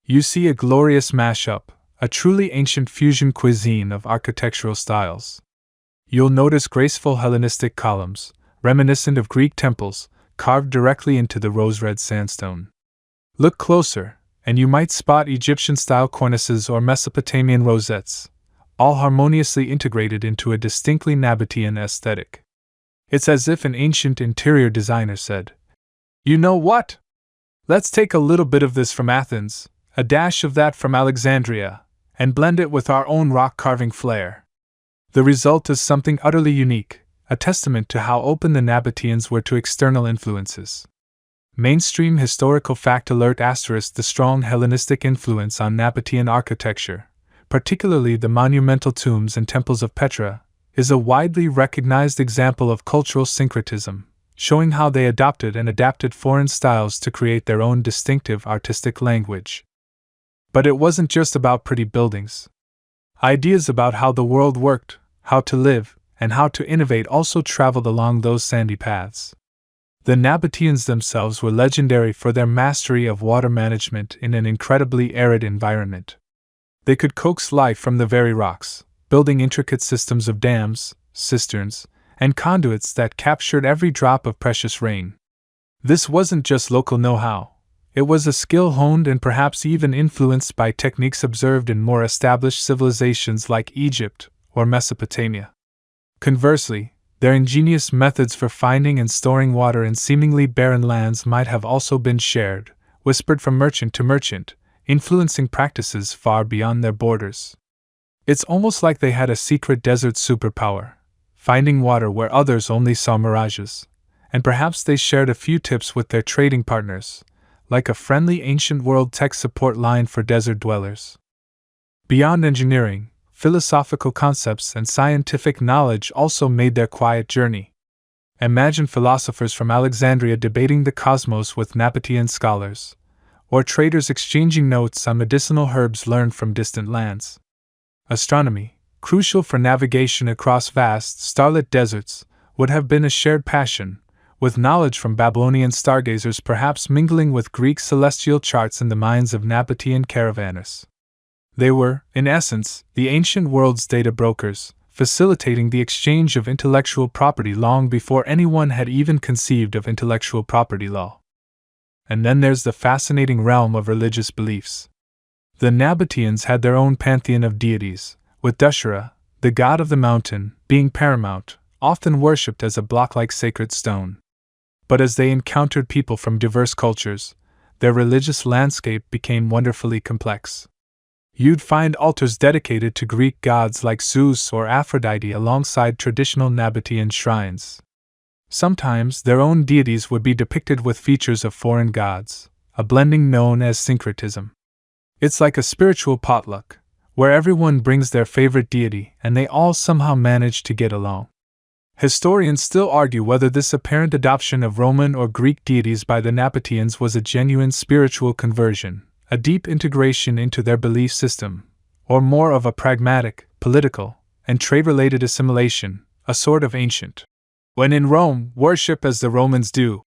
You see a glorious mashup, a truly ancient fusion cuisine of architectural styles. You'll notice graceful Hellenistic columns, reminiscent of Greek temples, carved directly into the rose-red sandstone. Look closer, and you might spot Egyptian-style cornices or Mesopotamian rosettes, all harmoniously integrated into a distinctly Nabataean aesthetic. It's as if an ancient interior designer said, "You know what? Let's take a little bit of this from Athens, a dash of that from Alexandria, and blend it with our own rock-carving flair." The result is something utterly unique, a testament to how open the Nabataeans were to external influences. Mainstream historical fact alert *: the strong Hellenistic influence on Nabataean architecture, particularly the monumental tombs and temples of Petra, is a widely recognized example of cultural syncretism, showing how they adopted and adapted foreign styles to create their own distinctive artistic language. But it wasn't just about pretty buildings. Ideas about how the world worked, how to live, and how to innovate also traveled along those sandy paths. The Nabataeans themselves were legendary for their mastery of water management in an incredibly arid environment. They could coax life from the very rocks, building intricate systems of dams, cisterns, and conduits that captured every drop of precious rain. This wasn't just local know-how. It was a skill honed and perhaps even influenced by techniques observed in more established civilizations like Egypt or Mesopotamia. Conversely, their ingenious methods for finding and storing water in seemingly barren lands might have also been shared, whispered from merchant to merchant, influencing practices far beyond their borders. It's almost like they had a secret desert superpower, finding water where others only saw mirages, and perhaps they shared a few tips with their trading partners, like a friendly ancient world tech support line for desert dwellers. Beyond engineering, philosophical concepts and scientific knowledge also made their quiet journey. Imagine philosophers from Alexandria debating the cosmos with Nabataean scholars, or traders exchanging notes on medicinal herbs learned from distant lands. Astronomy, crucial for navigation across vast, starlit deserts, would have been a shared passion, with knowledge from Babylonian stargazers perhaps mingling with Greek celestial charts in the minds of Nabataean caravanners. They were, in essence, the ancient world's data brokers, facilitating the exchange of intellectual property long before anyone had even conceived of intellectual property law. And then there's the fascinating realm of religious beliefs. The Nabataeans had their own pantheon of deities, with Dushara, the god of the mountain, being paramount, often worshipped as a block-like sacred stone. But as they encountered people from diverse cultures, their religious landscape became wonderfully complex. You'd find altars dedicated to Greek gods like Zeus or Aphrodite alongside traditional Nabataean shrines. Sometimes their own deities would be depicted with features of foreign gods, a blending known as syncretism. It's like a spiritual potluck, where everyone brings their favorite deity and they all somehow manage to get along. Historians still argue whether this apparent adoption of Roman or Greek deities by the Nabataeans was a genuine spiritual conversion, a deep integration into their belief system, or more of a pragmatic, political, and trade-related assimilation, a sort of ancient "when in Rome, worship as the Romans do"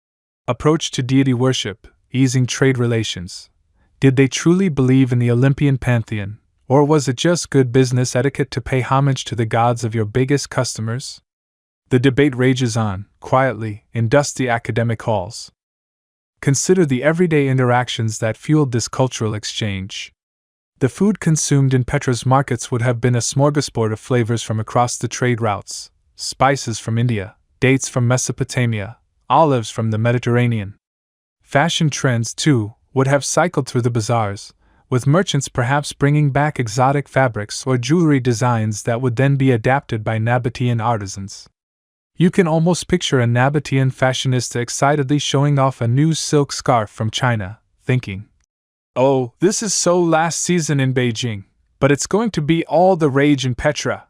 approach to deity worship, easing trade relations. Did they truly believe in the Olympian pantheon, or was it just good business etiquette to pay homage to the gods of your biggest customers? The debate rages on, quietly, in dusty academic halls. Consider the everyday interactions that fueled this cultural exchange. The food consumed in Petra's markets would have been a smorgasbord of flavors from across the trade routes: spices from India, dates from Mesopotamia, olives from the Mediterranean. Fashion trends, too, would have cycled through the bazaars, with merchants perhaps bringing back exotic fabrics or jewelry designs that would then be adapted by Nabataean artisans. You can almost picture a Nabataean fashionista excitedly showing off a new silk scarf from China, thinking, "Oh, this is so last season in Beijing, but it's going to be all the rage in Petra."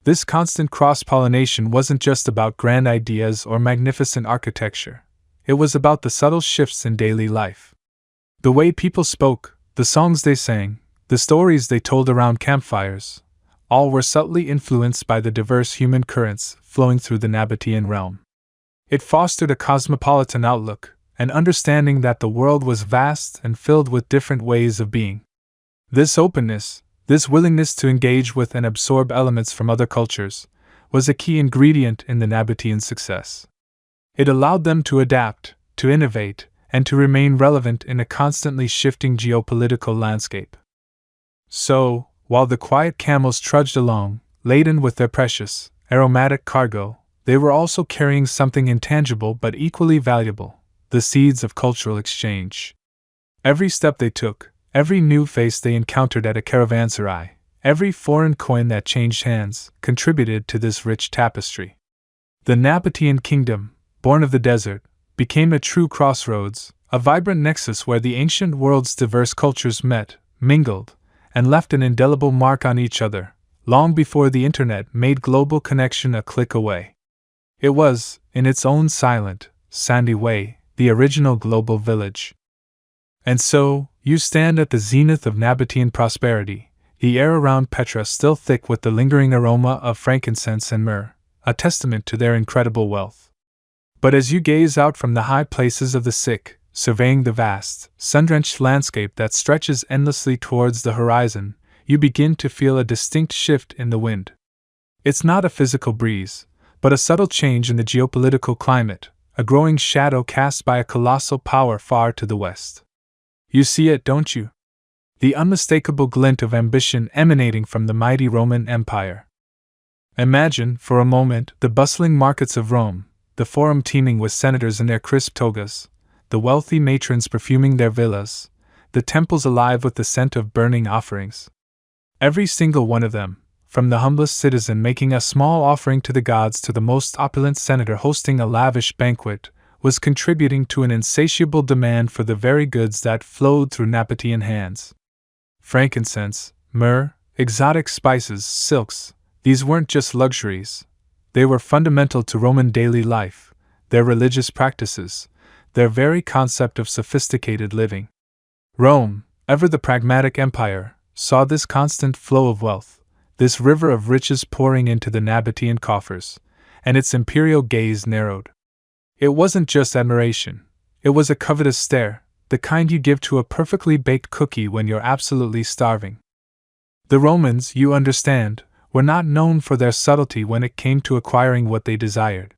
This constant cross-pollination wasn't just about grand ideas or magnificent architecture. It was about the subtle shifts in daily life. The way people spoke, the songs they sang, the stories they told around campfires, all were subtly influenced by the diverse human currents flowing through the Nabataean realm. It fostered a cosmopolitan outlook, an understanding that the world was vast and filled with different ways of being. This openness, this willingness to engage with and absorb elements from other cultures, was a key ingredient in the Nabataean success. It allowed them to adapt, to innovate, and to remain relevant in a constantly shifting geopolitical landscape. So, while the quiet camels trudged along, laden with their precious, aromatic cargo, they were also carrying something intangible but equally valuable: the seeds of cultural exchange. Every step they took, every new face they encountered at a caravanserai, every foreign coin that changed hands, contributed to this rich tapestry. The Nabataean Kingdom, born of the desert, became a true crossroads, a vibrant nexus where the ancient world's diverse cultures met, mingled, and left an indelible mark on each other, long before the internet made global connection a click away. It was, in its own silent, sandy way, the original global village. And so, you stand at the zenith of Nabataean prosperity, the air around Petra still thick with the lingering aroma of frankincense and myrrh, a testament to their incredible wealth. But as you gaze out from the high places of the Sikh, surveying the vast, sun-drenched landscape that stretches endlessly towards the horizon, you begin to feel a distinct shift in the wind. It's not a physical breeze, but a subtle change in the geopolitical climate, a growing shadow cast by a colossal power far to the west. You see it, don't you? The unmistakable glint of ambition emanating from the mighty Roman Empire. Imagine, for a moment, the bustling markets of Rome, the forum teeming with senators in their crisp togas, the wealthy matrons perfuming their villas, the temples alive with the scent of burning offerings. Every single one of them, from the humblest citizen making a small offering to the gods to the most opulent senator hosting a lavish banquet, was contributing to an insatiable demand for the very goods that flowed through Nabataean hands. Frankincense, myrrh, exotic spices, silks, these weren't just luxuries. They were fundamental to Roman daily life, their religious practices, their very concept of sophisticated living. Rome, ever the pragmatic empire, saw this constant flow of wealth, this river of riches pouring into the Nabataean coffers, and its imperial gaze narrowed. It wasn't just admiration, it was a covetous stare, the kind you give to a perfectly baked cookie when you're absolutely starving. The Romans, you understand, were not known for their subtlety when it came to acquiring what they desired.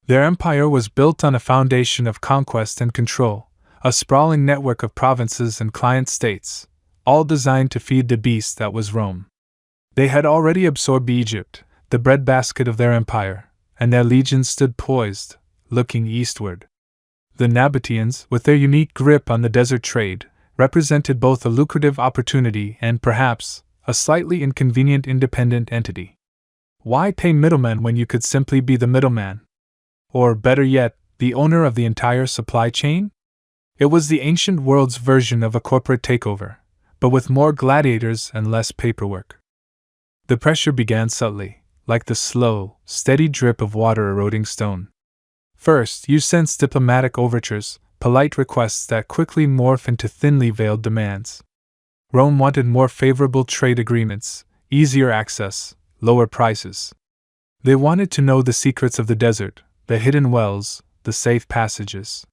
Their empire was built on a foundation of conquest and control, a sprawling network of provinces and client states, all designed to feed the beast that was Rome. They had already absorbed Egypt, the breadbasket of their empire, and their legions stood poised, looking eastward. The Nabataeans, with their unique grip on the desert trade, represented both a lucrative opportunity and, perhaps, a slightly inconvenient independent entity. Why pay middlemen when you could simply be the middleman? Or, better yet, the owner of the entire supply chain? It was the ancient world's version of a corporate takeover, but with more gladiators and less paperwork. The pressure began subtly, like the slow, steady drip of water eroding stone. First, you sensed diplomatic overtures, polite requests that quickly morph into thinly veiled demands. Rome wanted more favorable trade agreements, easier access, lower prices. They wanted to know the secrets of the desert, the hidden wells, the safe passages.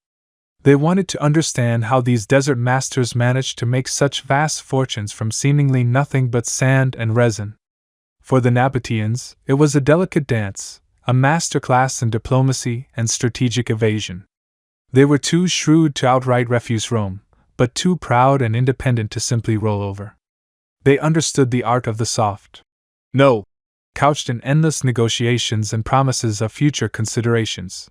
They wanted to understand how these desert masters managed to make such vast fortunes from seemingly nothing but sand and resin. For the Nabataeans, it was a delicate dance, a masterclass in diplomacy and strategic evasion. They were too shrewd to outright refuse Rome, but too proud and independent to simply roll over. They understood the art of the soft no, couched in endless negotiations and promises of future considerations.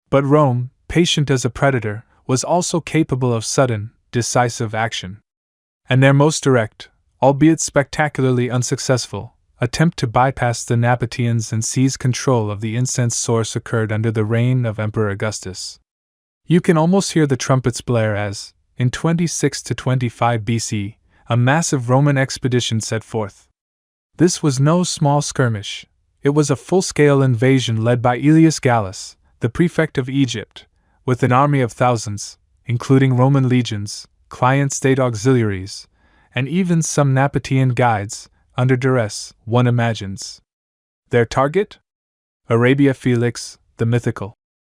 But Rome, patient as a predator, was also capable of sudden, decisive action. And their most direct, albeit spectacularly unsuccessful, attempt to bypass the Nabataeans and seize control of the incense source occurred under the reign of Emperor Augustus. You can almost hear the trumpets blare as, in 26 to 25 BC, a massive Roman expedition set forth. This was no small skirmish. It was a full-scale invasion led by Aelius Gallus, the prefect of Egypt, with an army of thousands, including Roman legions, client state auxiliaries, and even some Nabataean guides, under duress, one imagines. Their target? Arabia Felix, the mythical.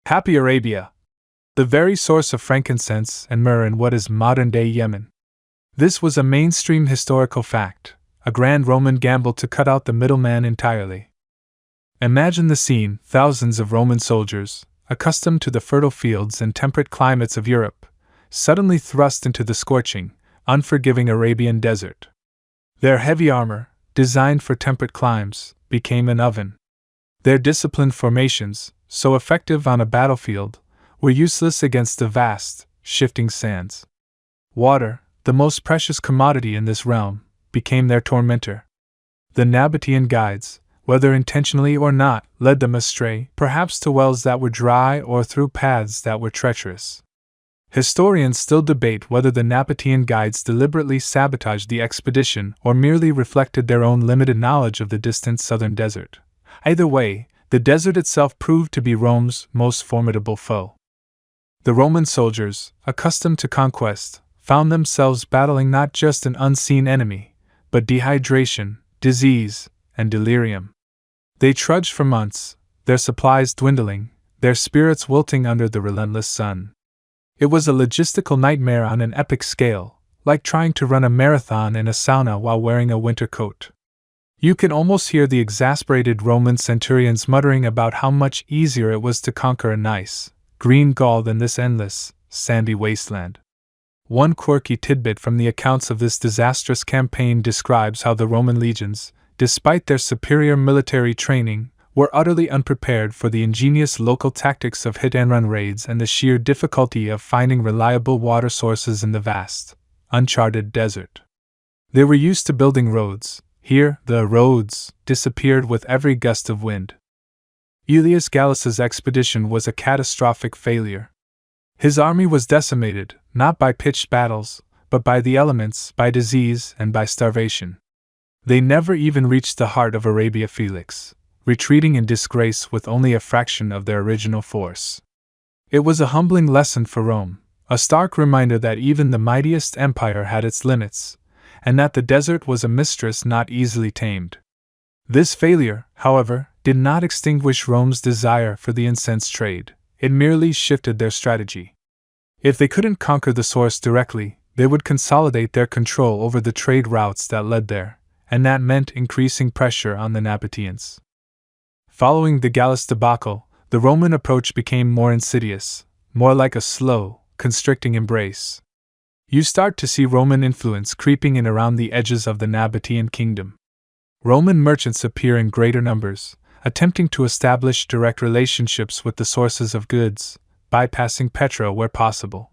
Happy Arabia! The very source of frankincense and myrrh in what is modern-day Yemen. This was a mainstream historical fact, a grand Roman gamble to cut out the middleman entirely. Imagine the scene: thousands of Roman soldiers, accustomed to the fertile fields and temperate climates of Europe, suddenly thrust into the scorching, unforgiving Arabian desert. Their heavy armor, designed for temperate climes, became an oven. Their disciplined formations, so effective on a battlefield, were useless against the vast, shifting sands. Water, the most precious commodity in this realm, became their tormentor. The Nabataean guides, whether intentionally or not, led them astray, perhaps to wells that were dry or through paths that were treacherous. Historians still debate whether the Nabataean guides deliberately sabotaged the expedition or merely reflected their own limited knowledge of the distant southern desert. Either way, the desert itself proved to be Rome's most formidable foe. The Roman soldiers, accustomed to conquest, found themselves battling not just an unseen enemy, but dehydration, disease, and delirium. They trudged for months, their supplies dwindling, their spirits wilting under the relentless sun. It was a logistical nightmare on an epic scale, like trying to run a marathon in a sauna while wearing a winter coat. You can almost hear the exasperated Roman centurions muttering about how much easier it was to conquer a nice, green Gaul than this endless, sandy wasteland. One quirky tidbit from the accounts of this disastrous campaign describes how the Roman legions, despite their superior military training, were utterly unprepared for the ingenious local tactics of hit-and-run raids and the sheer difficulty of finding reliable water sources in the vast, uncharted desert. They were used to building roads. Here, the roads disappeared with every gust of wind. Aelius Gallus's expedition was a catastrophic failure. His army was decimated, not by pitched battles, but by the elements, by disease, and by starvation. They never even reached the heart of Arabia Felix, retreating in disgrace with only a fraction of their original force. It was a humbling lesson for Rome, a stark reminder that even the mightiest empire had its limits, and that the desert was a mistress not easily tamed. This failure, however, did not extinguish Rome's desire for the incense trade, it merely shifted their strategy. If they couldn't conquer the source directly, they would consolidate their control over the trade routes that led there, and that meant increasing pressure on the Nabataeans. Following the Gallus debacle, the Roman approach became more insidious, more like a slow, constricting embrace. You start to see Roman influence creeping in around the edges of the Nabataean Kingdom. Roman merchants appear in greater numbers, attempting to establish direct relationships with the sources of goods, bypassing Petra where possible.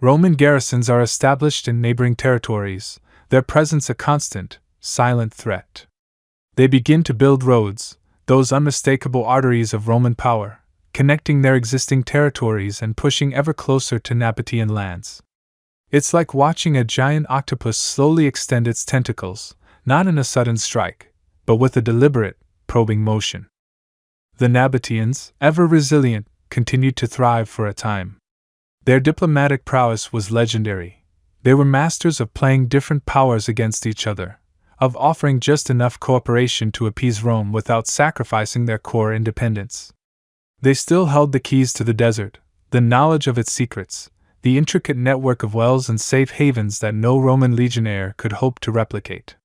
Roman garrisons are established in neighboring territories, their presence a constant, silent threat. They begin to build roads, those unmistakable arteries of Roman power, connecting their existing territories and pushing ever closer to Nabataean lands. It's like watching a giant octopus slowly extend its tentacles, not in a sudden strike, but with a deliberate, probing motion. The Nabataeans, ever resilient, continued to thrive for a time. Their diplomatic prowess was legendary. They were masters of playing different powers against each other, of offering just enough cooperation to appease Rome without sacrificing their core independence. They still held the keys to the desert, the knowledge of its secrets, the intricate network of wells and safe havens that no Roman legionnaire could hope to replicate.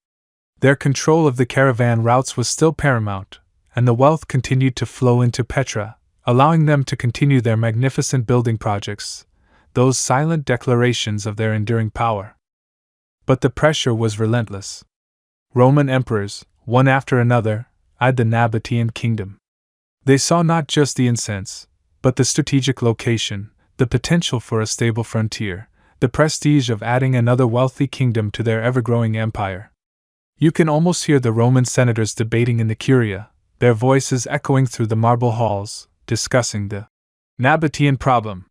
Their control of the caravan routes was still paramount, and the wealth continued to flow into Petra, allowing them to continue their magnificent building projects, those silent declarations of their enduring power. But the pressure was relentless. Roman emperors, one after another, eyed the Nabataean Kingdom. They saw not just the incense, but the strategic location, the potential for a stable frontier, the prestige of adding another wealthy kingdom to their ever-growing empire. You can almost hear the Roman senators debating in the Curia, their voices echoing through the marble halls, discussing the Nabataean problem.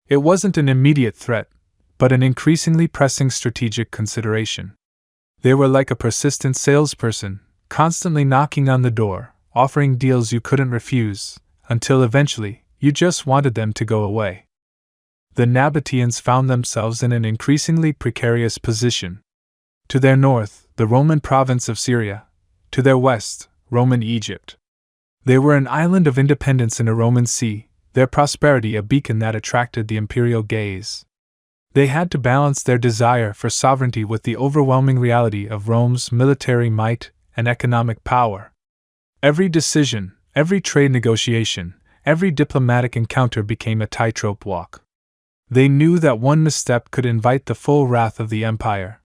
It wasn't an immediate threat, but an increasingly pressing strategic consideration. They were like a persistent salesperson, constantly knocking on the door, offering deals you couldn't refuse, until eventually, you just wanted them to go away. The Nabataeans found themselves in an increasingly precarious position. To their north, the Roman province of Syria; to their west, Roman Egypt. They were an island of independence in a Roman sea, their prosperity a beacon that attracted the imperial gaze. They had to balance their desire for sovereignty with the overwhelming reality of Rome's military might and economic power. Every decision, every trade negotiation, every diplomatic encounter became a tightrope walk. They knew that one misstep could invite the full wrath of the empire.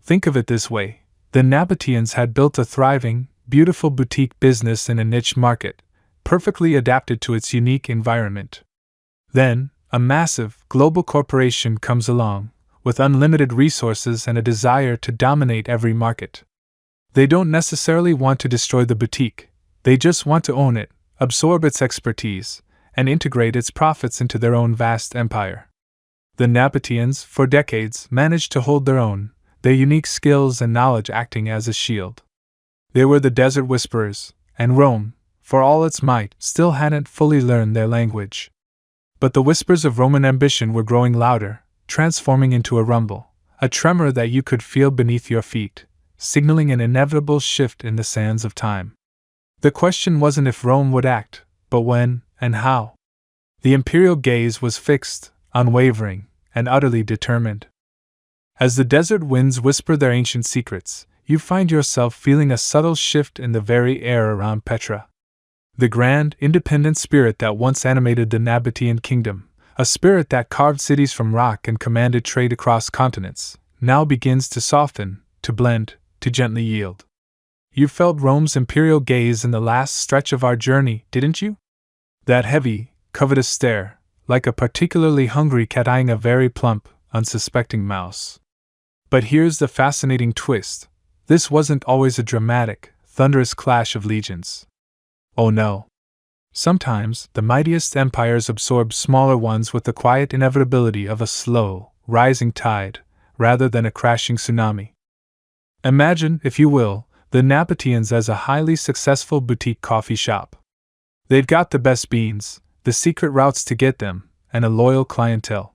Think of it this way: the Nabataeans had built a thriving, beautiful boutique business in a niche market, perfectly adapted to its unique environment. Then, a massive, global corporation comes along, with unlimited resources and a desire to dominate every market. They don't necessarily want to destroy the boutique, they just want to own it, absorb its expertise, and integrate its profits into their own vast empire. The Nabataeans, for decades, managed to hold their own, their unique skills and knowledge acting as a shield. They were the desert whisperers, and Rome, for all its might, still hadn't fully learned their language. But the whispers of Roman ambition were growing louder, transforming into a rumble, a tremor that you could feel beneath your feet, signaling an inevitable shift in the sands of time. The question wasn't if Rome would act, but when and how. The imperial gaze was fixed, unwavering, and utterly determined. As the desert winds whisper their ancient secrets, you find yourself feeling a subtle shift in the very air around Petra. The grand, independent spirit that once animated the Nabataean Kingdom, a spirit that carved cities from rock and commanded trade across continents, now begins to soften, to blend, to gently yield. You felt Rome's imperial gaze in the last stretch of our journey, didn't you? That heavy, covetous stare, like a particularly hungry cat eyeing a very plump, unsuspecting mouse. But here's the fascinating twist. This wasn't always a dramatic, thunderous clash of legions. Oh no. Sometimes, the mightiest empires absorb smaller ones with the quiet inevitability of a slow, rising tide, rather than a crashing tsunami. Imagine, if you will, the Nabataeans as a highly successful boutique coffee shop. They've got the best beans, the secret routes to get them, and a loyal clientele.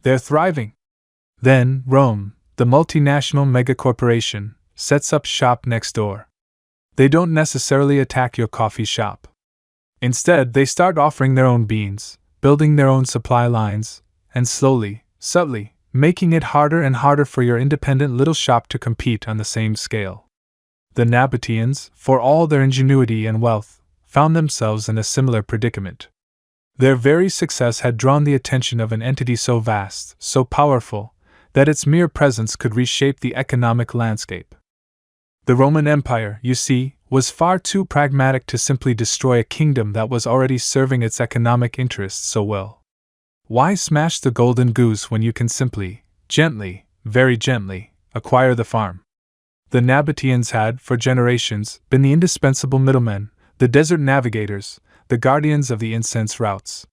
They're thriving. Then, Rome, the multinational megacorporation, sets up shop next door. They don't necessarily attack your coffee shop. Instead, they start offering their own beans, building their own supply lines, and slowly, subtly, making it harder and harder for your independent little shop to compete on the same scale. The Nabataeans, for all their ingenuity and wealth, found themselves in a similar predicament. Their very success had drawn the attention of an entity so vast, so powerful, that its mere presence could reshape the economic landscape. The Roman Empire, you see, was far too pragmatic to simply destroy a kingdom that was already serving its economic interests so well. Why smash the golden goose when you can simply, gently, very gently, acquire the farm? The Nabataeans had, for generations, been the indispensable middlemen, the desert navigators, the guardians of the incense routes.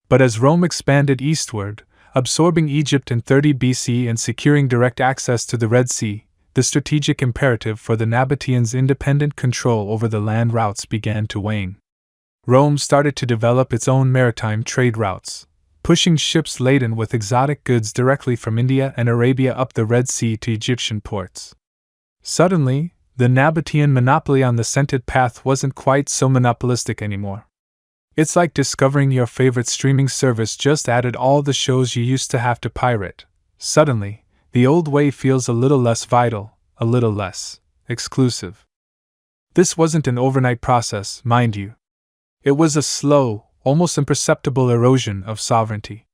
But as Rome expanded eastward, absorbing Egypt in 30 BC and securing direct access to the Red Sea, the strategic imperative for the Nabataeans' independent control over the land routes began to wane. Rome started to develop its own maritime trade routes, pushing ships laden with exotic goods directly from India and Arabia up the Red Sea to Egyptian ports. Suddenly, the Nabataean monopoly on the scented path wasn't quite so monopolistic anymore. It's like discovering your favorite streaming service just added all the shows you used to have to pirate. Suddenly, the old way feels a little less vital, a little less exclusive. This wasn't an overnight process, mind you. It was a slow, almost imperceptible erosion of sovereignty.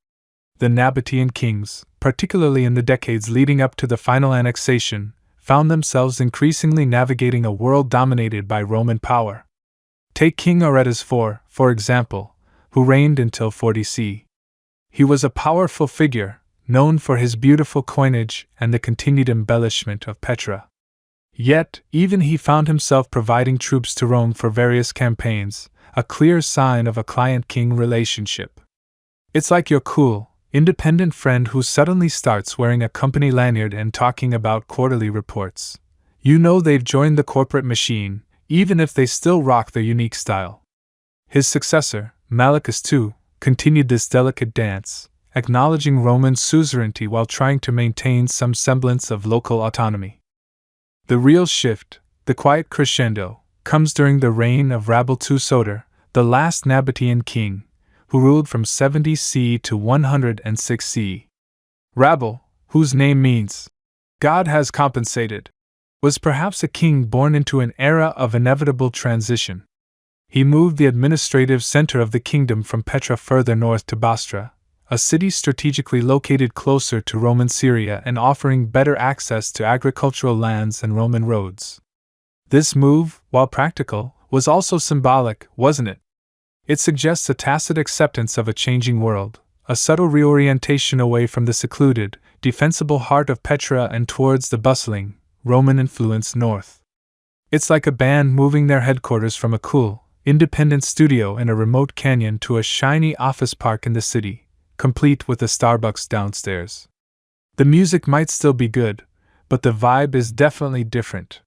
The Nabataean kings, particularly in the decades leading up to the final annexation, found themselves increasingly navigating a world dominated by Roman power. Take King Aretas IV, for example, who reigned until 40 CE. He was a powerful figure, known for his beautiful coinage and the continued embellishment of Petra. Yet, even he found himself providing troops to Rome for various campaigns, a clear sign of a client-king relationship. It's like your cool, independent friend who suddenly starts wearing a company lanyard and talking about quarterly reports. You know they've joined the corporate machine, even if they still rock their unique style. His successor, Malichus II, continued this delicate dance, acknowledging Roman suzerainty while trying to maintain some semblance of local autonomy. The real shift, the quiet crescendo, comes during the reign of Rabel II Soter, the last Nabataean king, who ruled from 70 CE to 106 CE. Rabel, whose name means, God has compensated, was perhaps a king born into an era of inevitable transition. He moved the administrative center of the kingdom from Petra further north to Bostra, a city strategically located closer to Roman Syria and offering better access to agricultural lands and Roman roads. This move, while practical, was also symbolic, wasn't it? It suggests a tacit acceptance of a changing world, a subtle reorientation away from the secluded, defensible heart of Petra and towards the bustling, Roman-influenced north. It's like a band moving their headquarters from a cool, independent studio in a remote canyon to a shiny office park in the city, complete with a Starbucks downstairs. The music might still be good, but the vibe is definitely different.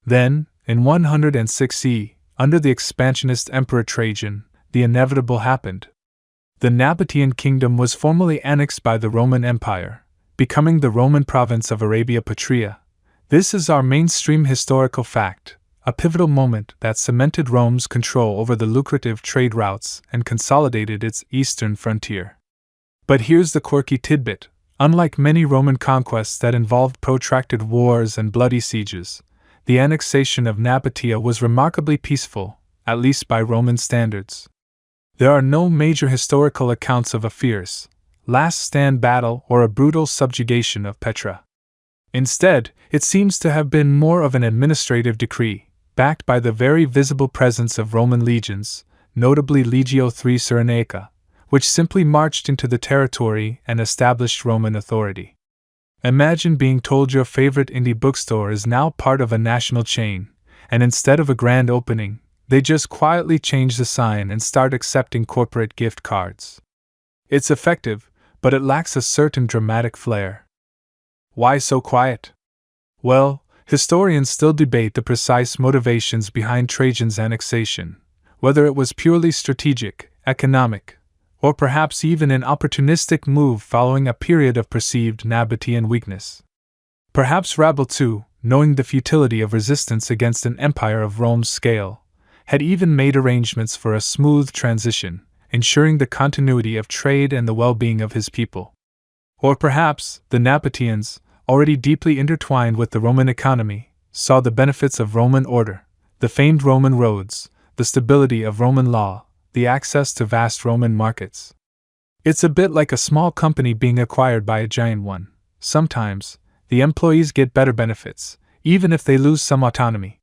Then, in 106 CE, under the expansionist Emperor Trajan, the inevitable happened. The Nabataean Kingdom was formally annexed by the Roman Empire, becoming the Roman province of Arabia Petraea. This is our mainstream historical fact, a pivotal moment that cemented Rome's control over the lucrative trade routes and consolidated its eastern frontier. But here's the quirky tidbit. Unlike many Roman conquests that involved protracted wars and bloody sieges, the annexation of Nabataea was remarkably peaceful, at least by Roman standards. There are no major historical accounts of a fierce, last-stand battle or a brutal subjugation of Petra. Instead, it seems to have been more of an administrative decree, backed by the very visible presence of Roman legions, notably Legio III Cyrenaica, which simply marched into the territory and established Roman authority. Imagine being told your favorite indie bookstore is now part of a national chain, and instead of a grand opening, they just quietly change the sign and start accepting corporate gift cards. It's effective, but it lacks a certain dramatic flair. Why so quiet? Well, historians still debate the precise motivations behind Trajan's annexation, whether it was purely strategic, economic, or perhaps even an opportunistic move following a period of perceived Nabataean weakness. Perhaps Rabble too, knowing the futility of resistance against an empire of Rome's scale, had even made arrangements for a smooth transition, ensuring the continuity of trade and the well-being of his people. Or perhaps the Nabataeans, already deeply intertwined with the Roman economy, saw the benefits of Roman order, the famed Roman roads, the stability of Roman law, the access to vast Roman markets. It's a bit like a small company being acquired by a giant one. Sometimes, the employees get better benefits, even if they lose some autonomy.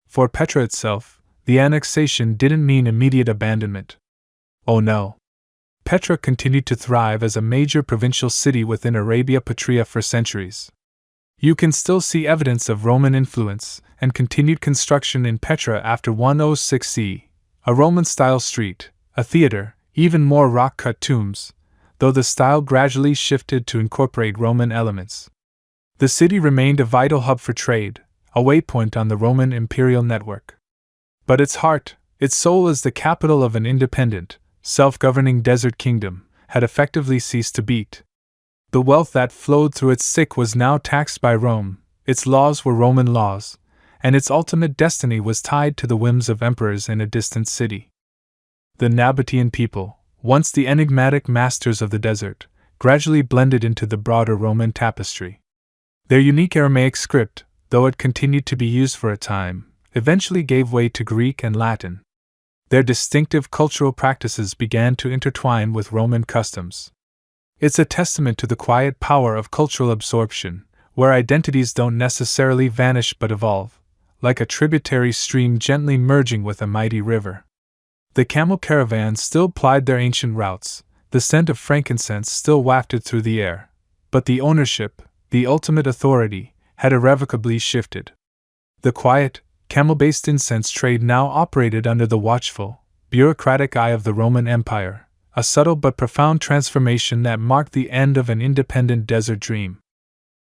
For Petra itself, the annexation didn't mean immediate abandonment. Oh no. Petra continued to thrive as a major provincial city within Arabia Patria for centuries. You can still see evidence of Roman influence and continued construction in Petra after 106 CE. A Roman-style street, a theater, even more rock-cut tombs, though the style gradually shifted to incorporate Roman elements. The city remained a vital hub for trade, a waypoint on the Roman imperial network. But its heart, its soul as the capital of an independent, self-governing desert kingdom, had effectively ceased to beat. The wealth that flowed through its sick was now taxed by Rome, its laws were Roman laws, and its ultimate destiny was tied to the whims of emperors in a distant city. The Nabataean people, once the enigmatic masters of the desert, gradually blended into the broader Roman tapestry. Their unique Aramaic script, though it continued to be used for a time, eventually gave way to Greek and Latin. Their distinctive cultural practices began to intertwine with Roman customs. It's a testament to the quiet power of cultural absorption, where identities don't necessarily vanish but evolve, like a tributary stream gently merging with a mighty river. The camel caravans still plied their ancient routes, the scent of frankincense still wafted through the air, but the ownership, the ultimate authority, had irrevocably shifted. The quiet, camel-based incense trade now operated under the watchful, bureaucratic eye of the Roman Empire, a subtle but profound transformation that marked the end of an independent desert dream.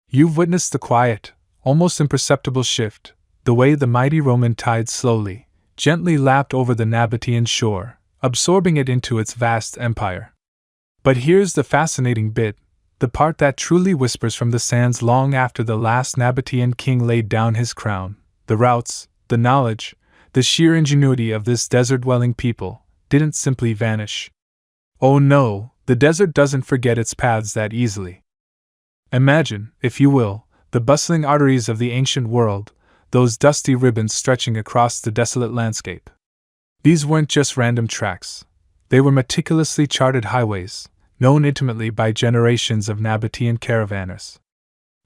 You've witnessed the quiet, almost imperceptible shift, the way the mighty Roman tide slowly, gently lapped over the Nabataean shore, absorbing it into its vast empire. But here's the fascinating bit, the part that truly whispers from the sands long after the last Nabataean king laid down his crown. The routes, the knowledge, the sheer ingenuity of this desert-dwelling people didn't simply vanish. Oh no, the desert doesn't forget its paths that easily. Imagine, if you will, the bustling arteries of the ancient world, those dusty ribbons stretching across the desolate landscape. These weren't just random tracks. They were meticulously charted highways, known intimately by generations of Nabataean caravanners.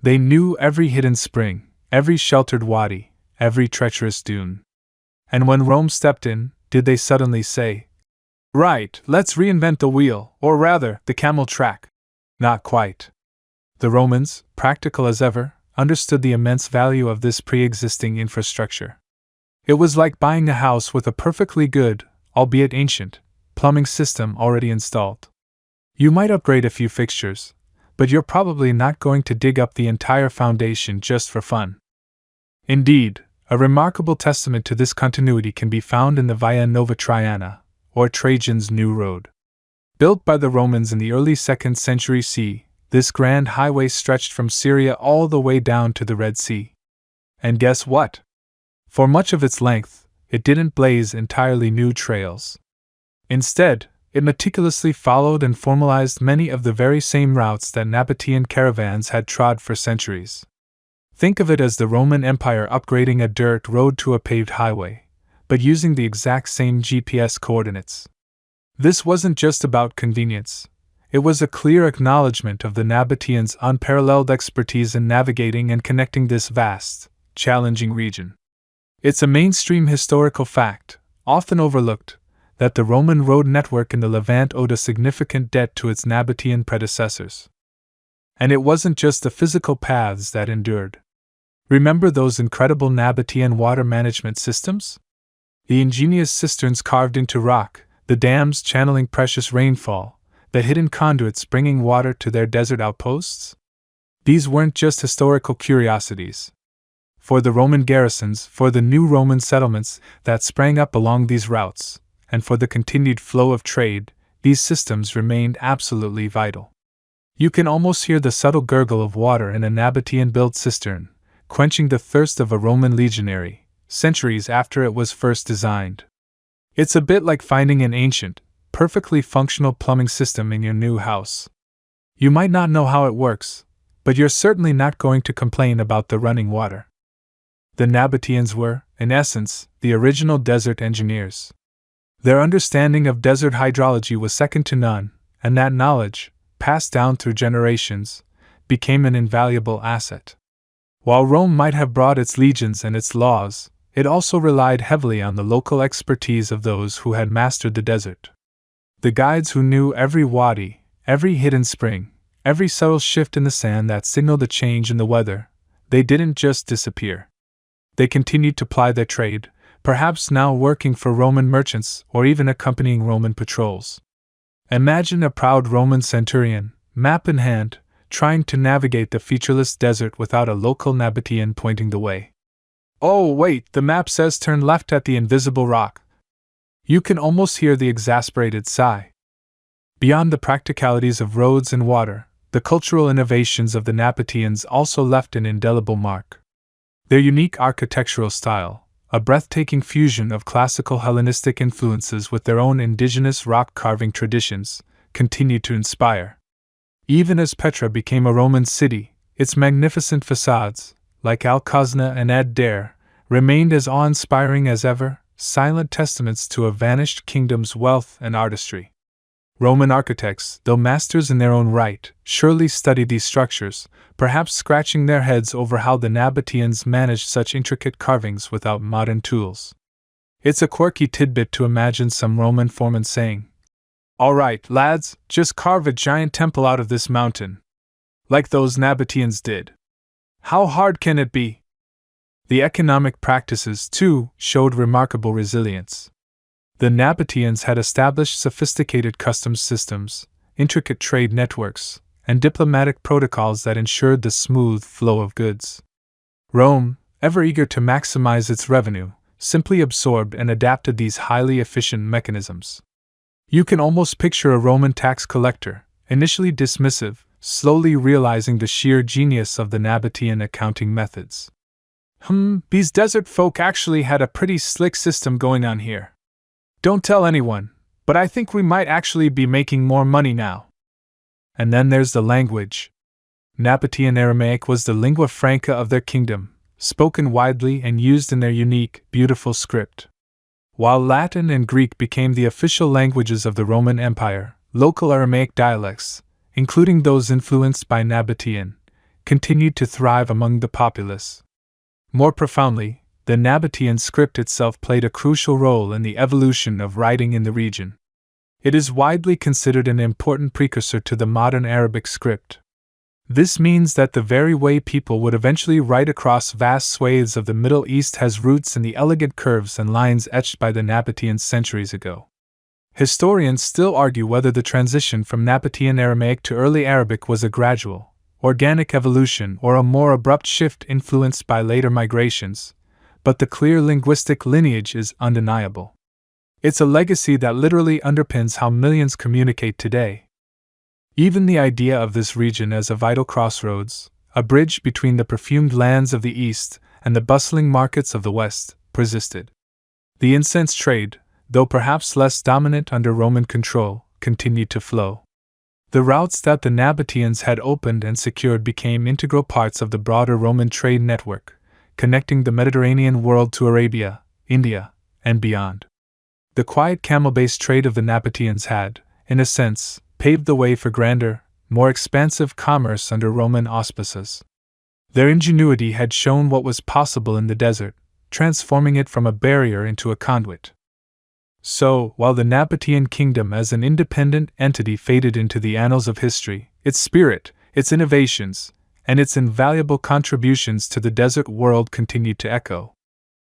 They knew every hidden spring, every sheltered wadi, every treacherous dune. And when Rome stepped in, did they suddenly say, "Right, let's reinvent the wheel, or rather, the camel track"? Not quite. The Romans, practical as ever, understood the immense value of this pre-existing infrastructure. It was like buying a house with a perfectly good, albeit ancient, plumbing system already installed. You might upgrade a few fixtures, but you're probably not going to dig up the entire foundation just for fun. Indeed, a remarkable testament to this continuity can be found in the Via Nova Traiana, or Trajan's New Road. Built by the Romans in the early 2nd century CE, this grand highway stretched from Syria all the way down to the Red Sea. And guess what? For much of its length, it didn't blaze entirely new trails. Instead, It meticulously followed and formalized many of the very same routes that Nabataean caravans had trod for centuries. Think of it as the Roman Empire upgrading a dirt road to a paved highway, but using the exact same GPS coordinates. This wasn't just about convenience. It was a clear acknowledgement of the Nabataeans' unparalleled expertise in navigating and connecting this vast, challenging region. It's a mainstream historical fact, often overlooked, that the Roman road network in the Levant owed a significant debt to its Nabataean predecessors. And it wasn't just the physical paths that endured. Remember those incredible Nabataean water management systems? The ingenious cisterns carved into rock, the dams channeling precious rainfall, the hidden conduits bringing water to their desert outposts? These weren't just historical curiosities. For the Roman garrisons, for the new Roman settlements that sprang up along these routes, and for the continued flow of trade, these systems remained absolutely vital. You can almost hear the subtle gurgle of water in a Nabataean-built cistern, quenching the thirst of a Roman legionary, centuries after it was first designed. It's a bit like finding an ancient, perfectly functional plumbing system in your new house. You might not know how it works, but you're certainly not going to complain about the running water. The Nabataeans were, in essence, the original desert engineers. Their understanding of desert hydrology was second to none, and that knowledge, passed down through generations, became an invaluable asset. While Rome might have brought its legions and its laws, it also relied heavily on the local expertise of those who had mastered the desert. The guides who knew every wadi, every hidden spring, every subtle shift in the sand that signaled a change in the weather, they didn't just disappear. They continued to ply their trade, perhaps now working for Roman merchants or even accompanying Roman patrols. Imagine a proud Roman centurion, map in hand, trying to navigate the featureless desert without a local Nabataean pointing the way. Oh, wait, the map says turn left at the invisible rock. You can almost hear the exasperated sigh. Beyond the practicalities of roads and water, the cultural innovations of the Nabataeans also left an indelible mark. Their unique architectural style, a breathtaking fusion of classical Hellenistic influences with their own indigenous rock carving traditions, continued to inspire. Even as Petra became a Roman city, its magnificent facades, like Al-Khazna and Ad-Dair, remained as awe-inspiring as ever, silent testaments to a vanished kingdom's wealth and artistry. Roman architects, though masters in their own right, surely studied these structures, perhaps scratching their heads over how the Nabataeans managed such intricate carvings without modern tools. It's a quirky tidbit to imagine some Roman foreman saying, "All right, lads, just carve a giant temple out of this mountain, like those Nabataeans did. How hard can it be?" The economic practices, too, showed remarkable resilience. The Nabataeans had established sophisticated customs systems, intricate trade networks, and diplomatic protocols that ensured the smooth flow of goods. Rome, ever eager to maximize its revenue, simply absorbed and adapted these highly efficient mechanisms. You can almost picture a Roman tax collector, initially dismissive, slowly realizing the sheer genius of the Nabataean accounting methods. These desert folk actually had a pretty slick system going on here. Don't tell anyone, but I think we might actually be making more money now. And then there's the language. Nabataean Aramaic was the lingua franca of their kingdom, spoken widely and used in their unique, beautiful script. While Latin and Greek became the official languages of the Roman Empire, local Aramaic dialects, including those influenced by Nabataean, continued to thrive among the populace. More profoundly, the Nabataean script itself played a crucial role in the evolution of writing in the region. It is widely considered an important precursor to the modern Arabic script. This means that the very way people would eventually write across vast swathes of the Middle East has roots in the elegant curves and lines etched by the Nabataeans centuries ago. Historians still argue whether the transition from Nabataean Aramaic to early Arabic was a gradual, organic evolution or a more abrupt shift influenced by later migrations, but the clear linguistic lineage is undeniable. It's a legacy that literally underpins how millions communicate today. Even the idea of this region as a vital crossroads, a bridge between the perfumed lands of the East and the bustling markets of the West, persisted. The incense trade, though perhaps less dominant under Roman control, continued to flow. The routes that the Nabataeans had opened and secured became integral parts of the broader Roman trade network, connecting the Mediterranean world to Arabia, India, and beyond. The quiet camel-based trade of the Nabataeans had, in a sense, paved the way for grander, more expansive commerce under Roman auspices. Their ingenuity had shown what was possible in the desert, transforming it from a barrier into a conduit. So, while the Nabataean Kingdom as an independent entity faded into the annals of history, its spirit, its innovations, and its invaluable contributions to the desert world continued to echo.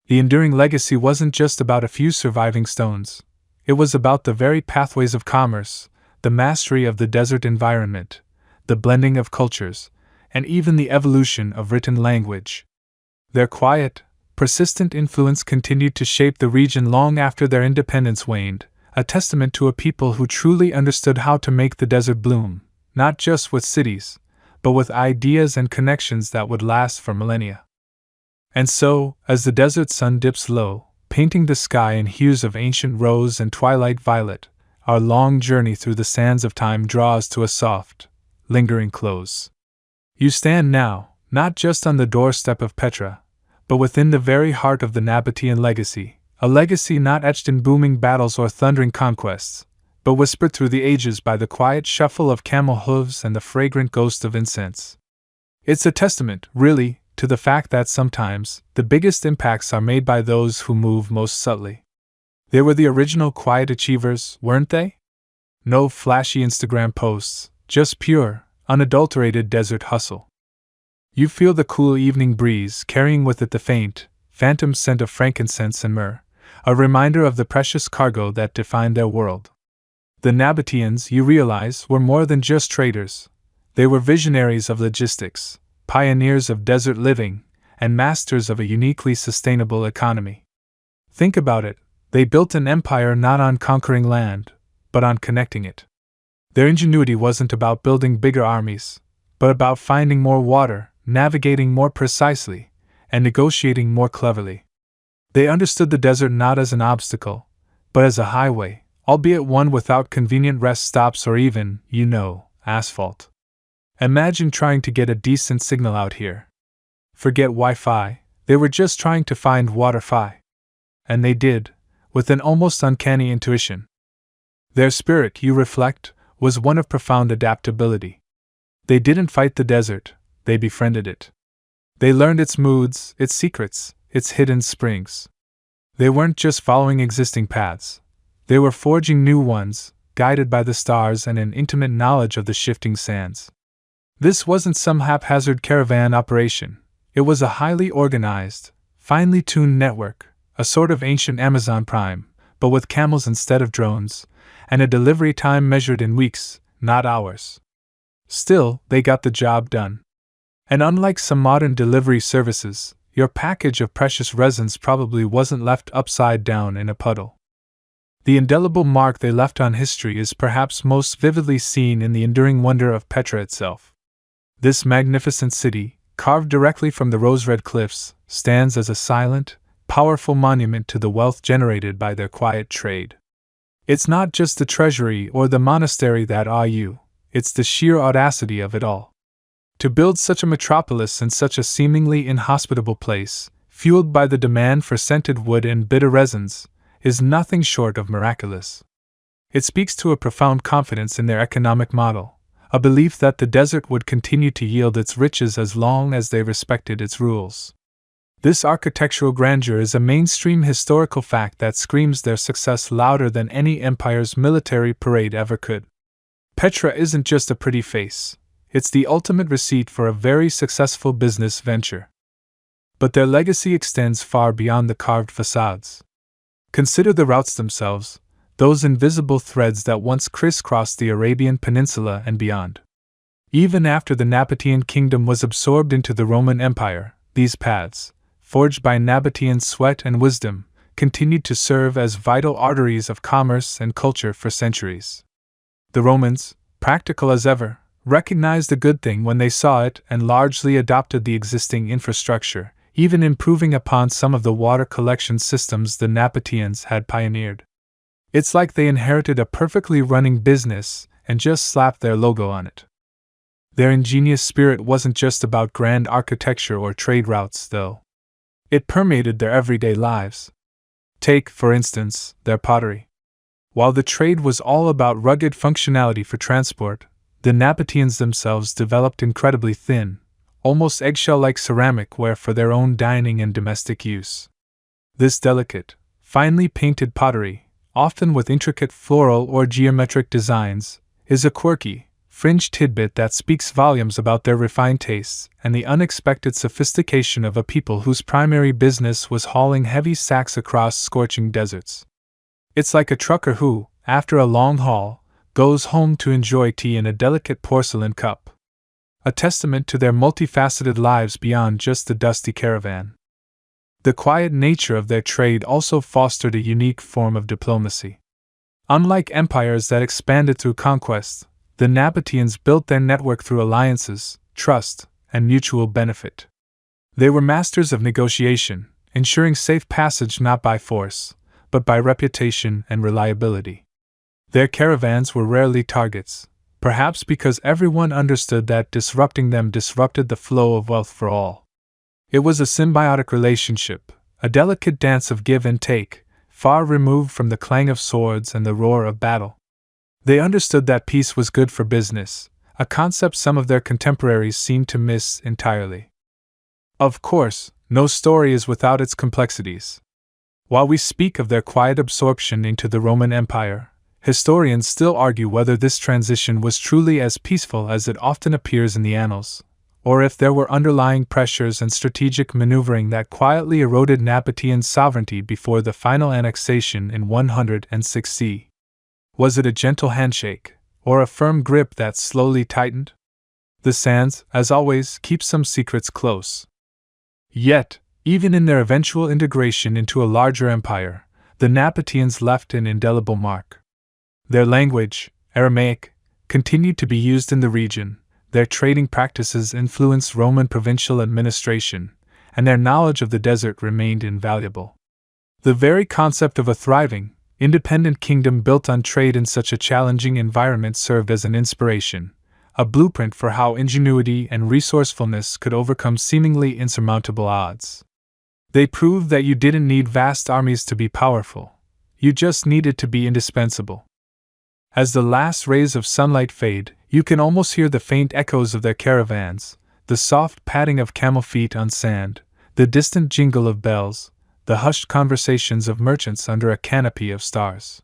The enduring legacy wasn't just about a few surviving stones. It was about the very pathways of commerce, the mastery of the desert environment, the blending of cultures, and even the evolution of written language. Their quiet, persistent influence continued to shape the region long after their independence waned, a testament to a people who truly understood how to make the desert bloom, not just with cities, but with ideas and connections that would last for millennia. And so, as the desert sun dips low, painting the sky in hues of ancient rose and twilight violet, our long journey through the sands of time draws to a soft, lingering close. You stand now, not just on the doorstep of Petra, but within the very heart of the Nabataean legacy, a legacy not etched in booming battles or thundering conquests, but whispered through the ages by the quiet shuffle of camel hooves and the fragrant ghost of incense. It's a testament, really, to the fact that sometimes the biggest impacts are made by those who move most subtly. They were the original quiet achievers, weren't they? No flashy Instagram posts, just pure, unadulterated desert hustle. You feel the cool evening breeze carrying with it the faint, phantom scent of frankincense and myrrh, a reminder of the precious cargo that defined their world. The Nabataeans, you realize, were more than just traders. They were visionaries of logistics, pioneers of desert living, and masters of a uniquely sustainable economy. Think about it, they built an empire not on conquering land, but on connecting it. Their ingenuity wasn't about building bigger armies, but about finding more water, navigating more precisely, and negotiating more cleverly. They understood the desert not as an obstacle, but as a highway, albeit one without convenient rest stops or even, asphalt. Imagine trying to get a decent signal out here. Forget Wi-Fi, they were just trying to find water-fi. And they did, with an almost uncanny intuition. Their spirit, you reflect, was one of profound adaptability. They didn't fight the desert, they befriended it. They learned its moods, its secrets, its hidden springs. They weren't just following existing paths. They were forging new ones, guided by the stars and an intimate knowledge of the shifting sands. This wasn't some haphazard caravan operation. It was a highly organized, finely tuned network, a sort of ancient Amazon Prime, but with camels instead of drones, and a delivery time measured in weeks, not hours. Still, they got the job done. And unlike some modern delivery services, your package of precious resins probably wasn't left upside down in a puddle. The indelible mark they left on history is perhaps most vividly seen in the enduring wonder of Petra itself. This magnificent city, carved directly from the rose-red cliffs, stands as a silent, powerful monument to the wealth generated by their quiet trade. It's not just the treasury or the monastery that awe you, it's the sheer audacity of it all. To build such a metropolis in such a seemingly inhospitable place, fueled by the demand for scented wood and bitter resins, is nothing short of miraculous. It speaks to a profound confidence in their economic model, a belief that the desert would continue to yield its riches as long as they respected its rules. This architectural grandeur is a mainstream historical fact that screams their success louder than any empire's military parade ever could. Petra isn't just a pretty face. It's the ultimate receipt for a very successful business venture. But their legacy extends far beyond the carved facades. Consider the routes themselves, those invisible threads that once crisscrossed the Arabian Peninsula and beyond. Even after the Nabataean Kingdom was absorbed into the Roman Empire, these paths, forged by Nabataean sweat and wisdom, continued to serve as vital arteries of commerce and culture for centuries. The Romans, practical as ever, recognized the good thing when they saw it and largely adopted the existing infrastructure, even improving upon some of the water collection systems the Nabataeans had pioneered. It's like they inherited a perfectly running business and just slapped their logo on it. Their ingenious spirit wasn't just about grand architecture or trade routes, though. It permeated their everyday lives. Take, for instance, their pottery. While the trade was all about rugged functionality for transport, the Nabataeans themselves developed incredibly thin, almost eggshell-like ceramic ware for their own dining and domestic use. This delicate, finely painted pottery, often with intricate floral or geometric designs, is a quirky, fringe tidbit that speaks volumes about their refined tastes and the unexpected sophistication of a people whose primary business was hauling heavy sacks across scorching deserts. It's like a trucker who, after a long haul, goes home to enjoy tea in a delicate porcelain cup. A testament to their multifaceted lives beyond just the dusty caravan. The quiet nature of their trade also fostered a unique form of diplomacy. Unlike empires that expanded through conquest, the Nabataeans built their network through alliances, trust, and mutual benefit. They were masters of negotiation, ensuring safe passage not by force, but by reputation and reliability. Their caravans were rarely targets, perhaps because everyone understood that disrupting them disrupted the flow of wealth for all. It was a symbiotic relationship, a delicate dance of give and take, far removed from the clang of swords and the roar of battle. They understood that peace was good for business, a concept some of their contemporaries seemed to miss entirely. Of course, no story is without its complexities. While we speak of their quiet absorption into the Roman Empire, historians still argue whether this transition was truly as peaceful as it often appears in the annals, or if there were underlying pressures and strategic maneuvering that quietly eroded Nabataean sovereignty before the final annexation in 106 C. Was it a gentle handshake, or a firm grip that slowly tightened? The sands, as always, keep some secrets close. Yet, even in their eventual integration into a larger empire, the Nabataeans left an indelible mark. Their language, Aramaic, continued to be used in the region, their trading practices influenced Roman provincial administration, and their knowledge of the desert remained invaluable. The very concept of a thriving, independent kingdom built on trade in such a challenging environment served as an inspiration, a blueprint for how ingenuity and resourcefulness could overcome seemingly insurmountable odds. They proved that you didn't need vast armies to be powerful, you just needed to be indispensable. As the last rays of sunlight fade, you can almost hear the faint echoes of their caravans, the soft padding of camel feet on sand, the distant jingle of bells, the hushed conversations of merchants under a canopy of stars.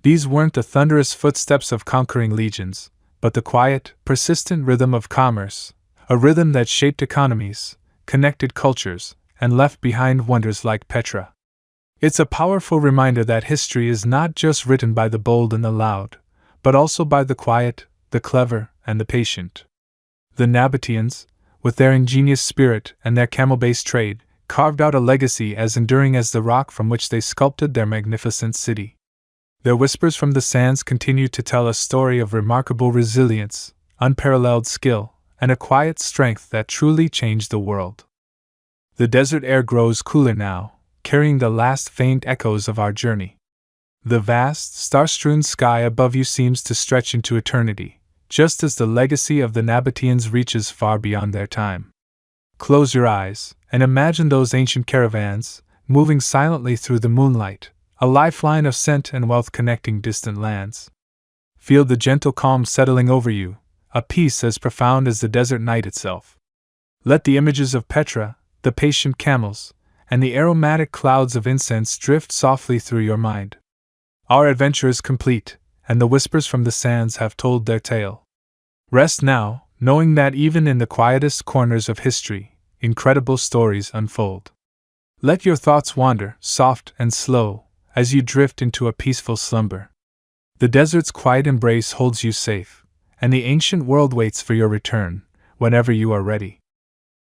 These weren't the thunderous footsteps of conquering legions, but the quiet, persistent rhythm of commerce, a rhythm that shaped economies, connected cultures, and left behind wonders like Petra. It's a powerful reminder that history is not just written by the bold and the loud, but also by the quiet, the clever, and the patient. The Nabataeans, with their ingenious spirit and their camel-based trade, carved out a legacy as enduring as the rock from which they sculpted their magnificent city. Their whispers from the sands continue to tell a story of remarkable resilience, unparalleled skill, and a quiet strength that truly changed the world. The desert air grows cooler now, carrying the last faint echoes of our journey. The vast, star-strewn sky above you seems to stretch into eternity, just as the legacy of the Nabataeans reaches far beyond their time. Close your eyes, and imagine those ancient caravans, moving silently through the moonlight, a lifeline of scent and wealth connecting distant lands. Feel the gentle calm settling over you, a peace as profound as the desert night itself. Let the images of Petra, the patient camels, and the aromatic clouds of incense drift softly through your mind. Our adventure is complete, and the whispers from the sands have told their tale. Rest now, knowing that even in the quietest corners of history, incredible stories unfold. Let your thoughts wander, soft and slow, as you drift into a peaceful slumber. The desert's quiet embrace holds you safe, and the ancient world waits for your return, whenever you are ready.